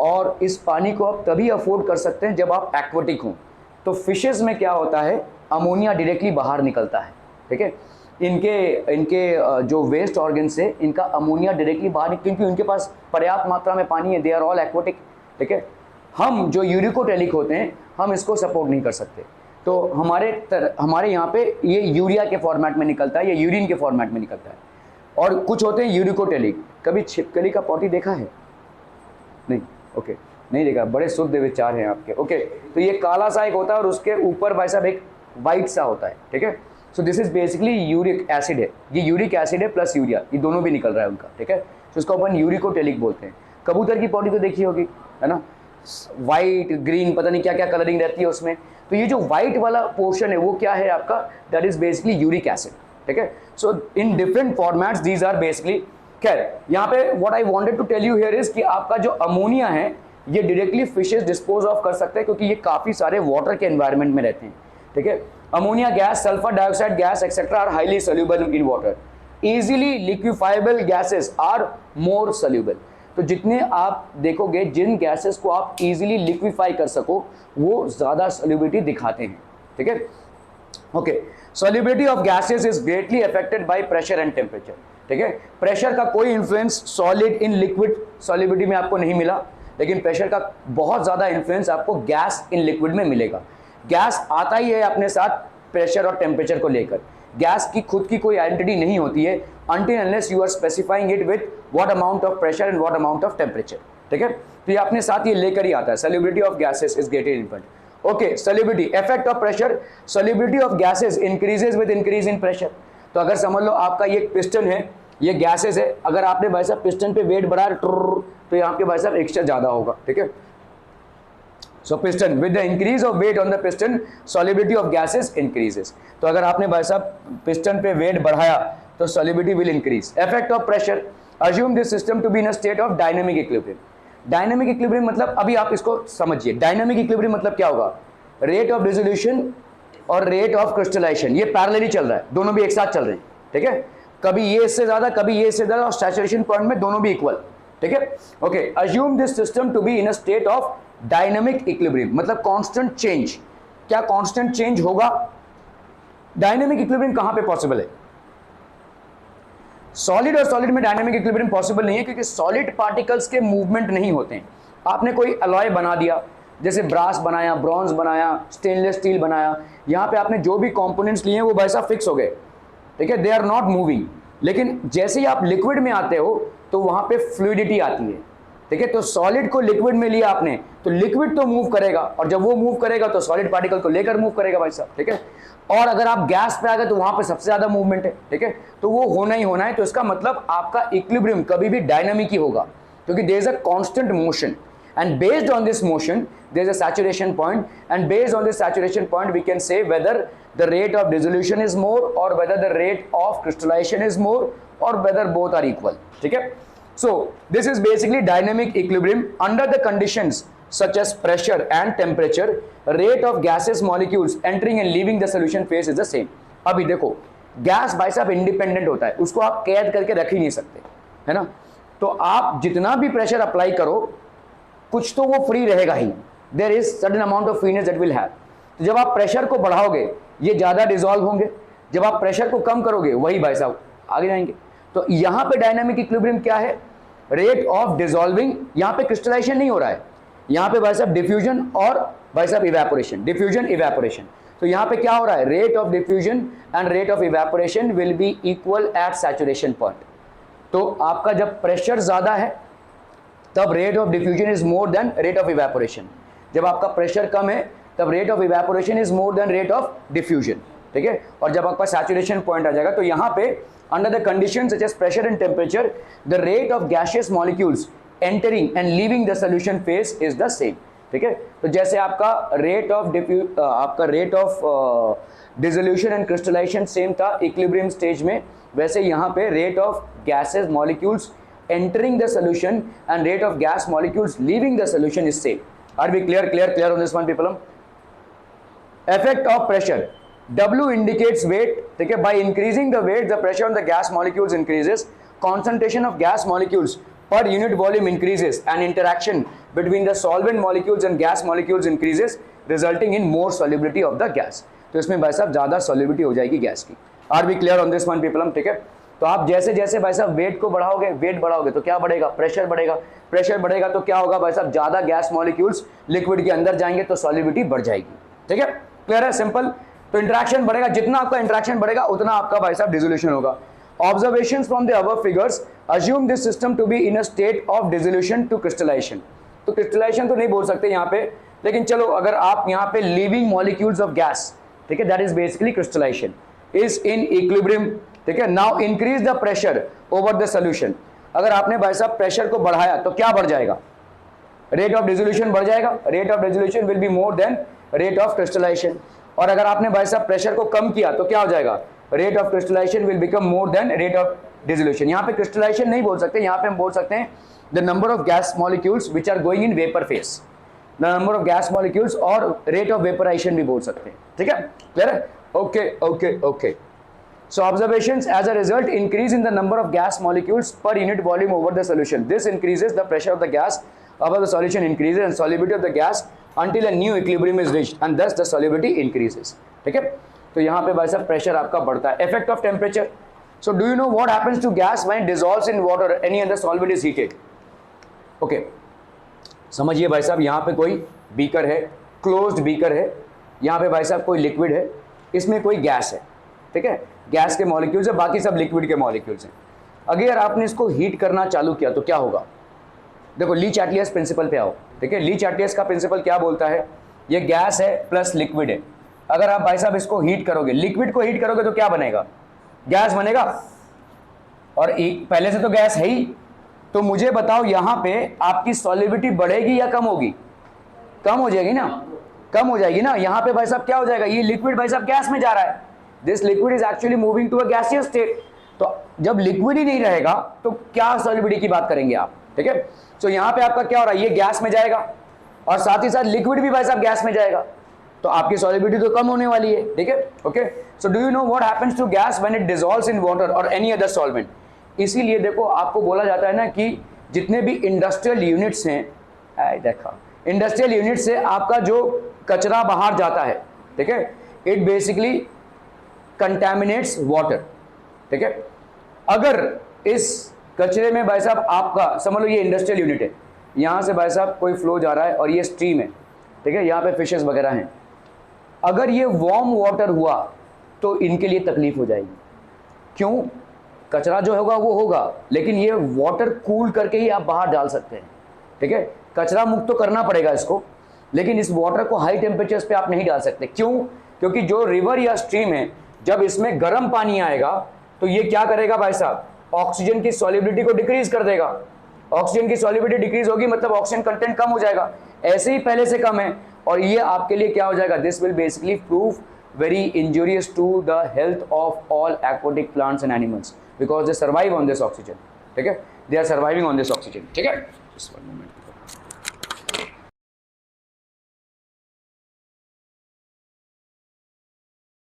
और इस पानी को आप तभी अफोर्ड कर सकते हैं जब आप एक्वेटिक हों. तो फिशेस में क्या होता है? अमोनिया डायरेक्टली बाहर निकलता है. ठीक है? इनके जो वेस्ट ऑर्गन्स है इनका अमोनिया डायरेक्टली बाहर, क्योंकि उनके पास पर्याप्त मात्रा में पानी है. They are all aquatic. ठीक है? हम जो यूरिकोटेलिक होते हैं हम इसको सपोर्ट नहीं कर सकते. तो हमारे यहाँ पे ये यूरिया के फॉर्मेट में निकलता है या यूरिन के फॉर्मेट में निकलता है. और कुछ होते हैं यूरिकोटेलिक. कभी छिपकली का पॉटी देखा है? नहीं. ओके, नहीं देखा. बड़े शुद्ध विचार हैं आपके. ओके, तो ये काला सा एक होता है और उसके ऊपर भाई साहब एक वाइट सा होता है. ठीक है? So this is basically uric acid है. ये यूरिक एसिड है प्लस यूरिया, ये दोनों भी निकल रहा है उनका. ठीक है? तो इसको अपन यूरिकोटेलिक बोलते हैं. कबूतर की पॉटी तो देखी होगी, है ना? वाइट ग्रीन पता नहीं क्या क्या कलरिंग रहती है उसमें. तो ये जो वाइट वाला पोर्शन है वो क्या है आपका? That is basically uric acid. ठीक है? So in different formats these are basically. खैर, यहाँ पे what I wanted to tell you here is कि आपका जो अमोनिया है ये डायरेक्टली फिशेस डिस्पोज ऑफ कर सकते हैं क्योंकि ये काफ़ी सारे वाटर के एनवायरनमेंट में रहते हैं. ठीक है? Ammonia gas, sulphur dioxide gas etcetera are highly soluble in water. Easily liquefiable gases are more soluble. तो जितने आप देखोगे जिन गैसेस को आप इजीली लिक्विफाई कर सको वो ज़्यादा सोल्यूबिलिटी दिखाते हैं. ठीक है? Okay. Solubility of gases is greatly affected by pressure and temperature. ठीक है? प्रेशर का कोई influence solid in liquid solubility में आपको नहीं मिला, लेकिन प्रेशर का बहुत ज़्यादा इन्फ्लुएंस आपको गैस इन लिक्विड में मिलेगा. गैस आता ही है अपने साथ प्रेशर और टेम्परेचर को लेकर. गैस की खुद की कोई आइडेंटिटी नहीं होती है until unless you are specifying it with what amount of pressure and what amount of temperature. ठीक है? तो ये अपने साथ ये लेकर ही आता है. solubility of gases is greatly important. Okay, solubility, effect of pressure. Solubility of gases increases with increase in pressure. तो अगर समझ लो आपका ये पिस्टन है, ये गैसेस है, अगर आपने भाई साहब पिस्टन पे वेट बढ़ाया तो यहाँ पे भाई साहब एक्स्ट्रा ज़्यादा होगा. ठीक है? So piston with the increase of weight on the piston, solubility of gases increases. तो अगर आपने भाई साहब पिस्टन पे वेट बढ़ाया तो solubility will increase. Effect of pressure. Assume this system to be in a state of dynamic equilibrium. Dynamic equilibrium मतलब अभी आप इसको समझिए. Dynamic equilibrium मतलब क्या होगा? Rate of dissolution और rate of crystallization ये पैरेलली चल रहा है, दोनों भी एक साथ चल रहे हैं. ठीक है? कभी ये इससे ज़्यादा कभी ये इससे ज़्यादा और सैचुरेशन पॉइंट में दोनों भी इक्वल. ठीक है? Okay. Assume this system to be in a state of dynamic equilibrium मतलब कांस्टेंट चेंज. क्या कांस्टेंट चेंज होगा? डायनेमिक इक्विलिब्रियम कहां पे पॉसिबल है? सॉलिड और सॉलिड में डायनेमिक इक्विलिब्रियम पॉसिबल नहीं है, क्योंकि सॉलिड पार्टिकल्स के मूवमेंट नहीं होते हैं। आपने कोई अलॉय बना दिया, जैसे ब्रास बनाया, ब्रॉन्ज बनाया, स्टेनलेस स्टील बनाया, यहां पे आपने जो भी कंपोनेंट्स लिए हैं वो वैसा फिक्स हो गए, ठीक है, दे आर नॉट मूविंग। लेकिन जैसे ही आप लिक्विड में आते हो तो वहां पे फ्लूइडिटी आती है, ठीक है। तो सॉलिड को लिक्विड में लिया आपने, तो लिक्विड तो मूव करेगा, और जब वो मूव करेगा तो सॉलिड पार्टिकल को लेकर मूव करेगा भाई साहब, ठीक है। और अगर आप गैस पे आ गए तो वहां पे सबसे ज्यादा मूवमेंट है, ठीक है, तो वो होना ही होना है। तो इसका मतलब आपका इक्विलिब्रियम कभी भी डायनामिक ही होगा, क्योंकि there is a constant motion, and based on this motion there is a saturation point, and based on this saturation point we can say whether the rate of dissolution is more or whether the rate of crystallization is more or whether both are equal, ठीक है। So this is basically dynamic equilibrium under the conditions such as pressure and temperature. Rate of gaseous molecules entering and leaving the solution phase is the same. अभी देखो gas भाई साहब independent होता है, उसको आप कैद करके रख ही नहीं सकते, है ना। तो आप जितना भी प्रेशर अप्लाई करो कुछ तो वो फ्री रहेगा ही, there is certain amount of freeness that will have. तो जब आप प्रेशर को बढ़ाओगे ये ज्यादा डिसॉल्व होंगे, जब आप प्रेशर को कम करोगे वही भाई साहब आगे जाएंगे। तो यहां पे डायनामिक इक्विलिब्रियम क्या है? Rate of dissolving. यहां पे क्रिस्टलाइजेशन नहीं हो रहा है, यहां पे भाई साहब डिफ्यूजन और भाई साहब इवेपोरेशन, डिफ्यूजन इवेपोरेशन। तो यहां पे क्या हो रहा है? Rate of diffusion and rate of evaporation will be equal at saturation point. तो आपका जब प्रेशर ज्यादा है तब rate of diffusion is more than rate of evaporation, जब आपका प्रेशर कम है तब rate of evaporation is more than rate of diffusion, ठीक है। और जब आपका सैचुरेशन पॉइंट आ जाएगा तो यहाँ पे under the condition such as pressure and temperature the rate of gaseous molecules entering and leaving the solution phase is the same, ठीक है। तो जैसे आपका rate of dissolution and crystallization same था इक्विलिब्रियम स्टेज में, वैसे यहाँ पे rate of gases molecules entering the solution and rate of gas molecules leaving the solution is same. Are we clear on this one people? Effect of pressure. W indicates weight, ठीक है। By increasing the weight the pressure on the gas molecules increases, concentration of gas molecules per unit volume increases, and interaction between the solvent molecules and gas molecules increases, resulting in more solubility of the gas. तो इसमें भाई साहब ज्यादा solubility हो जाएगी gas की। Are we clear on this one people? ठीक है। तो आप जैसे जैसे भाई साहब वेट को बढ़ाओगे, वेट बढ़ाओगे तो क्या बढ़ेगा? प्रेशर बढ़ेगा, प्रेशर बढ़ेगा तो क्या होगा भाई साहब? ज्यादा गैस मॉलिक्यूल्स लिक्विड के अंदर जाएंगे तो सॉल्युबिलिटी बढ़ जाएगी, ठीक है। क्लियर है? सिंपल। तो इंटरेक्शन बढ़ेगा, जितना आपका इंटरेक्शन बढ़ेगा उतना आपका भाई साहब डिसोल्यूशन होगा। Observations from the above figures assume this system to be in a state of dissolution to crystallization. तो क्रिस्टलाइजेशन तो नहीं बोल सकते यहाँ पे, लेकिन चलो अगर आप यहाँ पे लिविंग मॉलिक्यूल्स ऑफ गैस, ठीक है, that is basically crystallization, is in equilibrium, ठीक है। Now increase the pressure over the solution. अगर आपने भाई साहब प्रेशर को बढ़ाया तो क्या बढ़ जाएगा? रेट ऑफ डिसोल्यूशन बढ़ जाएगा, rate of dissolution will be more than rate of crystallization. और अगर आपने भाई साहब प्रेशर को कम किया तो क्या हो जाएगा? Rate of crystallisation will become more than rate of dissolution. यहाँ पे क्रिस्टलाइजेशन नहीं बोल सकते, यहाँ पे हम बोल सकते हैं the number of gas molecules which are going in vapour phase, the number of gas molecules, और रेट ऑफ वेपराइजेशन भी बोल सकते हैं, ठीक है। क्लियर है? Okay okay okay. So observations as a result increase in the number of gas molecules per unit volume over the solution. This increases the pressure of the gas above the solution increases and solubility of the gas until a new equilibrium is reached and thus the solubility increases. ठीक है? तो यहाँ पे भाई साहब pressure आपका बढ़ता है। Effect of temperature. So do you know what happens to gas when it dissolves in water or any other solvent is heated? Okay. समझिए भाई साहब यहाँ पे कोई बीकर है, क्लोज्ड बीकर है, यहाँ पे भाई साहब कोई लिक्विड है, इसमें कोई गैस है, ठीक है। गैस के मॉलिक्यूल्स है, बाकी सब लिक्विड के मॉलिक्यूल्स हैं। अगर आपने इसको हीट करना चालू किया तो क्या होगा? देखो ली चैटलियस प्रिंसिपल पे आओ, ठीक है। ली चैटलियस का प्रिंसिपल क्या बोलता है? ये गैस है प्लस लिक्विड है, अगर आप भाई साहब इसको हीट करोगे, लिक्विड को हीट करोगे तो क्या बनेगा? गैस बनेगा, और पहले से तो गैस है ही। तो मुझे बताओ यहाँ पे आपकी सॉल्युबिलिटी बढ़ेगी या कम होगी? कम हो जाएगी ना, कम हो जाएगी ना। यहाँ पे भाई साहब क्या हो जाएगा? ये लिक्विड भाई साहब गैस में जा रहा है, this liquid is actually moving to a gaseous state. तो जब लिक्विड ही नहीं रहेगा तो क्या सॉल्युबिलिटी की बात करेंगे आप, ठीक है। सो यहाँ पे आपका क्या हो रहा है? ये गैस में जाएगा और साथ ही साथ लिक्विड भी भाई साहब गैस में जाएगा, तो आपकी सॉल्युबिलिटी तो कम होने वाली है, ठीक है। Okay, so do you know what happens to gas when it dissolves in water और एनी अदर सॉल्वेंट? इसीलिए देखो आपको बोला जाता है ना कि जितने भी इंडस्ट्रियल यूनिट्स हैं, देखा इंडस्ट्रियल यूनिट से आपका जो कचरा बाहर जाता है ठीक है, इट बेसिकली कंटैमिनेट्स वाटर, ठीक है। अगर इस कचरे में भाई साहब आपका समझ लो ये इंडस्ट्रियल यूनिट है, यहाँ से भाई साहब कोई फ्लो जा रहा है और ये स्ट्रीम है, ठीक है, यहाँ पे फिशेस वगैरह हैं, अगर ये वार्म वाटर हुआ तो इनके लिए तकलीफ हो जाएगी। क्यों? कचरा जो होगा वो होगा, लेकिन ये वाटर कूल करके ही आप बाहर डाल सकते हैं, ठीक है। कचरा मुक्त तो करना पड़ेगा इसको, लेकिन इस वाटर को हाई टेम्परेचर्स पे आप नहीं डाल सकते। क्यों? क्योंकि जो रिवर या स्ट्रीम है, जब इसमें गर्म पानी आएगा तो ये क्या करेगा भाई साहब, ऑक्सीजन की सॉल्युबिलिटी को डिक्रीज कर देगा। ऑक्सीजन की सॉल्युबिलिटी डिक्रीज होगी मतलब ऑक्सीजन कंटेंट कम हो जाएगा, ऐसे ही पहले से कम है, और ये आपके लिए क्या हो जाएगा, this will basically prove very injurious to the health of all aquatic plants and animals because they survive on this oxygen, ठीक है, they are surviving on this oxygen, ठीक है। Just one moment.